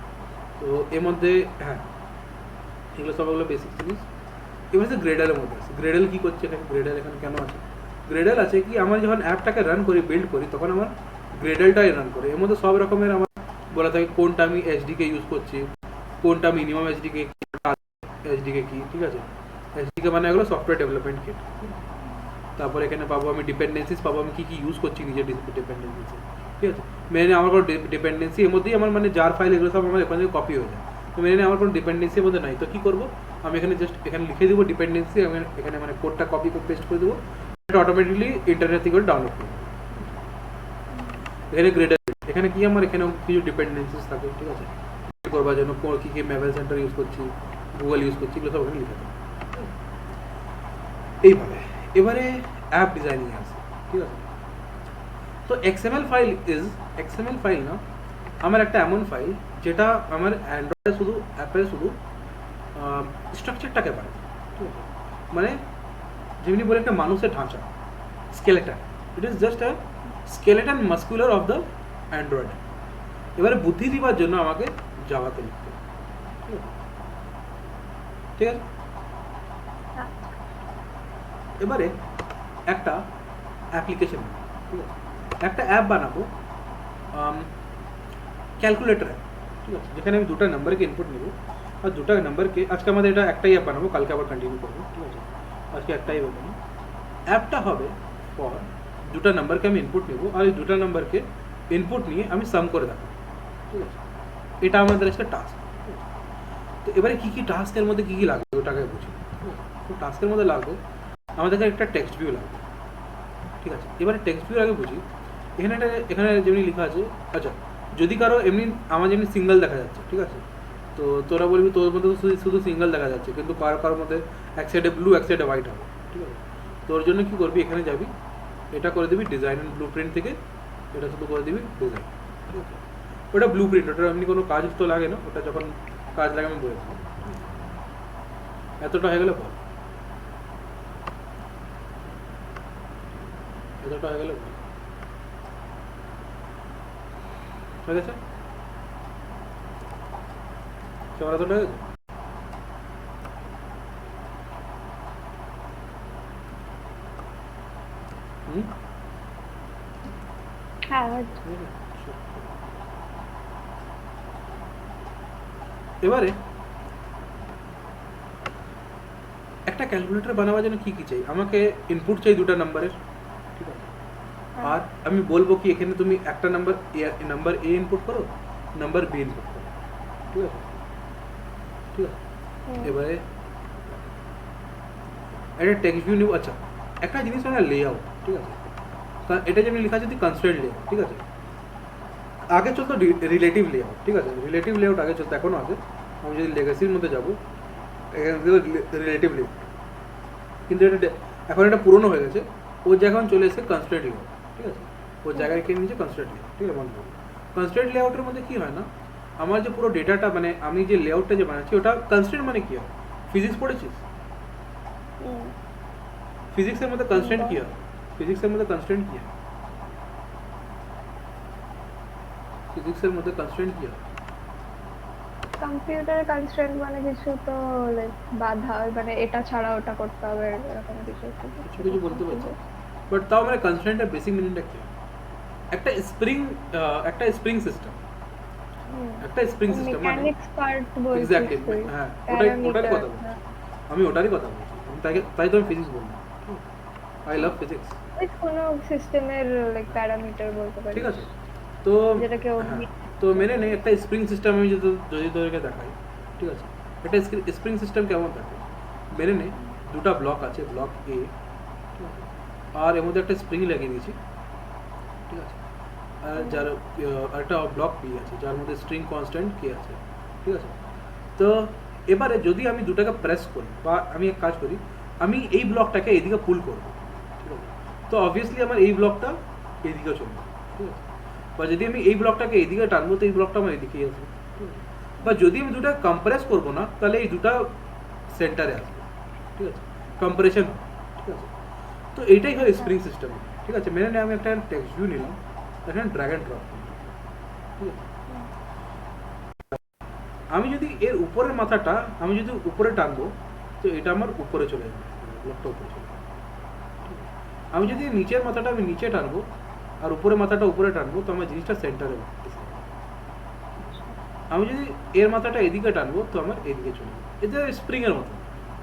তো এর মধ্যে হ্যাঁ এগুলো সবগুলো বেসিক জিনিস। এবার হচ্ছে গ্রেডেলের মধ্যে আছে, গ্রেডেল কী করছে এখানে, গ্রেডেল এখানে কেন আছে? গ্রেডেল আছে কি, আমার যখন অ্যাপটাকে রান করি, বিল্ড করি, তখন আমার গ্রেডেলটাই রান করে, এর মধ্যে সব রকমের আমার বলা থাকে কোনটা আমি এসডিকে ইউজ করছি, কোনটা মিনিমাম এসডিকে, এসডিকে কি, ঠিক আছে। এসডিকে মানে এগুলো সফটওয়্যার ডেভেলপমেন্ট কিট। তারপর এখানে পাবো আমি ডিপেন্ডেন্সিস, পাবো আমি কী কী ইউজ করছি নিজের ডিপেন্ডেন্সি, ঠিক আছে। মেনে আমার কোনো ডিপেন্ডেন্সি এর মধ্যেই আমার মানে যার ফাইল এগুলো সব আমার এখান থেকে কপি হয়ে যায়। তো মেনে আমার কোনো ডিপেন্ডেন্সির মধ্যে নাই, তো কী করবো আমি এখানে জাস্ট এখানে লিখে দেবো ডিপেন্ডেন্সি, আমি এখানে মানে কোডটা কপি করে পেস্ট করে দেবো, এটা অটোমেটিকলি ইন্টারনেট থেকে ডাউনলোড করবো। এখানে গ্রেডার, এখানে কি আমার এখানেও কিছু ডিপেন্ডেন্সিস থাকে, ঠিক আছে, করবার জন্য কী কী মেভেল সেন্টার ইউজ করছি, গুগল ইউজ করছি, এগুলো সব ওখানে লিখে দেবো এইভাবে। এবারে অ্যাপ ডিজাইনিং আছে, ঠিক আছে। তো এক্সএমএল ফাইল না আমার একটা এমন ফাইল যেটা আমার অ্যান্ড্রয়েডে শুধু অ্যাপে শুধু স্ট্রাকচারটাকে পারে, ঠিক আছে। মানে যেমনি বলে একটা মানুষের ঢাঁচা, skeleton, it is just a skeleton muscular of the Android. এবারে বুদ্ধি দিবার জন্য আমাকে জাভাতে লিখতে হবে, ঠিক আছে। এবারে একটা অ্যাপ্লিকেশন, ঠিক আছে, একটা অ্যাপ বানাবো, ক্যালকুলেটর অ্যাপ, ঠিক আছে, যেখানে আমি দুটো নাম্বারকে ইনপুট নেব, আর দুটো নাম্বারকে, আজকে আমাদের এটা একটাই অ্যাপ বানাবো, কালকে আবার কন্টিনিউ করবো, ঠিক আছে। আজকে একটাই বানাবো। অ্যাপটা হবে ফর দুটো নাম্বারকে আমি ইনপুট নেব, আর এই দুটো নাম্বারকে ইনপুট নিয়ে আমি সাম করে দেখাবো, ঠিক আছে। এটা আমাদের একটা টাস্ক। তো এবারে কী কী টাস্কের মধ্যে কী কী লাগবে ওটাকে বুঝি। তো টাস্কের মধ্যে লাগবে আমাদেরকে একটা টেক্সট ভিউ লাগবে, ঠিক আছে। এবারে টেক্সট ভিউ আগে বুঝি। এখানে যেমনি লেখা আছে, আচ্ছা যদি কারো এমনি আমার যেমনি সিঙ্গেল দেখা যাচ্ছে, ঠিক আছে, তো তোরা বলবি তোর মধ্যে শুধু সিঙ্গেল দেখা যাচ্ছে, কিন্তু কারোর মধ্যে এক সাইডে ব্লু এক সাইডে হোয়াইট হবে, ঠিক আছে। তোর জন্য কী করবি, এখানে যাবি, এটা করে দিবি ডিজাইন অ্যান্ড ব্লু প্রিন্ট থেকে, এটা শুধু করে দিবি ডিজাইন, ঠিক আছে। ওটা ব্লু প্রিন্ট, ওটা এমনি কোনো কাজ তো লাগে না, ওটা যখন কাজ লাগে আমি বলে দেবো। এতটা হয়ে গেলে বল, এতটা হয়ে গেলে বল, হয়ে গেছে সবার এতটা হয়ে গেছে। হ্যাঁ এবারে একটা ক্যালকুলেটর বানাবার জন্য কি কি চাই, আমাকে ইনপুট চাই দুটো নাম্বারের, ঠিক আছে। আর আমি বলবো কি এখানে তুমি একটা নাম্বার এ ইনপুট করো, নাম্বার বি ইনপুট করো, ঠিক আছে, ঠিক আছে। এবারে একটা টেক্সট ভিউ নিব, আচ্ছা একটা জিনিস মানে লেআউট, ঠিক আছে। এটা যেমনি লেখা আছে কনস্ট্রেন্ট লেআউট, ঠিক আছে। আগে চলতো রিলেটিভ লেআউট, ঠিক আছে, রিলেটিভ লেআউট আগে চলতো, এখনও আছে। আমি যদি লেগাসির মধ্যে যাবো, এখানে রিলেটিভ লেআউট, কিন্তু এটা এখন এটা পুরনো হয়ে গেছে, ওর জায়গায় এখন চলে এসেছে কনস্ট্রেন্ট লেআউট, ঠিক আছে। ওর জায়গায় কিনে নিয়েছে কনস্ট্রেন্ট লেআউট, ঠিক আছে। মনে করবো কনস্ট্রেন্ট লেআউটের মধ্যে কী হয় না, আমার যে পুরো ডেটাটা মানে আমি যে লেআউটটা যে বানাচ্ছি ওটা কনস্ট্রেন্ট মানে কী হয়, ফিজিক্স পড়েছিস, ফিজিক্সের মধ্যে কনস্ট্রেন্ট কী হয়, ফিজিক্সের মধ্যে কনস্ট্রেন্ট কী হয়, ফিজিক্সের মধ্যে কনস্ট্রেন্ট কী হয়, কম্পিউটারে কনস্ট্রেন্ট মানে কিছু তো লাইক বাধা, মানে এটা ছাড়া ওটা করতে হবে এরকম কিছু কিছু বলতে পারছি, বাট তাও মানে কনস্ট্রেন্টের বেসিক মিনিংটা কি, একটা স্প্রিং সিস্টেম, একটা স্প্রিং সিস্টেম মানে মেকানিক্স পার্ট বলছিস এক্স্যাক্টলি, তুই, হ্যাঁ ওটারই কথা বলছি আমি, ওটারই কথা বলছি। তাই তো আমি ফিজিক্স বললাম, আই লাভ ফিজিক্স। ওই কোনো সিস্টেমের লাইক প্যারামিটার বলতে পারিস, ঠিক আছে। তো যেটা কেউ তো মেনে নেই একটা স্প্রিং সিস্টেম আমি যদি তোদেরকে দেখাই, ঠিক আছে, একটা স্প্রিং সিস্টেম কেমন থাকে মেনে নে, দুটা ব্লক আছে, ব্লক এ, ঠিক আছে, আর এর মধ্যে একটা স্প্রিং লাগিয়ে দিয়েছি, ঠিক আছে, আর যার একটা ব্লক বি আছে যার মধ্যে স্ট্রিং কনস্ট্যান্ট কে আছে, ঠিক আছে। তো এবারে যদি আমি দুটাকে প্রেস করি বা আমি এক কাজ করি, আমি এই ব্লকটাকে এইদিকে পুল করবো, ঠিক আছে, তো অবভিয়াসলি আমার এই ব্লকটা এইদিকে চলবে, ঠিক আছে। বা যদি আমি এই ব্লকটাকে এইদিকে টানবো তো এই ব্লকটা আমার এদিকেই আসবে, ঠিক আছে। বা যদি আমি দুটা কম্প্রেস করবো না তাহলে এই দুটা সেন্টারে আসবে, ঠিক আছে, কম্প্রেশন, ঠিক আছে। তো এইটাই হয় স্প্রিং সিস্টেম, ঠিক আছে। মেনে আমি একটা টেক্সট ভিউ নিলাম, এখানে ড্র্যাগ অ্যান্ড ড্রপ, ঠিক আছে। আমি যদি এর উপরের মাথাটা আমি যদি উপরে টানবো তো এটা আমার উপরে চলে যাবে, ব্লকটা উপরে চলে যাবে। আমি যদি নিচের মাথাটা আমি নিচে টানবো আর উপরে মাথাটা উপরে টানবো তো আমার জিনিসটা সেন্টারে, আমি যদি এর মাথাটা এদিকে টানবো তো আমার এদিকে চলে যাবে, এটা স্প্রিংয়ের মতো,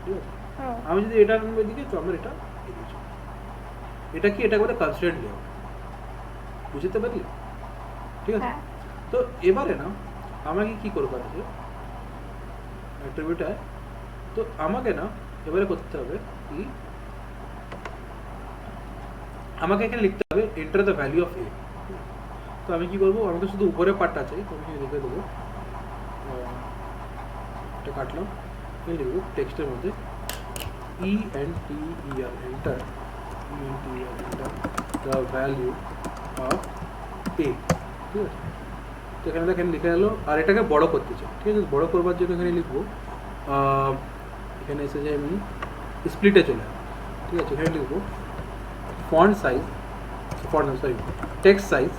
ঠিক আছে। হ্যাঁ আমি যদি এটা টানবো এদিকে তো আমার এটা এদিকে চলে যাবে। এটা কি, এটা বলে কনস্ট্যান্ট লেআউট, বুঝতে পারলি? ঠিক আছে। হ্যাঁ তো এবারে না আমাকে কি করতে আছে অ্যাট্রিবিউটে, তো আমাকে না এবারে করতে হবে কি, আমাকে এখানে লিখতে হবে এন্টার দ্য ভ্যালু অফ এ। তো আমি কি করবো, আমাকে শুধু উপরের পার্টটা চাই, তো আমি এখানে লিখে দেবো, এটা কাটলাম, এখানে লিখবো টেক্সটের মধ্যে ENTER, enter the value of A, ঠিক আছে। তো এখানে দেখেন লিখে গেলো, আর এটাকে বড় করতে চাই, ঠিক আছে। বড় করবার জন্য এখানে লিখবো, এখানে এসে যে আমি স্প্লিটে চলে যাবো, ঠিক আছে। এখানে লিখবো ফন্ট সাইজ, টেক্সট সাইজ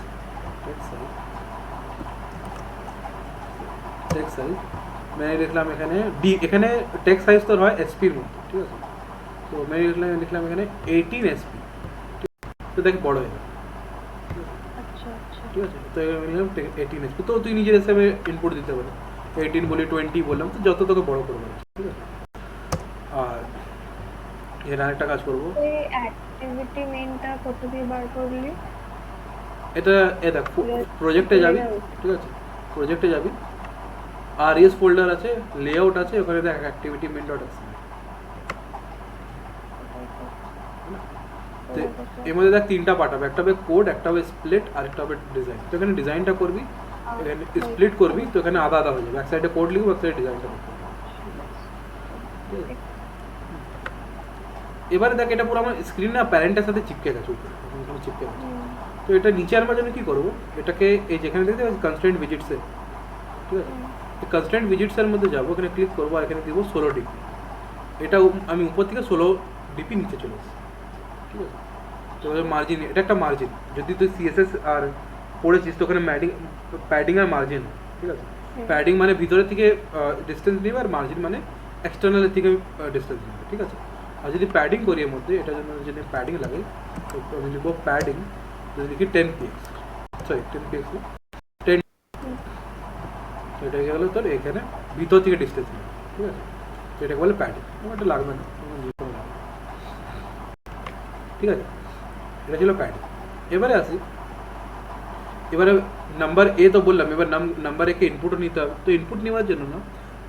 मैं লিখলাম এখানে ডি, এখানে টেক্সট সাইজ তো হয় এসপির মধ্যে, ঠিক আছে। তো मैं লিখলাম এখানে 18 এসপি, তো দেখি বড় হয়ে গেল, আচ্ছা আচ্ছা ঠিক আছে। তো আমি লিখলাম 18 এসপি, তো তুই নিজের হিসাবে ইনপুট দিতে পারো, 18 বলি 20 বললাম, তো যত তোকে বড় করবো, ঠিক আছে। আর এর আরেকটা কাজ করবো, এই অ্যাক্টিভিটি মেইনটা কত দিয়ে বার করলি? এটা এ দেখ প্রজেক্টে যাবি, ঠিক আছে, প্রজেক্টে যাবি, আর এস ফোল্ডার আছে, লেআউট আছে, ওখানে দেখ অ্যাক্টিভিটি মেন ডট আছে। তো এর মধ্যে দেখ তিনটা পার্ট হবে, একটা হবে কোড, একটা হবে স্প্লিট, আর একটা হবে ডিজাইন। তো এখানে ডিজাইনটা করবি, এখানে স্প্লিট করবি, তো এখানে আধা আধা হয়ে যাবে, এক সাইডে কোড লিখবো, এক সাইডে ডিজাইনটা লিখবো। এবারে দেখ এটা পুরো আমার স্ক্রিন না প্যারেন্টের সাথে চিপকে গেছে, উপরে চিপকে গেছে। তো এটা নিচে আনবার জন্য কি করবো, এটাকে এই যেখানে দেখতে পাচ্ছি কনস্ট্যান্ট ভিজিটসে, ঠিক আছে, এই কনস্ট্যান্ট ভিজিটসের মধ্যে যাবো, এখানে ক্লিক করবো, আর এখানে দিব 16 ডিপি। এটা আমি উপর থেকে 16 ডিপি নিচে চলে এসেছি, ঠিক আছে। তো মার্জিন, এটা একটা মার্জিন, যদি তুই সিএসএস আর পড়েছিস তো ওখানে প্যাডিং আর মার্জিন, ঠিক আছে। প্যাডিং মানে ভিতরের থেকে ডিস্টেন্স নিবে, আর মার্জিন মানে এক্সটার্নালের থেকে ডিস্টেন্স নিবে, ঠিক আছে। আর যদি প্যাডিং করি এর মধ্যে, এটার জন্য যদি প্যাডিং লাগে, তো আমি লিখবো প্যাডিং, যদি লিখি 10px, সরি 10px 10, তো এটা গেলো তোর এখানে ভিতর থেকে ডিস্টেন্স নেবে, ঠিক আছে। তো এটাকে বলে প্যাডিং, এটা লাগবে না, ঠিক আছে। এটা ছিল প্যাডিং। এবারে আসি, এবারে নাম্বার এ তো বললাম, এবার নাম্বার একে ইনপুটও নিতে হবে। তো ইনপুট নেওয়ার জন্য না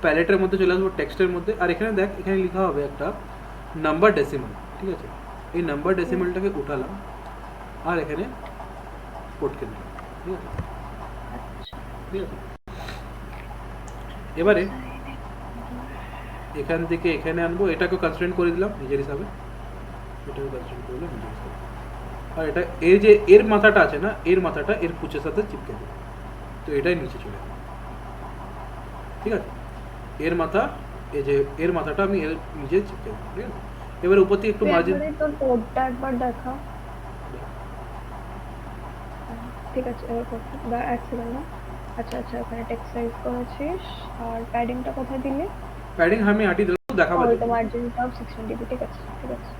প্যালেটের মধ্যে চলে আসবো, টেক্সটের মধ্যে, আর এখানে দেখ এখানে লেখা হবে একটা নাম্বার ডেসিমাল, ঠিক আছে। এই নাম্বার ডেসিমালটাকে উঠালাম, আর এখানে কোডকে দিলাম, ঠিক আছে, ঠিক আছে। এবারে এখান থেকে এখানে আনবো, এটাকে কনস্ট্যান্ট করে দিলাম নিজের হিসাবে, এটাকে কনস্ট্যান্ট করে দিলাম নিজের হিসাবে। আর এটা এর যে এর মাথাটা আছে না, এর মাথাটা এর পুচের সাথে চিপকে দেবে, তো এটাই নিচে চলে যাবে, ঠিক আছে। এর মাথা, এই যে এর মাথাটা আমি এর নিচে চিপকে দেবো, ঠিক আছে। এবার উপর থেকে একটু মার্জিন, তোর কোডটা একবার দেখা, ঠিক আছে। এবার করতে বা এক সেকেন্ড না, আচ্ছা আচ্ছা, ওখানে টেক্সট সাইজ করেছিস, আর প্যাডিংটা কোথায় দিলি? প্যাডিং আমি হাঁটি দিলাম, দেখাবো ওইটা মার্জিনটাও 16 ডিবি, ঠিক আছে ঠিক আছে।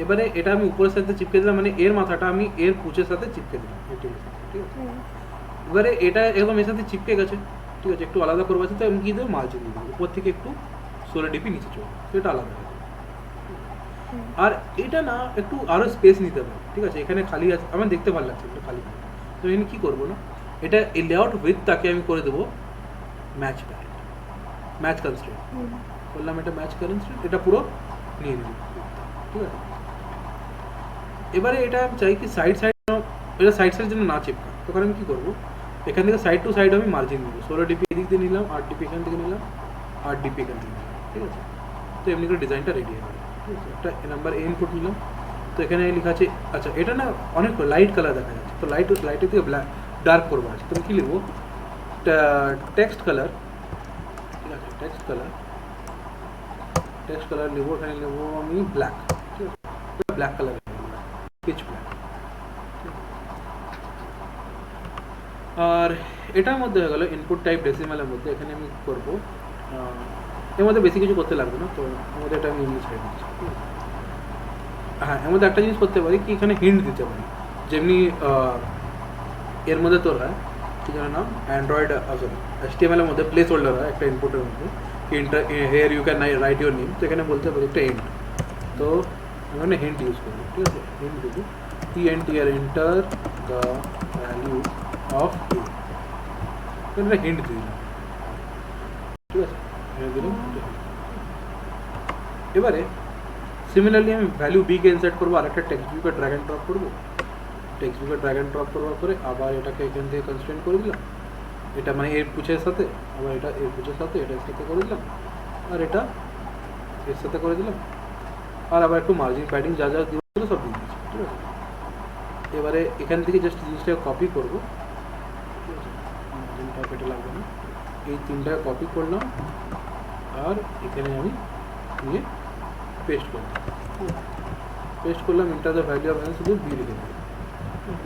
এবারে এটা আমি উপরের সাথে চিপকে দিলাম, মানে এর মাথাটা আমি এর পুচের সাথে চিপকে দিলাম, ঠিক আছে। এবারে এটা একদম এর সাথে চিপকে গেছে, ঠিক আছে। একটু আলাদা করবো, তো আমি কি দেবো, মার্জিন দিয়ে দেবো, উপর থেকে একটু 16 ডিপি নিচে চলে, তো এটা আলাদা হবে। আর এটা না একটু আরো স্পেস নিতে হবে, ঠিক আছে। এখানে খালি আছে, আমার দেখতে ভালো লাগছে এটা খালি, তো এখানে কি করবো না, এটা এই লেআউট উইথটাকে আমি করে দেবো ম্যাচ প্যারেন্ট, ম্যাচ কনস্ট্রেন্ট বললাম, এটা ম্যাচ কনস্ট্রেন্ট, এটা পুরো নিয়ে নেব, ঠিক আছে। এবারে এটা আমি চাই কি সাইড সাইড, এটা সাইড সাইডের জন্য না চিপকা, তখন আমি কী করবো, এখান থেকে সাইড টু সাইড আমি মার্জিন নেবো, 16 ডিপি এদিক দিয়ে নিলাম, 8 ডিপি এখান থেকে নিলাম, 8 ডিপি এখান থেকে নিলাম, ঠিক আছে। তো এমনি করে ডিজাইনটা রেডি হবে, ঠিক আছে। একটা নাম্বার এ ইনপুট নিলাম, তো এখানে লেখা আছে, আচ্ছা এটা না অনেক লাইট কালার দেখা যাচ্ছে, তো লাইটের থেকে ডার্ক করবো আছে, তো আমি কী লিখবো, টেক্সট কালার, ঠিক আছে, টেক্সট কালার নেবো, এখানে নেবো আমি ব্ল্যাক, ঠিক আছে, ব্ল্যাক কালার, পিচ ব্ল্যাক। আর এটার মধ্যে হয়ে গেলো ইনপুট টাইপ ডেসিমালের মধ্যে, এখানে আমি করবো, এর মধ্যে বেশি কিছু করতে লাগবে না, তো এর মধ্যে এটা আমি ইংলিশ হয়ে দিচ্ছি। হ্যাঁ, এর মধ্যে একটা জিনিস করতে পারি কি, এখানে হিন্ট দিতে পারি, যেমনি এর মধ্যে তোর হয় কি জানো নাম অ্যান্ড্রয়েড সরি HTML এর মধ্যে প্লেস হোল্ডার হয় একটা ইনপুটের মধ্যে here you can write your name, তো এখানে বলতে পারি একটা এন্ড, তো এখানে হিন্ট ইউজ করবো, ঠিক আছে, হিন্ট দেবো ENTR enter the value of A, এটা হিন্ট দিয়ে দিলাম, ঠিক আছে, এখানে দিলাম। এবারে সিমিলারলি আমি ভ্যালু বি কে ইনসার্ট করবো, আরেকটা টেক্সট ভিউকে ড্র্যাগ অ্যান্ড ড্রপ করবো, টেক্সট ভিউকে ড্র্যাগ অ্যান্ড ড্রপ করবার পরে আবার এটাকে এখান থেকে কনস্ট্রেন্ট করে দিলাম, এটা মানে এর পুচের সাথে, আবার এটা এর পুচের সাথে, এটা এর সাথে করে দিলাম, আর এটা এর সাথে করে দিলাম, আর আবার একটু মার্জিন প্যাডিং যা যা দিয়েছিল সব দিয়ে দিচ্ছি, ঠিক আছে। এবারে এখান থেকে জাস্ট জিনিসটাকে কপি করবো, ঠিক আছে, মার্জিনটা কেটে লাগবে না, এই তিনটাকে কপি করলাম আর এখানে আমি নিয়ে পেস্ট করলাম, পেস্ট করলাম, ইন্টার দ্য ভ্যালু অফ শুধু বি লিখে দিলাম,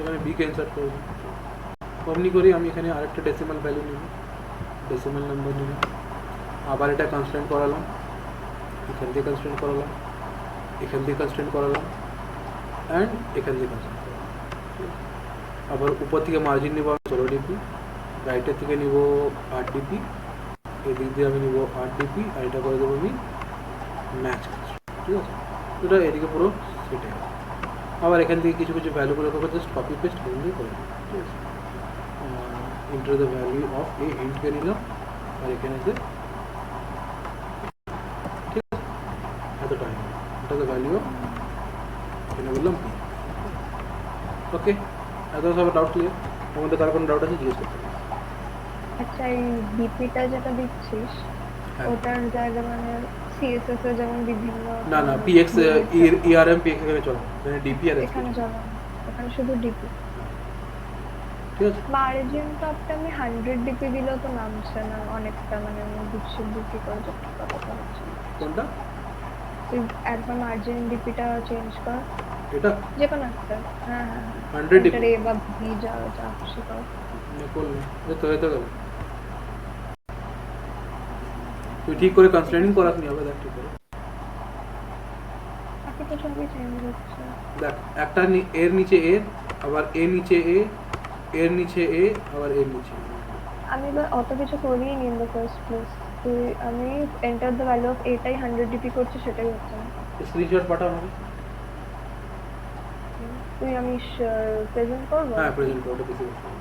এখানে বি কে ইনসার্ট করবো, অমনি করি আমি এখানে আরেকটা ডেসিমাল ভ্যালু নিব, ডেসিমাল নাম্বার নিব, আবার এটা কনস্ট্যান্ট করালাম, এখান থেকে কনস্ট্যান্ট করালাম, এখান থেকে কনস্ট্যান্ট করালাম, অ্যান্ড এখান থেকে কনস্ট্যান্ট করালাম, আবার উপর থেকে মার্জিন নিব 16 ডিপি, রাইটের থেকে নিব 8 ডিপি, এদিক দিয়ে আমি নিব 8 ডিপি, আর এটা করে দেবো আমি ম্যাচ, ঠিক আছে, এটা এদিকে পুরো সেট হয়ে গেল। আবার এখান থেকে কিছু কিছু ভ্যালুগুলো করে জাস্ট কপি পেস্ট বন্ধই করে দিই, ঠিক আছে, ইন্টার দ্য ভ্যালু অফ এ হিন্টকে নিলাম, আর এখানে যে ঠিক আছে এতটা এটা দ্য ভ্যালু অফ, এখানে বললাম বি, ওকে, এত সব ডাউট ক্লিয়ার, আমাদের তার কোনো ডাউট আছে জিজ্ঞেস করতে পারি। আচ্ছা, এই ডিপিটা যেটা দিচ্ছিস হ্যাঁ। ওটার জায়গা মানে সিএসএস এর যেমন বিভিন্ন না না PX ERM PX এখানে চলে, এখানে DP আর এখানে চলে না, এখানে শুধু ডিপি। ঠিক আছে, মার্জিন টপটা আমি 100 ডিপি দিলেও তো নামছে না অনেকটা, মানে আমি বুঝছি ডিপি করে যত কথা হচ্ছে। কোনটা তুই একবার মার্জিন ডিপিটা চেঞ্জ কর, এটা যে কোনো একটা, হ্যাঁ হ্যাঁ 100 DP এ বা বি যা যা খুশি কর। করলাম, এই তো হয়ে গেল, তুই ঠিক করে কনস্ট্যান্টিং করাস নি, হবে দেখ ঠিক করে বাকি তো সবই চেঞ্জ হচ্ছে। দেখ, একটা এর নিচে এ, আবার এর নিচে এ, এর নিচে এ, আবার এর নিচে A। আমি এবার অত কিছু করিনি ইন দ্য ফার্স্ট প্লেস, তুই আমি এন্টার দ্য ভ্যালু অফ এটাই 100 ডিপি করছি, সেটাই হচ্ছে না। স্ক্রিনশট পাঠাও আমাকে, তুই আমি প্রেজেন্ট করবো। হ্যাঁ প্রেজেন্ট করো, ওটা বেশি ভালো।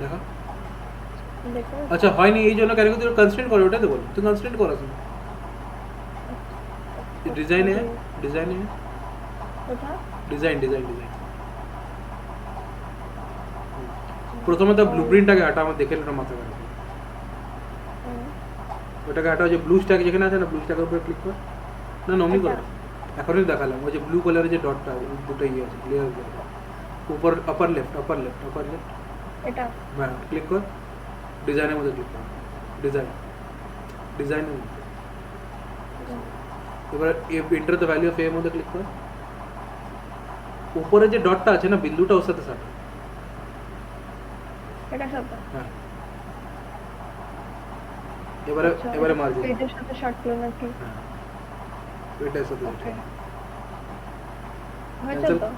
দেখা দেখো আচ্ছা হয়নি এই জন্য কেন তুই কনস্ট্যান্ট করো, ওটাই তো বল, তুই কনস্ট্যান্ট করাস না, ডিজাইনে ডিজাইনে ওটা ডিজাইন ডিজাইন ডিজাইন প্রথমে তো ব্লুপ্রিন্টটাকে হাঁটা, আমার দেখে ওটা মাথা খারাপ, ওটাকে হাঁটা, যে ব্লু স্ট্যাক যেখানে আছে না, ব্লু স্ট্যাকের উপরে ক্লিক কর, না নমি কর, এখনই দেখালাম, ওই যে ব্লু কালারের যে ডটটা, দুটো ইয়ে আছে লেয়ার উপর, আপার লেফট আপার লেফট আপার লেফট, এটা হ্যাঁ ক্লিক কর, ডিজাইনের মধ্যে ক্লিক কর, ডিজাইন ডিজাইনের মধ্যে, এবার এন্টার দ্য ভ্যালু অফ এর মধ্যে ক্লিক কর, উপরে যে ডটটা আছে না বিন্দুটা, ওর সাথে সাথে, এটা সাথে হ্যাঁ এবারে এবারে মার্জিন, এটার সাথে শর্টগুলো নাকি? হ্যাঁ এটার সাথে ওকে এটা। হয়েছে তো?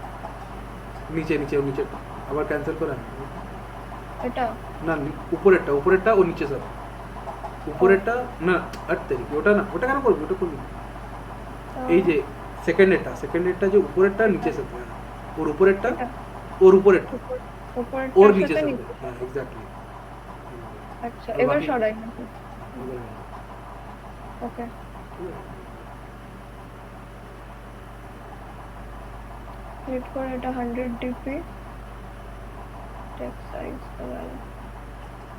নিচে নিচে ও নিচে আবার ক্যান্সেল করে আন। এটা না উপরেরটা উপরেরটা ও নিচে স্যার, উপরেরটা না আট তারিখ, ওটা না, ওটা কেন করবি, ওটা করবি না। এই যে সেকেন্ডেরটা যে উপরেরটা নিচে সাথে, ওর উপরেরটা ওর উপরেরটা ওর নিচে সাথে, হ্যাঁ এক্স্যাক্টলি। আচ্ছা এবার সরাই নাকি? ওকে ক্লিক করে এটা 100 ডিপি টেক্সট সাইজ করালো।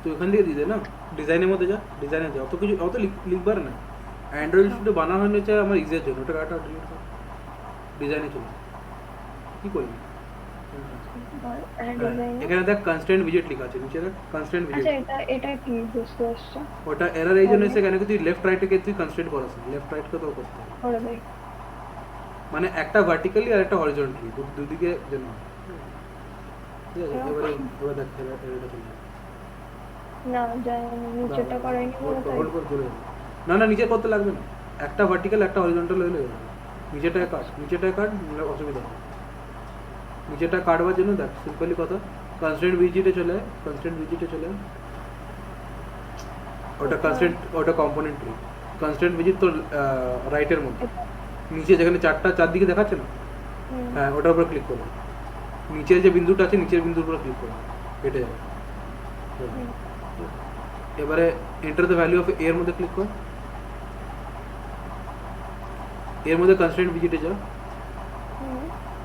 তো ওখান থেকে দিয়ে দে না, ডিজাইনের মধ্যে যা, ডিজাইনে যা, অত কিছু অত লিখবার না, অ্যান্ড্রয়েড স্টুডিও বানা হয়নি হচ্ছে আমার ইজির জন্য, ওটা কাটা ডিলিট কর, ডিজাইনে চলে কি করবি, এখানে দেখ কনস্ট্যান্ট ভিজেট লেখা আছে, নিচে দেখ কনস্ট্যান্ট ভিজেট। আচ্ছা এটা এটা কি বুঝতে আসছে? ওটা এরর এই জন্য এসে কেন কি তুই লেফট রাইট কে তুই কনস্ট্যান্ট করাস, লেফট রাইট কে তো করতে হবে, করে দেই মানে একটা ভার্টিক্যালি আর একটা হরিজন্টালি, দুদিকে যেন, ঠিক আছে। এবারে এবার দেখ এররটা চলে যাবে, না যায়নি, নিচেটা করাইনি বলে তাই। হোল্ড করে চলে যাবে। না না নিচে করতে লাগবে না, একটা ভার্টিক্যাল একটা হরিজন্টাল হলে হয়ে যাবে। নিচেটায় কাট নাহলে অসুবিধা হবে। নিচেটা কাটবার জন্য দেখ সিম্পলি কথা, কনস্ট্যান্ট ভিজিটে চলে আয়, ওটা কম্পোনেন্ট ট্রি। কনস্ট্যান্ট ভিজিট তো রাইটের মধ্যে নিচে যেখানে চারদিকে দেখাচ্ছে না, হ্যাঁ ওটার উপর ক্লিক করো। নিচের যে বিন্দুটা আছে নিচের বিন্দুর উপর ক্লিক করো, কেটে যাবে। এবারে এন্টার দ্য ভ্যালু অফ এর মধ্যে ক্লিক কর। এর মধ্যে কনস্ট্যান্ট ভিজিটে যাও,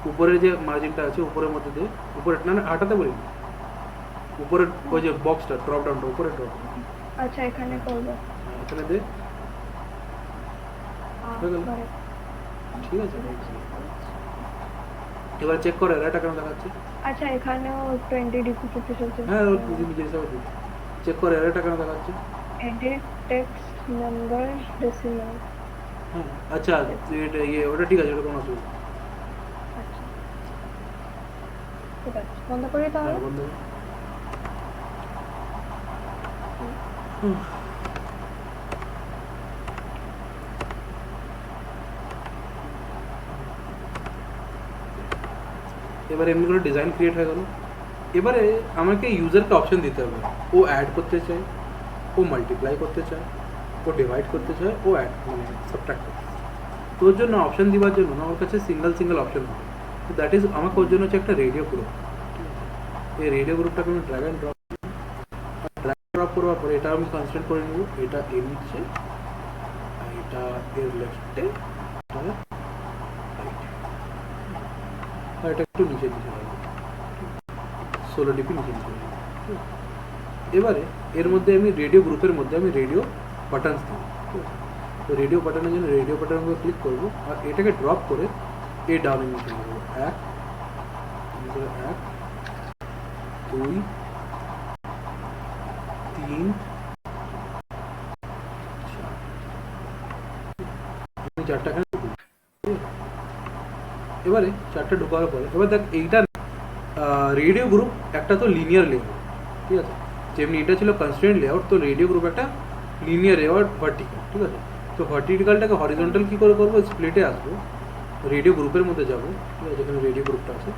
উপরের যে মার্জিনটা আছে উপরের মধ্যে দে, উপরে না হাঁটাতে বলি, উপরের ওই যে বক্সটা ড্রপ ডাউনটা উপরে ড্রপ, আচ্ছা এখানে করব, এখানে দে, হয়ে গেল। ঠিক আছে, এবার চেক করো এরাটা কেন দেখাচ্ছে। আচ্ছা এখানেও 20 ডিগ্রি করতে চলছে। হ্যাঁ ওর নিজের হিসাবে দিই, চেক করো এরাটা কেন দেখাচ্ছে। Edit text number decimal. হ্যাঁ আচ্ছা এটা ওটা ঠিক আছে, ওটা কোনো অসুবিধা। আচ্ছা ঠিক আছে, বন্ধ করি তাহলে। হ্যাঁ বন্ধ। এবারে এমনি করে ডিজাইন ক্রিয়েট হয়ে গেল। এবারে আমাকে ইউজারকে অপশন দিতে হবে, ও অ্যাড করতে চায়, ও মাল্টিপ্লাই করতে চায়, ও ডিভাইড করতে চায়, ও অ্যাড মানে সাবট্রাক্ট করতে চায়। তো ওর জন্য অপশন দেওয়ার জন্য না ওর কাছে সিঙ্গেল অপশন হবে, তো দ্যাট ইজ আমাকে ওর জন্য হচ্ছে একটা রেডিও গ্রুপ। এই রেডিও গ্রুপটাকে আমি ড্র্যাগ অ্যান্ড ড্রপ করবার পরে এটা আমি কনস্ট্যান্ট করে নেব, এটা এর নিচে, এটা এর লেফটে, আর এটা একটু নিচে রাখবো, 16 ডিপি নিচে রাখবো। এবারে এর মধ্যে আমি রেডিও গ্রুপের মধ্যে আমি রেডিও বাটনস দেবো। তো রেডিও বাটনের জন্য রেডিও বাটনের উপর ক্লিক করবো, আর এটাকে ড্রপ করে এই ডাউনে নিয়ে চলে যাবো। 1 2 3 4 চারটা এবারে চারটা ঢোকার পরে এবার দেখ এইটা রেডিও গ্রুপ একটা তো লিনিয়ার লেআউট, ঠিক আছে, যেমনি এটা ছিল কনস্ট্রেন্ট লেআউট, তো রেডিও গ্রুপ একটা লিনিয়ার লেআউট ভার্টিক্যাল, ঠিক আছে। তো ভার্টিক্যালটাকে হরিজন্টাল কী করে করবো, স্প্লিটে আসবো, রেডিও গ্রুপের মধ্যে যাবো, ঠিক আছে, যেখানে রেডিও গ্রুপটা আছে,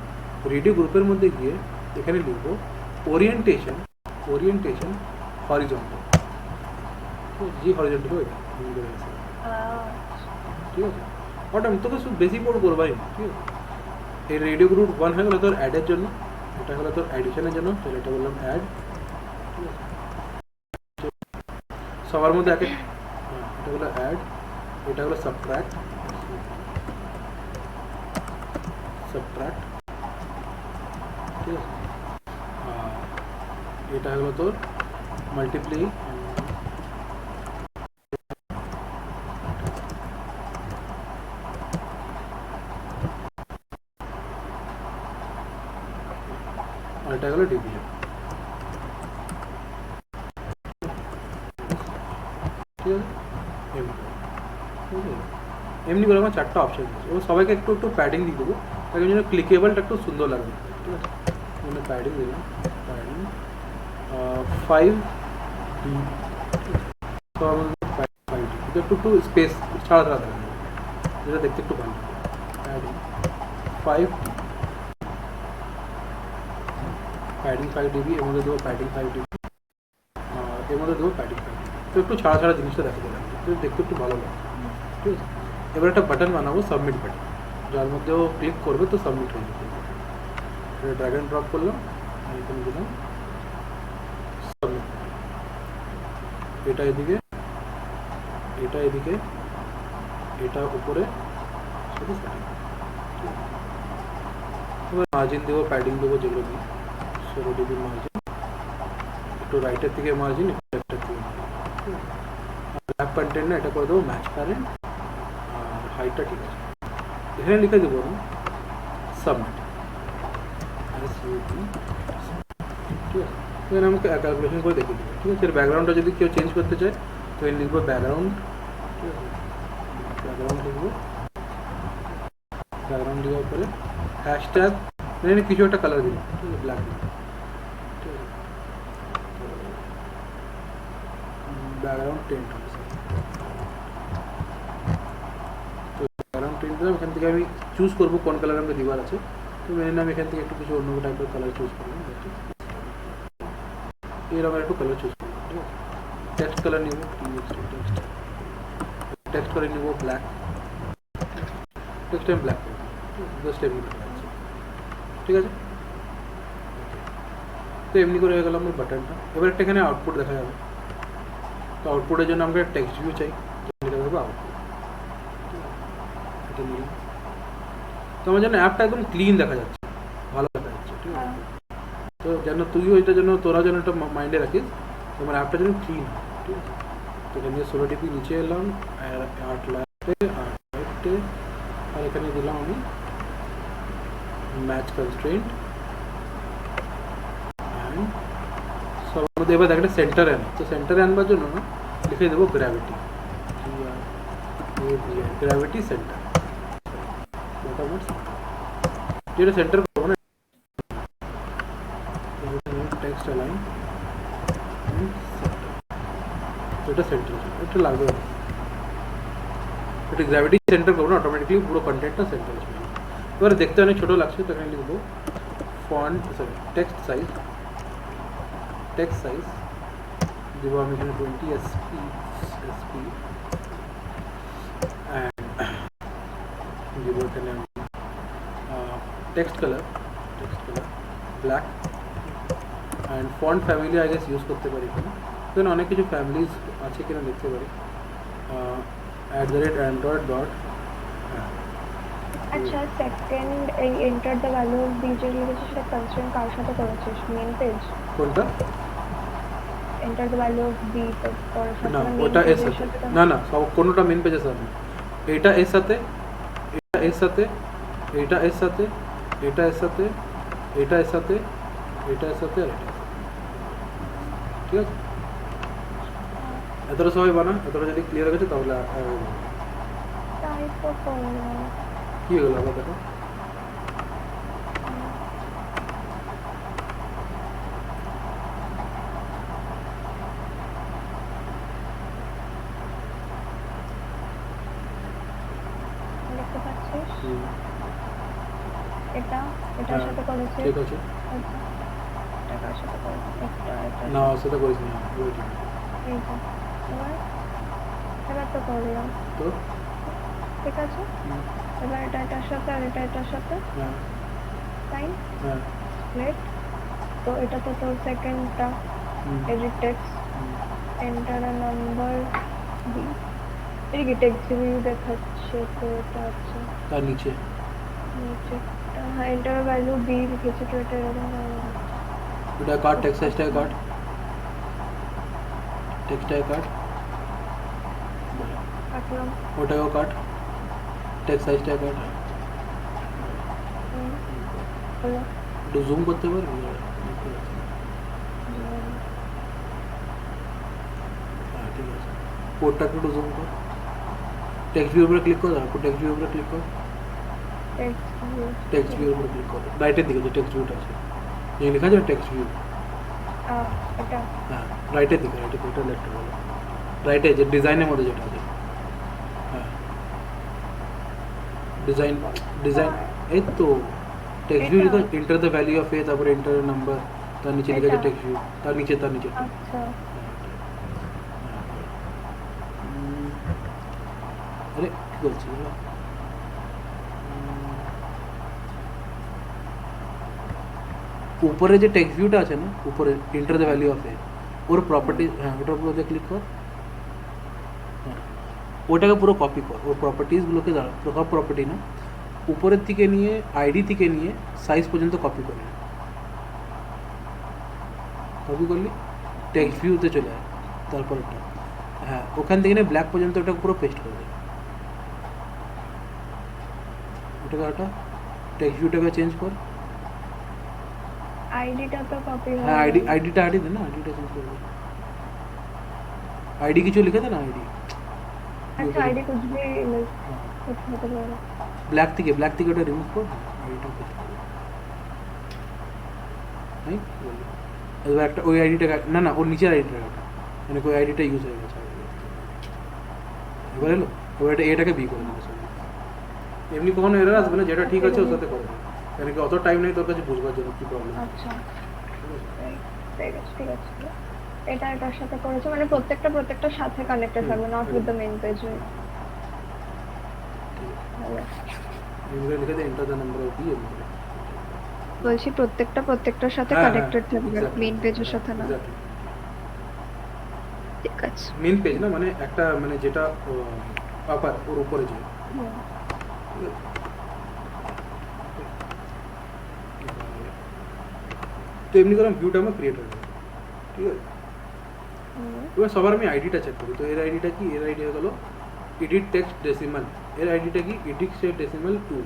রেডিও গ্রুপের মধ্যে গিয়ে এখানে লিখবো ওরিয়েন্টেশন হরিজন্টাল, জি হরিজন্টাল হয়ে ঠিক আছে। ওটা আমি তোকে শুধু বেশি পড় করবাই, ঠিক আছে। এই রেডিও গ্রুপ 1 হয়ে গেলো তোর অ্যাডের জন্য, এটা হলো তোর অ্যাডিশনের জন্য, তাহলে এটা বললাম অ্যাড, ঠিক আছে। সবার মধ্যে এটা হলো অ্যাড, এটা হলো সাবট্রাক্ট, ঠিক আছে। এটা হলো তোর মাল্টিপ্লাই, আর এটা হলো ডিভিশন, ঠিক আছে। এমনি করে আমার চারটা অপশন আছে, এবং সবাইকে একটু প্যাডিং দিয়ে দেবো, তার জন্য ক্লিকেবলটা একটু সুন্দর লাগবে, ঠিক আছে। প্যাডিং দিলাম, প্যাডিং 5D, তো আমাদের 5D একটু স্পেস ছাড়া থাকবে, যেটা দেখতে একটু ভালো লাগে। প্যাডিং 5D, প্যাডিং 5dB, এর মধ্যে দেবো প্যাডিং 5dB, এর মধ্যে দেবো প্যাডিং 5dB, তো একটু ছাড়া জিনিসটা দেখাতে লাগবে, তো দেখতে একটু ভালো লাগে, ঠিক আছে। এবার একটা বাটন বানাবো, সাবমিট বাটন, যার মধ্যে ও ক্লিক করবে তো সাবমিট হয়ে যাবে। এটা ড্র্যাগ অ্যান্ড ড্রপ করলাম, এখানে দিলাম সাবমিট, এটা এদিকে, এটা উপরে, শুধু এবার মার্জিন দেবো, প্যাডিং দেবো, যেগুলো দিই 16 ডিবি মার্জিন, একটু রাইটের থেকে মার্জিন, একটু লেফটের থেকে মার্জিন, ল্যাপ কন্টেন্ট না এটা করে দেবো ম্যাচ কারেন্ট, আর হাইটটা ঠিক আছে, এখানে লিখে দেবো আমি সাবমিট, ঠিক আছে। এখানে আমাকে ক্যালকুলেশন করে দেখিয়ে দেবো, ঠিক আছে। এর ব্যাকগ্রাউন্ডটা যদি কেউ চেঞ্জ করতে চায় তো এখানে লিখবো ব্যাকগ্রাউন্ড, ঠিক আছে, ব্যাকগ্রাউন্ড দেওয়ার পরে হ্যাশট্যাগ মানে, কিছু একটা কালার দিলাম, ঠিক আছে, ব্ল্যাক দিলাম, ঠিক আছে। তো এবার এটা হলো ব্যাকগ্রাউন্ড, ঠিক আছে। এবার এটা হলো ব্যাকগ্রাউন্ড, ঠিক আছে। এবার এটা হলো ব্যাকগ্রাউন্ড টেন্ট হবে স্যার। তো ব্যাকগ্রাউন্ড টেন্ট দিলাম, এখান থেকে আমি চুজ করবো কোন কালার আমাকে দেওয়ার আছে। তো মেনে আমি এখান থেকে একটু কিছু অন্য টাইপের কালার চুজ করলাম, এরকম একটু কালার চুজ করলাম, ঠিক আছে। টেক্সট কালার নিব, টেক্সট কালার নিব ব্ল্যাক, টেক্সট আমি ব্ল্যাক করবো, জাস্ট এমনি দেখা যাচ্ছে, ঠিক আছে। তো এমনি করে হয়ে গেল আমার বাটনটা। এবার একটা এখানে আউটপুট দেখা যাবে। তো আউটপুটের জন্য আমরা টেক্সট ভিউ চাই, এটা দেবো আউটপুট, এটা নিলাম। তো আমার জন্য অ্যাপটা একদম ক্লিন দেখা যাচ্ছে, ভালো দেখা যাচ্ছে, ঠিক আছে। তো যেন তুই ওইটার জন্য তোরা যেন একটা মাইন্ডে রাখিস, তোমার অ্যাপটা যেন ক্লিন হয়, ঠিক আছে। তো এখানে 16 টিপি নিচে এলাম, 8 লাইটে 8 লাইটে, আর এখানে দিলাম আমি ম্যাচ কনস্ট্রেন্ট। সবার মধ্যে এবার একটা সেন্টারে আনি। তো সেন্টারে আনবার জন্য না লিখে দেবো গ্র্যাভিটি, গ্র্যাভিটি সেন্টার, যেটা সেন্টার করবো না, টেক্সট অ্যালাইন এটা সেন্টার, এটা লাগবে, এটা গ্র্যাভিটি সেন্টার করবো না, অটোমেটিকলি পুরো কন্টেন্টটা সেন্টার চলে যাবে। এবারে দেখতে অনেক ছোটো লাগছে, তো এখানে লিখবো font, sorry text size, text size দেবো আমি এখানে 20 SP অ্যান্ড দেবো এখানে আমি text colour black and font family I guess use করতে পারি এখানে। এখানে অনেক কিছু ফ্যামিলিজ আছে কিনা দেখতে পারি, @android. আচ্ছা, সেকেন্ড এই এন্টার দ্য ভ্যালু অফ বিজে লিখেছিস, সেটা কনস্ট্রেন্ট কার সাথে করেছিস? Main page? কোনটা? Enter the value of B তো করার সাথে না, না, ওটা এর সাথে না সব কোনোটা মেন পেজের সাথে, এটা এর সাথে, এটা এর সাথে, এটা এর সাথে, এটা এর সাথে, এটা এর সাথে, এটা এর সাথে, আর এটা, ঠিক আছে। এতটা সবাই বানা, এতটা যদি ক্লিয়ার হয়ে গেছে তাহলে তাই তো করলাম। কি হয়ে গেল আবার দেখো, দেখতে পাচ্ছিস এটার সাথে করেছিস? ঠিক আছে, এটা কার সাথে করেছিস? এটা না সেটা করিস না, এইটা এবার তো করলাম, তো ঠিক আছে। এবার এটা এটার সাথে আর এটা এটার সাথে হ্যাঁ ফাইন, হ্যাঁ স্প্লিট। তো এটা তো তোর সেকেন্ডটা, edit text, enter a number B, এদিকে টেক্সট ভিউ দেখাচ্ছে, তো এটা আছে তার নিচে নিচে। হ্যাঁ, এন্টার ভ্যালু বি লিখেছে, তো এটা এরকম ওটা কাট, টেক্সট সাইজটা কাট, টেক্সটটা কাট, রাখলাম। ওটাও কাট, টেক্সট সাইজটা কাট, হলো একটু জুম করতে পারবি? হ্যাঁ ঠিক আছে, কোডটাকে একটু জুম কর, টেক্সট ভিউর উপরে ক্লিক কর, তারপর টেক্সট ভিউর উপরে ক্লিক কর, টেক্সট ভিউর উপরে ক্লিক কর, রাইটের দিকে যে টেক্সট ভিউটা আছে, এই লেখা আছে টেক্সট ভিউ, এটা হ্যাঁ রাইটের দিকে, ওটা লেফটে বলো, রাইটে যে ডিজাইনের মধ্যে যেটা আছে, হ্যাঁ ডিজাইন এই তো টেক্সট ভিউ লিখো, এন্টার দ্য ভ্যালু অফ এ, তারপর এন্টার নাম্বার, তার নিচে লেখা আছে টেক্সট ভিউ, তার নিচে আচ্ছা, আরে কি বলছি বলো, উপরে যে টেক্সট ভিউটা আছে না, উপরে enter the value of A, or property, হ্যাঁ ওটার উপরে ক্লিক কর, হ্যাঁ ওটাকে পুরো কপি কর, ওর প্রপার্টিসগুলোকে দাঁড়া, সব প্রপার্টি না, উপরের থেকে নিয়ে আইডি থেকে নিয়ে সাইজ পর্যন্ত কপি করলি, কপি করলি টেক্সট ভিউতে চলে যায়, তারপর এটা হ্যাঁ ওখান থেকে নিয়ে ব্ল্যাক পর্যন্ত ওটাকে পুরো পেস্ট করে দেয়, ওটাকে ওটা টেক্সট ভিউটাকে চেঞ্জ কর, আইডিটা তো কপি হ্যাঁ আইডিটা দে না, আইডিটা চেঞ্জ করে দে, आईडी की जो लिखा था ना आईडी, अच्छा आईडी कुछ भी कुछ मतलब ব্ল্যাক থেকে ওটা রিমুভ কর, আইডিটা পেস্ট কর, নাই এবার একটা ওই আইডিটা না ওর নিচের আইডিটা মানে ওই আইডিটা ইউজ হয়ে গেছে এবার এলো এবার এটাকে বি করে দেবে এমনি কখনো এরর আসবে না, যেটা ঠিক আছে ওর সাথে করে দেবে, কেন কি অত টাইম নেই তোর কাছে বুঝবার জন্য কি প্রবলেম। আচ্ছা ঠিক আছে ঠিক আছে, এটা এটার সাথে করেছে মানে প্রত্যেকটার সাথে কানেক্টেড থাকবে, not with the main page. এমনি লিখে দে enter the number of B. বলছি প্রত্যেকটার সাথে কানেক্টেড থাকবে, মেইন পেজের সাথে না। ঠিক আছে, মেইন পেজ না মানে একটা মানে যেটা আপার ওর উপরে যায়। তো এমনি করে ভিউটা আমার ক্রিয়েট হয়ে গেল, ঠিক আছে। এবার সবার আমি আইডিটা চেক করি, তো এর আইডিটা কি, এর আইডি হয়ে গেলো এডিট টেক্সট ডেসিমাল, এর আইডিটা কি এডিট টেক্সট ডেসিমাল 2,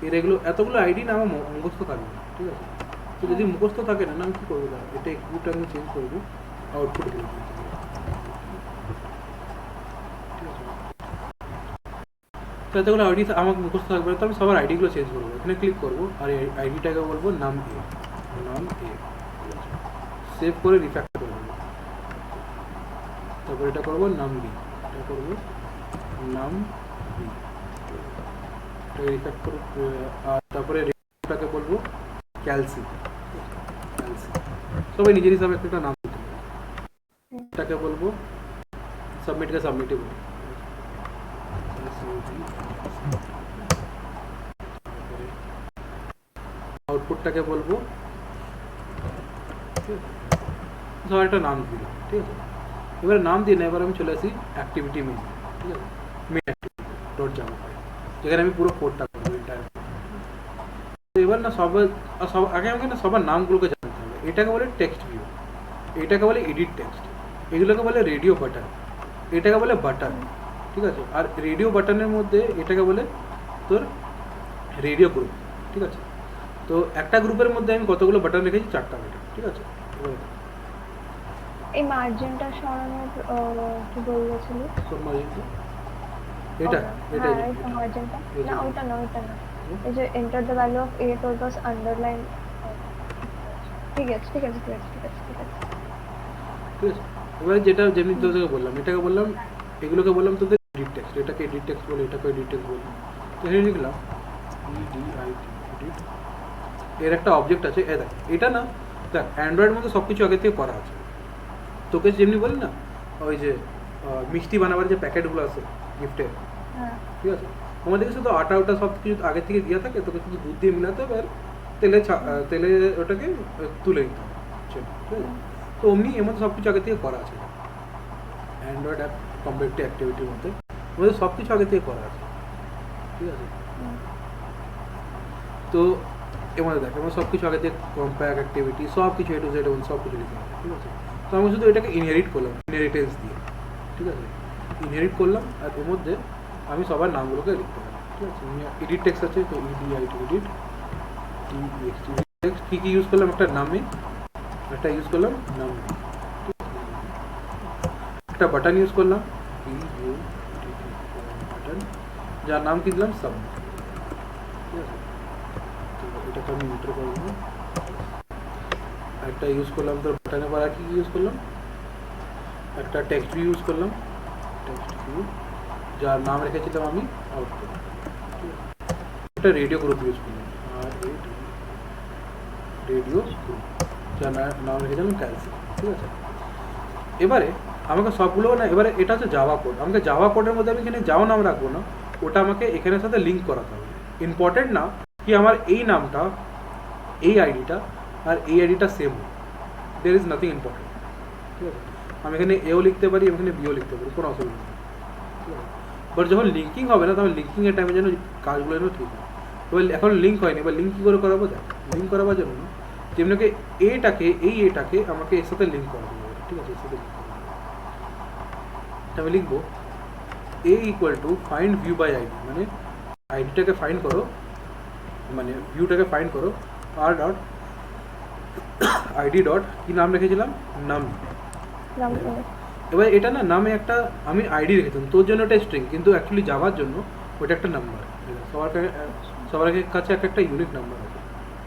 এর এগুলো এতগুলো আইডি না আমার মুখস্থ থাকবে না, ঠিক আছে। তো যদি মুখস্থ থাকে না আমি কী করবো, দাঁড়া এটা একটুটা আমি চেঞ্জ করবো, আউটপুট করে দিই, ঠিক আছে। তো এতগুলো আইডি আমাকে মুখস্থ থাকবে না, তো আমি সবার আইডিগুলো চেঞ্জ করবো, এখানে ক্লিক করবো আর এই আইডিটাকে বলবো নাম এ, সেভ করে রিফ্যাক্ট করে দেবো। তারপর এটা করবো নাম বি, এটা করবো নাম বি, এটা রিফ্যাক্ট করবো। আর তারপরে রেটাকে বলবো ক্যালসি, সবাই নিজের হিসাবে একটা নাম দিতে পারে। এটাকে বলবো সাবমিটকে সাবমিটে বলবো, আউটপুটটাকে বলবো, সবার একটা নাম দিলাম, ঠিক আছে। এবারে নাম দিই না, এবার আমি চলে আসি অ্যাক্টিভিটি মেনু, ঠিক আছে, main activity dot java file, যেখানে আমি পুরো কোডটা করবো এন্টায়ার। এবার না সব আগে আমাকে না সবার নামগুলোকে জানতে হবে। এটাকে বলে টেক্সট ভিউ, এটাকে বলে এডিট টেক্সট, এগুলোকে বলে রেডিও বাটন, এটাকে বলে বাটন, ঠিক আছে। আর রেডিও বাটনের মধ্যে এটাকে বলে তোর রেডিও গ্রুপ, ঠিক আছে। তো একটা গ্রুপের মধ্যে আমি কতগুলো বাটন রেখেছি, 4টা বাটন, ঠিক আছে। এই মার্জিনটা সরানোর কি বলেছিল, কোন মার্জিনটা? এটা এটা এই মার্জিনটা না, ওটা না এই যে enter the value of a তো বাস আন্ডারলাইন। ঠিক আছে ঠিক আছে ঠিক আছে ঠিক আছে ঠিক আছে ঠিক আছে। এবারে যেটা যেমনি তোদেরকে বললাম, এটাকে বললাম, এগুলোকে বললাম তোদের এডিট টেক্সট, এটাকে এডিট টেক্সট বলে, এটাকে এডিট টেক্সট বলে। তো এখানে লিখলাম এডিট, এর একটা অবজেক্ট আছে, এ দেখ এটা না, দেখ অ্যান্ড্রয়েডের মধ্যে সব কিছু আগে থেকে করা আছে। তোকে যেমনি বলি না ওই যে মিষ্টি বানাবার যে প্যাকেটগুলো আছে গিফটের, ঠিক আছে, আমাদেরকে শুধু আটা ওটা সব কিছু আগে থেকে দেওয়া থাকে, তোকে শুধু দুধ দিয়ে মিলাতে হবে আর তেলে ওটাকে তুলে নিতে হবে, ঠিক আছে। তো অমনি এর মধ্যে সব কিছু আগে থেকে করা আছে, অ্যান্ড্রয়েড অ্যাপ কম্পিউটার অ্যাক্টিভিটির মধ্যে আমাদের সব কিছু আগে থেকে করা আছে, ঠিক আছে। তো এর মধ্যে দেখ আমার সব কিছু আগে থেকে কম্প্যাক্ট অ্যাক্টিভিটি সব কিছু এ টু জেড সব কিছু লিখে আছে, ঠিক আছে। তো আমি শুধু এটাকে ইনহেরিট করলাম, ইনহেরিটেন্স দিয়ে, ঠিক আছে, ইনহেরিট করলাম। আর এর মধ্যে আমি সবার নামগুলোকে লিখতে পারি, ঠিক আছে। এডিট টেক্সট আছে, তো ইডিআইটি এডিট টেক্সট কী ইউজ করলাম, একটা নামে একটা ইউজ করলাম নাম, একটা বাটন ইউজ করলাম বাটন, যার নাম কি দিলাম সাবমিট, ঠিক আছে। তো এটাকে আমি এন্টার করবো। একটা ইউজ করলাম তোর বাটনের পর আর কি ইউজ করলাম, একটা টেক্সট ভিউ ইউজ করলাম, টেক্সট ভিউ যার নাম রেখেছিলাম আমি আউটপুট, একটা রেডিও গ্রুপ ইউজ করলাম, আর রেডিও গ্রুপ যার নাম রেখেছিলাম ক্যালসি, ঠিক আছে। এবারে আমাকে সবগুলো না, এবারে এটা হচ্ছে জাভা কোড, আমাকে জাভা কোডের মধ্যে আমি এখানে যাও নাম রাখবো না, ওটা আমাকে এখানের সাথে লিঙ্ক করাতে হবে। ইম্পর্টেন্ট না কি আমার এই নামটা, এই আইডিটা আর এই আইডিটা same, there is nothing important, ঠিক আছে। আমি এখানে এও লিখতে পারি, এখানে বিও লিখতে পারি, কোনো অসুবিধা নেই, ঠিক আছে। বাট যখন লিঙ্কিং হবে না, তখন লিঙ্কিংয়ের টাইমে যেন কাজগুলো যেন ঠিক হয়। এবার এখন লিঙ্ক হয়নি, এবার লিঙ্ক কী করে করাবো, দেখ লিঙ্ক করাবার জন্য যেমনি এটাকে এটাকে আমাকে এর সাথে লিঙ্ক করাতে হবে, ঠিক আছে। এর সাথে লিঙ্ক আমি লিখবো A equal to find view by ID, মানে আইডিটাকে ফাইন্ড করো, মানে ভিউটাকে ফাইন্ড করো, আর ডট আইডি ডট কি নাম রেখেছিলাম নাম। এবার এটা না নামে একটা আমি আইডি রেখেছিলাম, তোর জন্য এটা স্ট্রিং, কিন্তু অ্যাকচুয়ালি যাওয়ার জন্য ওটা একটা নাম্বার, সবার কাছে একটা ইউনিক নাম্বার আছে।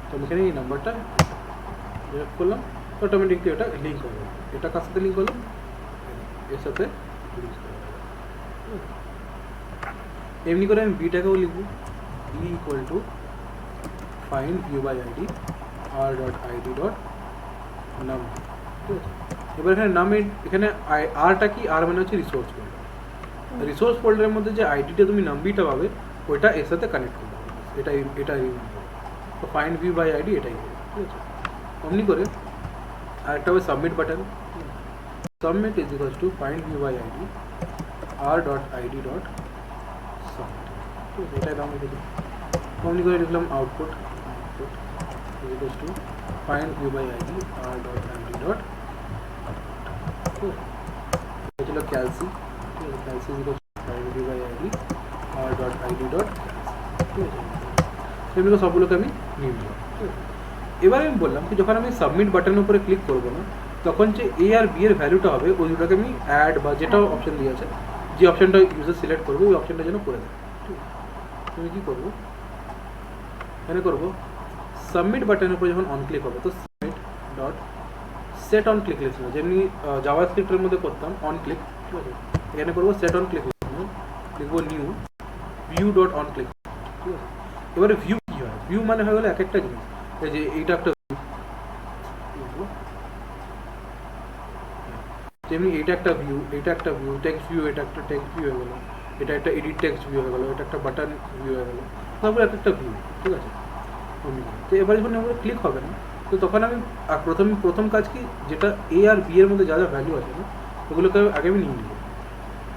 তো আমি এখানে এই নাম্বারটা করলাম, অটোমেটিকলি ওটা লিঙ্ক হয়ে গেল। এটা কার সাথে লিঙ্ক হলো, এর সাথে ব্রিজ করা যাবে। এমনি করে আমি বিটাকেও লিখবো, B equal to find view by ID R dot ID dot নাম, ঠিক আছে। এবার এখানে নামে এখানে আরটা কি, আর মানে হচ্ছে রিসোর্স ফোল্ডার। রিসোর্স ফোল্ডারের মধ্যে যে আইডিটা তুমি নাম্বিটা পাবে ওইটা এর সাথে কানেক্ট করতে হবে, এটাই তো ফাইন্ড ভিউ বাই আইডি এটাই হবে, ঠিক আছে। অমনি করে আরেকটা হবে submit button, submit is equal to find view by ID R dot ID dot submit, ঠিক আছে। এটাই দাম লিখেছি। অমনি করে লিখলাম output is equal to find view by ID R dot ID dot, ঠিক আছে। এটা ছিল ক্যালসি, ঠিক আছে। Calci is equal to find view by ID R dot ID dot calci, ঠিক আছে। সেগুলো সবগুলোকে আমি নিয়ে নিলাম, ঠিক আছে। এবার আমি বললাম কি যখন আমি সাবমিট বাটনের উপরে ক্লিক করবো না, তখন যে এ আর বি এর ভ্যালুটা হবে ওই দুটাকে আমি অ্যাড বা যেটা অপশন দিয়ে আছে, যে অপশনটা ইউজার সিলেক্ট করবে ওই অপশনটা যেন করে দেয়, ঠিক আছে। তুমি কী করবো, এখানে করবো সাবমিট বাটনের উপরে যখন অন ক্লিক হবে তো submit dot set on click লিখছিল, যেমনি জাভা স্ক্রিপ্টের মধ্যে করতাম অন ক্লিক, ঠিক আছে। এখানে করবো সেট অন ক্লিক লিখবো new view dot on click, ঠিক আছে। এবারে ভিউ কী হয়, ভিউ মানে হয়ে গেলো এক একটা জিনিস, এই যে এইটা একটা যেমনি এইটা একটা ভিউ, এইটা একটা ভিউ, টেক্সট ভিউ, এটা একটা টেক্সট ভিউ হয়ে গেলো, এটা একটা এডিট টেক্সট ভিউ হয়ে গেলো, এটা একটা বাটন ভিউ হয়ে গেলো, তারপরে একটা ভিউ, ঠিক আছে। তো এবারে যখন আমার ক্লিক হবে না তো তখন আমি প্রথম কাজ কি, যেটা এ আর বি এর মধ্যে যা যা ভ্যালু আছে না ওগুলোকে আগে আমি নিয়ে নেবো,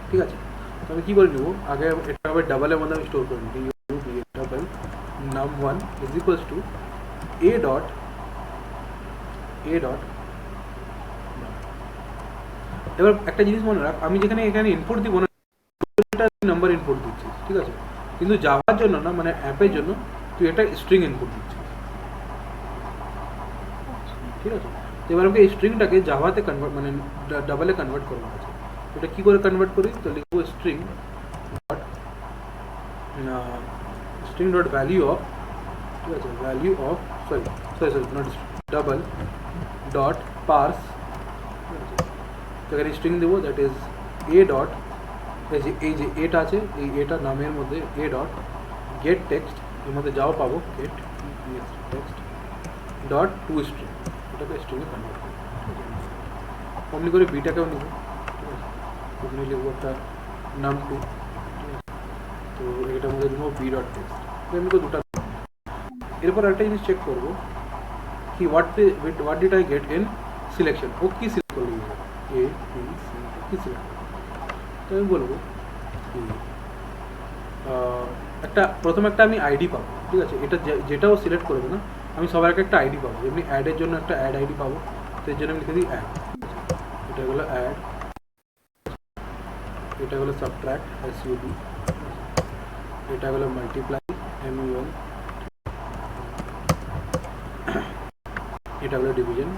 ঠিক আছে। তো আমি কী করে নেবো, আগে এটা আবার ডাবলের মধ্যে আমি স্টোর করে নিই, double num1 is equals to a dot এবার একটা জিনিস মনে রাখ, আমি যেখানে এখানে ইনপুট দিব না নাম্বার ইনপুট দিচ্ছি, ঠিক আছে। কিন্তু জাভার জন্য না, মানে অ্যাপের জন্য তুই একটা স্ট্রিং ইনপুট দিচ্ছিস, ঠিক আছে। তো এবার আমাকে এই স্ট্রিংটাকে জাভাতে কনভার্ট মানে ডাবলে কনভার্ট করবো আছে। এটা কী করে কনভার্ট করি, তো লিখবো স্ট্রিং ডট ভ্যালিউ অফ, ঠিক আছে, value of sorry not double dot purse, ঠিক আছে। তো এখানে স্ট্রিং দেবো দ্যাট ইজ এ ডট, এই যে এটা আছে এই এটা নামের মধ্যে এ ডট গেট টেক্সট, এর মধ্যে যাও পাবো gate text dot two string, এটাকে স্ট্রিংয়ে কনভার্ট করবো, অমনি করে বিটাকেও নেবো, ঠিক আছে। ওখানে লিখবো একটা num2, ঠিক আছে। তো এটার মধ্যে নেবো বি ডট টেক্সট, এমনি করে দুটা। এরপর একটা জিনিস চেক করবো কি what did I get in selection, ও কী সিলেক্ট করলো এ বি সি কী সিলেক্ট করলো। তো আমি বলবো কি প্রথমে একটা আমি আইডি পাবো, ঠিক আছে। এটা যেটাও সিলেক্ট করবে না আমি সবার একটা আইডি পাবো, যেমনি অ্যাডের জন্য একটা অ্যাড আইডি পাবো, তো এর জন্য আমি লিখে দিই অ্যাড, এটা হলো অ্যাড, এটা হলো সাবট্র্যাক্ট SUB, এটা হলো মাল্টিপ্লাই MUL, এটা হলো ডিভিশন,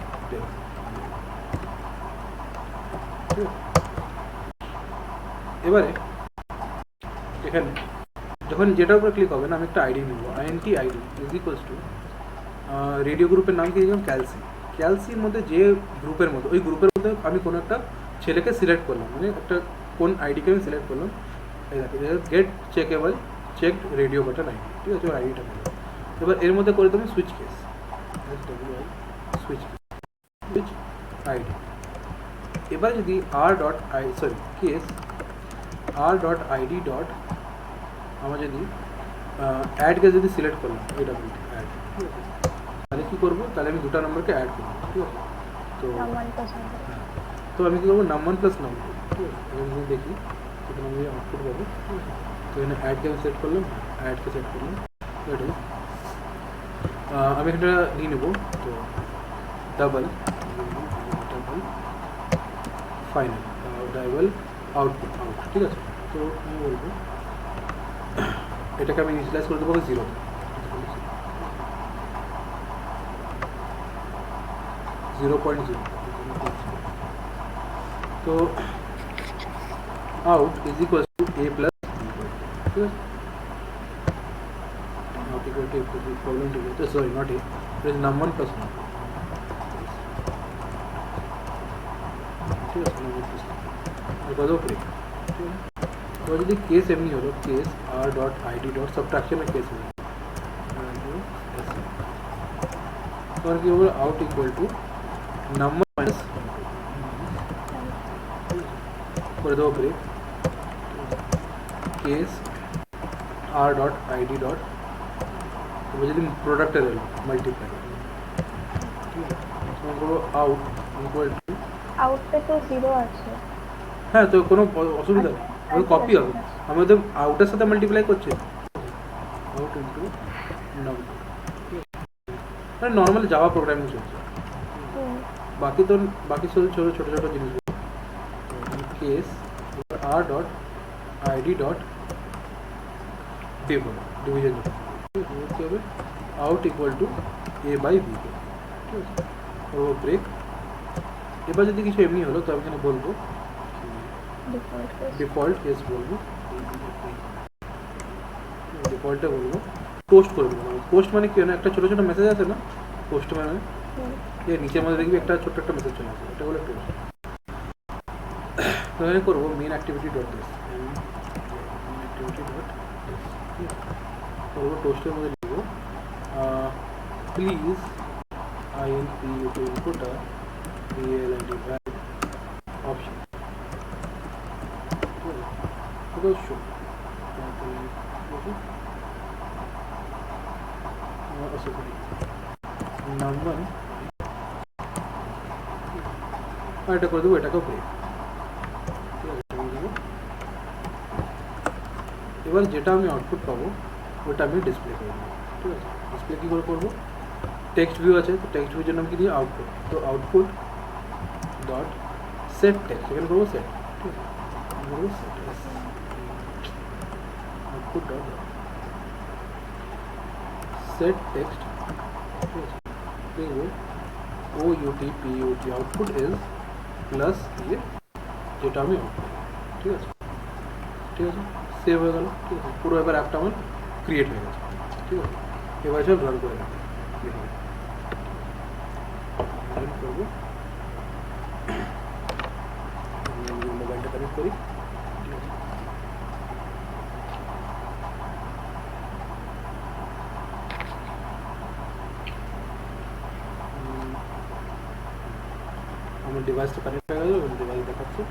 এবারে এখানে যখন যেটার উপরে ক্লিক হবে না আমি একটা আইডি নিব, INT ID is equals to radio গ্রুপের নাম কি দিলাম ক্যালসি, ক্যালসির মধ্যে যে গ্রুপের মধ্যে ওই গ্রুপের মধ্যে আমি কোনো একটা ছেলেকে সিলেক্ট করলাম, মানে একটা কোন আইডিকে আমি সিলেক্ট করলাম, এই দেখো get checkable checked radio button ID, ঠিক আছে। ওর আইডিটা পেলাম। এবার এর মধ্যে করে দেবেন সুইচ কেস, সুইচ আইডি। এবার যদি r ডট আইডি ডট আমরা যদি অ্যাডকে যদি সিলেক্ট করলাম এটা অ্যাড, ঠিক আছে। তাহলে কী করবো, তাহলে আমি দুটো নম্বরকে অ্যাড করবো, ঠিক আছে। তো আমি কী করবো num1 + num2, ঠিক আছে। এখানে দেখি সেখানে আমি আউটপুট পাবো, ঠিক আছে। তো এখানে অ্যাডকে আমি সেট করলাম, অ্যাডকে সেট করলাম, এটা আমি এটা নিয়ে নেবো, তো ডাবল ফাইনাল ডাবল আউটপুট ঠিক আছে। তো আমি বলবো এটাকে আমি ইনিশিয়ালাইজ করে দেবো 0, তো out is equal to a plus b, ঠিক আছে। out equal to problem to get, sorry not a, it is num1 plus num2, ঠিক আছে। num1 plus num2 করে দেবো ব্রেক। ঠিক আছে, এবার যদি কেস এমনি হলো case R dot ID dot সাবট্রাকশনের কেস হলো তখন কি হবে out equal to number minus করে দেবো break case R dot ID dot এবার যদি প্রোডাক্টের হলো মাল্টিপ্লাই ঠিক আছে তখন করবো আউট ইকুয়াল টু আউটে তো 0 আছে। হ্যাঁ তো কোনো অসুবিধা নেই ওই কপি হবে আমি ওদের আউটের সাথে মাল্টিপ্লাই করছি আউট ইন্টু নাম্বার মানে নর্মাল জাভা প্রোগ্রামিং চলছে বাকি তো বাকি সব ছোটো ছোটো ছোটো জিনিসগুলো case R dot ID dot div division কী হবে out equal to A by B ঠিক আছে ও ব্রেক এবার যদি কিছু এমনি হলো তো আমি এখানে বলবো ডিফল্ট কেস বলবো ডিফল্টে বলবো পোস্ট করে দেবো পোস্ট মানে কি না একটা ছোটো ছোটো মেসেজ আছে না পোস্ট মানে যে নিচের মধ্যে দেখবি একটা ছোট্ট একটা মেসেজ চলে আসে এটা বলে পোস্ট তো এখানে করবো main activity dot this main activity dot করবো পোস্টের মধ্যে লিখবো please INP to input a real identified option because show number আর এটা করে দেবো এটাকে ব্রেক এবার যেটা আমি আউটপুট পাবো ওটা আমি ডিসপ্লে করবো ঠিক আছে ডিসপ্লে কী করে করবো টেক্সট ভিউ আছে তো টেক্সট ভিউর জন্য আমি কি দিই আউটপুট তো আউটপুট ডট সেট টেক্সট এখানে করবো সেট ঠিক আছে করবো set output dot set text ঠিক আছে দেখবো OUTPUT আউটপুট ইজ প্লাস দিয়ে যেটা আমি আউটপুট ঠিক আছে ঠিক আছে সেভ হয়ে গেল ঠিক আছে পুরো এবার অ্যাপটা আমার ক্রিয়েট হয়ে গেছে ঠিক আছে এবার চল রান করে দেবো রান করবো মোবাইলটা কানেক্ট করি ঠিক আছে আমার ডিভাইসটা কানেক্ট হয়ে গেল ডিভাইস দেখাচ্ছে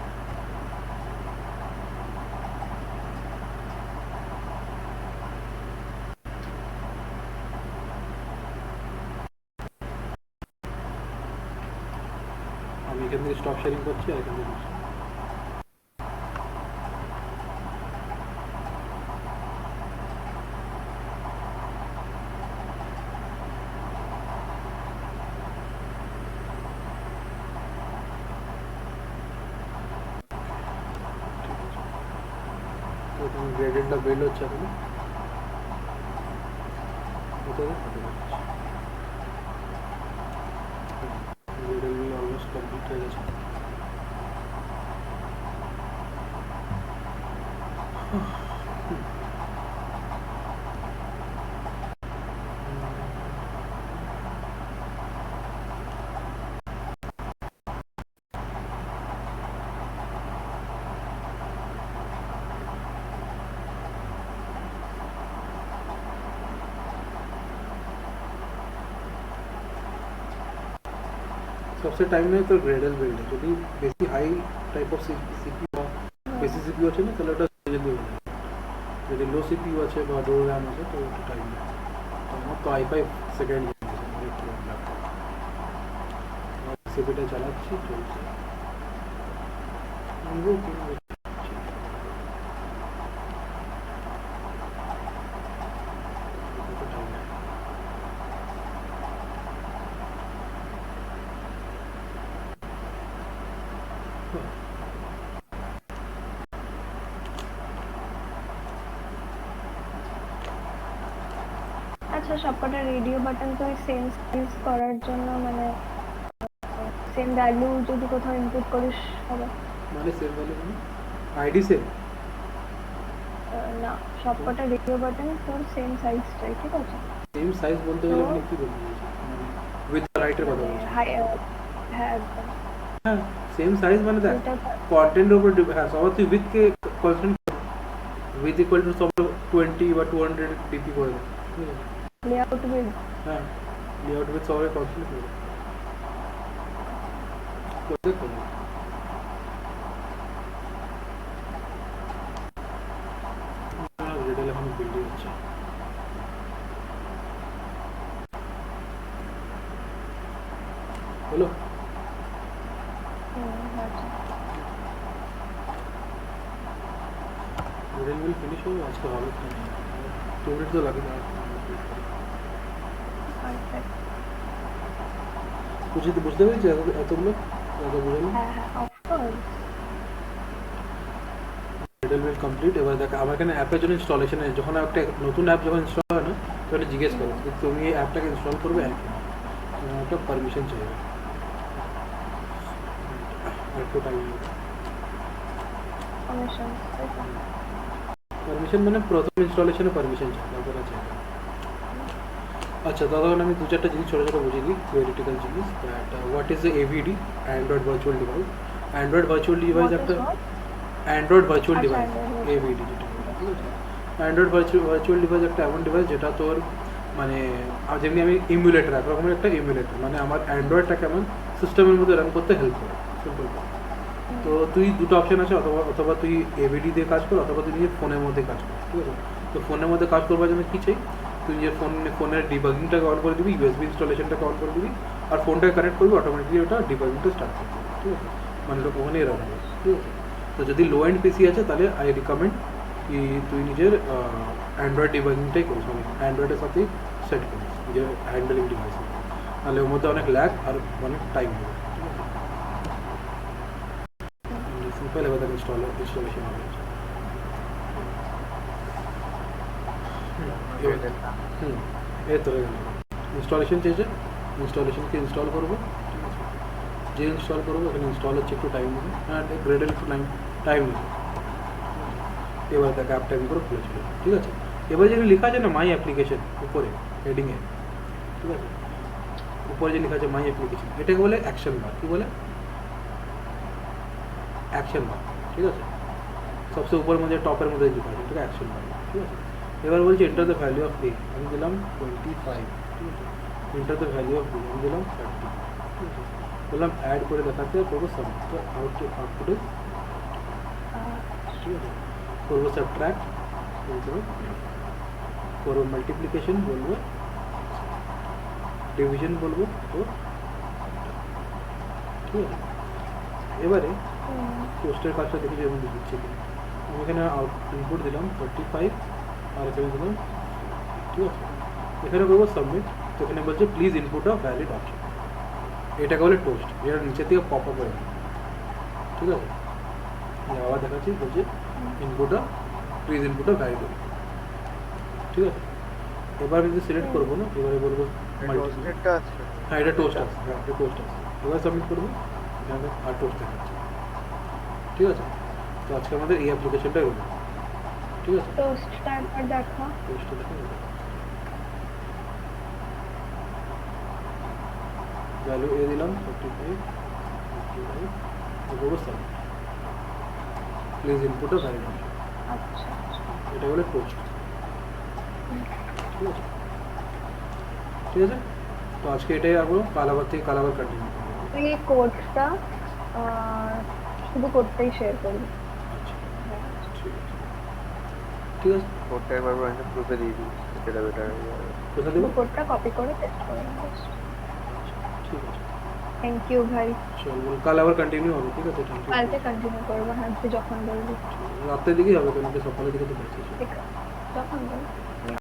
আমি এখান থেকে স্টপ শেয়ারিং করছি আর এখান থেকে গ্রেডেডটা বিল্ড হচ্ছে এখন গ্রেডেড অলমোস্ট কমপ্লিট হয়ে গেছে सबसे टाइम में तो ग्रेडल बिल्ड है যদি বেশি হাই টাইপ অফ সিপিইউ বা বেশি সিপিইউ আছে না তাহলে ওটা জলদি হয়ে যায় যদি লো সিপিইউ আছে বা লো র্যাম আছে তো একটু টাইম লাগে তো আমার তো i5 সেকেন্ড সিপিটা চালাচ্ছি চলছে আমি কি আচ্ছা সবকটা রেডিও বাটন তো সেম সাইজ করার জন্য মানে সেম ভ্যালু যদি কোথাও ইনপুট করিস হবে মানে সেম ভ্যালু মানে আইডি সেম না সবকটা রেডিও বাটন তোর সেম সাইজ চাই ঠিক আছে সেম সাইজ বলতে গেলে মানে কি বলতে চাইছি উইথ রাইটের কথা বলছি হ্যাঁ একদম হ্যাঁ সেম সাইজ মানে দেখ এটা কন্টেন্টের উপর হ্যাঁ সবার তুই with K constant with equal to সব 20 বা 200 ডিপি করে দে ঠিক আছে লেআউট উইথ হ্যাঁ লেআউট উইথ সবাই কনস্ট্যান্ট করে দে দেখো রেডেল এখন বিল্ড হচ্ছে হলো আচ্ছা রেডেল উইল ফিনিশ হবে আজকে হবে 2 মিনিট তো লাগে না আচ্ছা বুঝতে পেরেছি এতগুলো এত বুঝালো হ্যাঁ হ্যাঁ অফকোর্স রেডেল উইল কমপ্লিট এবার দেখ আমার এখানে অ্যাপের জন্য ইনস্টলেশন যখন একটা নতুন অ্যাপ যখন ইনস্টল হয় না তখন জিজ্ঞেস করো যে তুমি এই অ্যাপটাকে ইনস্টল করবে একটা পারমিশন চাইবে একটু টাইম পারমিশন মানে প্রথম ইনস্টলেশনে পারমিশন চাই তারপর আছে আচ্ছা তখন আমি দু চারটা জিনিস ছোটো ছোটো বুঝিয়ে দিই থিওরিটিক্যাল জিনিস একটা what is the ABD Android virtual device Android virtual device একটা অ্যান্ড্রয়েড ভার্চুয়াল আচ্ছা, ডিভাইস Android এভিডি যেটা ঠিক আছে অ্যান্ড্রয়েড ভার্চুয়াল ডিভাইস একটা এমন ডিভাইস যেটা তোর মানে যেমনি আমি ইমুলেটার এক রকমের একটা ইমুলেটার মানে আমার অ্যান্ড্রয়েডটাকে আমার সিস্টেমের মধ্যে রান করতে হেল্প করে সিম্পল তো তুই দুটো অপশন আছে অথবা তুই এভিডি দিয়ে কাজ কর অথবা তুই নিজের ফোনের মধ্যে কাজ কর ঠিক আছে তো ফোনের মধ্যে কাজ করবার জন্য কী চাই তুই নিজের ফোনের ডিবাগিংটাকে অন করে দিবি ইউএসবি ইনস্টলেশনটাকে অন করে দিবি আর ফোনটাকে কানেক্ট করবি অটোমেটিকলি ওটা ডিবাগিংটা স্টার্ট করবে ঠিক আছে মানে ওটা ওখানেই রান হবে ঠিক আছে তো যদি লো এন্ড পিসি আছে তাহলে আই রিকমেন্ড কি তুই নিজের অ্যান্ড্রয়েড ডিবাগিংটাই করিস মানে অ্যান্ড্রয়েডের সাথেই সেট করিস নিজের হ্যান্ডেলিং ডিভাইস তাহলে ওর মধ্যে অনেক ল্যাগ আর অনেক টাইম হবে ঠিক আছে সিম্পল এবার ইনস্টলেশন হবে এই তো হয়ে গেল ইনস্টলেশন চেয়েছে ইনস্টলেশনকে ইনস্টল করবো ঠিক আছে যে ইনস্টল করবো এখানে ইনস্টল হচ্ছে একটু টাইম নেবে হ্যাঁ গ্রেডের একটু টাইম নেবে এবার তাকে অ্যাপটা এমনি করে খুলে ছিল ঠিক আছে এবার যেখানে লেখা আছে না মাই অ্যাপ্লিকেশন উপরে হেডিংয়ে ঠিক আছে উপরে যে লেখা আছে মাই অ্যাপ্লিকেশন এটাকে বলে অ্যাকশন বার কী বলে অ্যাকশন বার ঠিক আছে সবচেয়ে উপরের মধ্যে টপের মধ্যে লেখা আছে এটাকে অ্যাকশন বার ঠিক আছে এবার বলছি enter the value of A আমি দিলাম 25 ঠিক আছে enter the value of B আমি দিলাম 30 ঠিক আছে বললাম অ্যাড করে দেখাতে করবো সাবমিট তো আউটপুটে ঠিক আছে করবো সাবট্র্যাক্ট করবো মাল্টিপ্লিকেশন বলবো ডিভিশন বলবো তো ঠিক আছে এবারে পোস্টের কাজটা দেখে যে আমি দিচ্ছি আমি এখানে ইনপুট দিলাম 35 আর এখানে দিলাম ঠিক আছে এখানে করবো সাবমিট তো এখানে বলছে please input a valid option এটাকে বলে টোস্ট যেটা নিচে থেকে পপ আপ হয়ে ঠিক আছে আবার দেখাচ্ছি বলছে input a please input a valid ঠিক আছে এবার আমি যদি সিলেক্ট করবো না এবারে বলবো হ্যাঁ এটা টোস্ট আছে হ্যাঁ এটা টোস্ট আছে এবার সাবমিট করবো এখানে আর টোস্ট দেখাচ্ছে ঠিক আছে তো আজকে আমাদের এই অ্যাপ্লিকেশনটাই হলো ঠিক আছে টোস্টটা একবার দেখা টোস্টটা দেখে ভ্যালু এ দিলাম 45 করবো সাবমিট প্লিজ ইনপুট ভ্যালিড আচ্ছা এটা বলে টোস্ট ঠিক আছে ঠিক আছে তো আজকে এটাই রাখবো কালাবার থেকে কালাবার কন্টিনিউ তুই এই কোডটা শুধু কোডটাই শেয়ার করবি আচ্ছা ঠিক আছে কোডটা একবার আমি গ্রুপে দিয়ে দিই সেটা বেটার কোথা দেবো কোডটা কপি করে পেস্ট করে নেবো ঠিক আছে থ্যাংক ইউ ভাই চল বল কাল আবার কন্টিনিউ হবে ঠিক আছে থ্যাংক কালকে কন্টিনিউ করবো হ্যাঁ তুই যখন বলবি ইউ রাতের দিকেই হবে কালকে সকালের দিকে তো ব্যস্ত ছিল ঠিক আছে যখন বলবি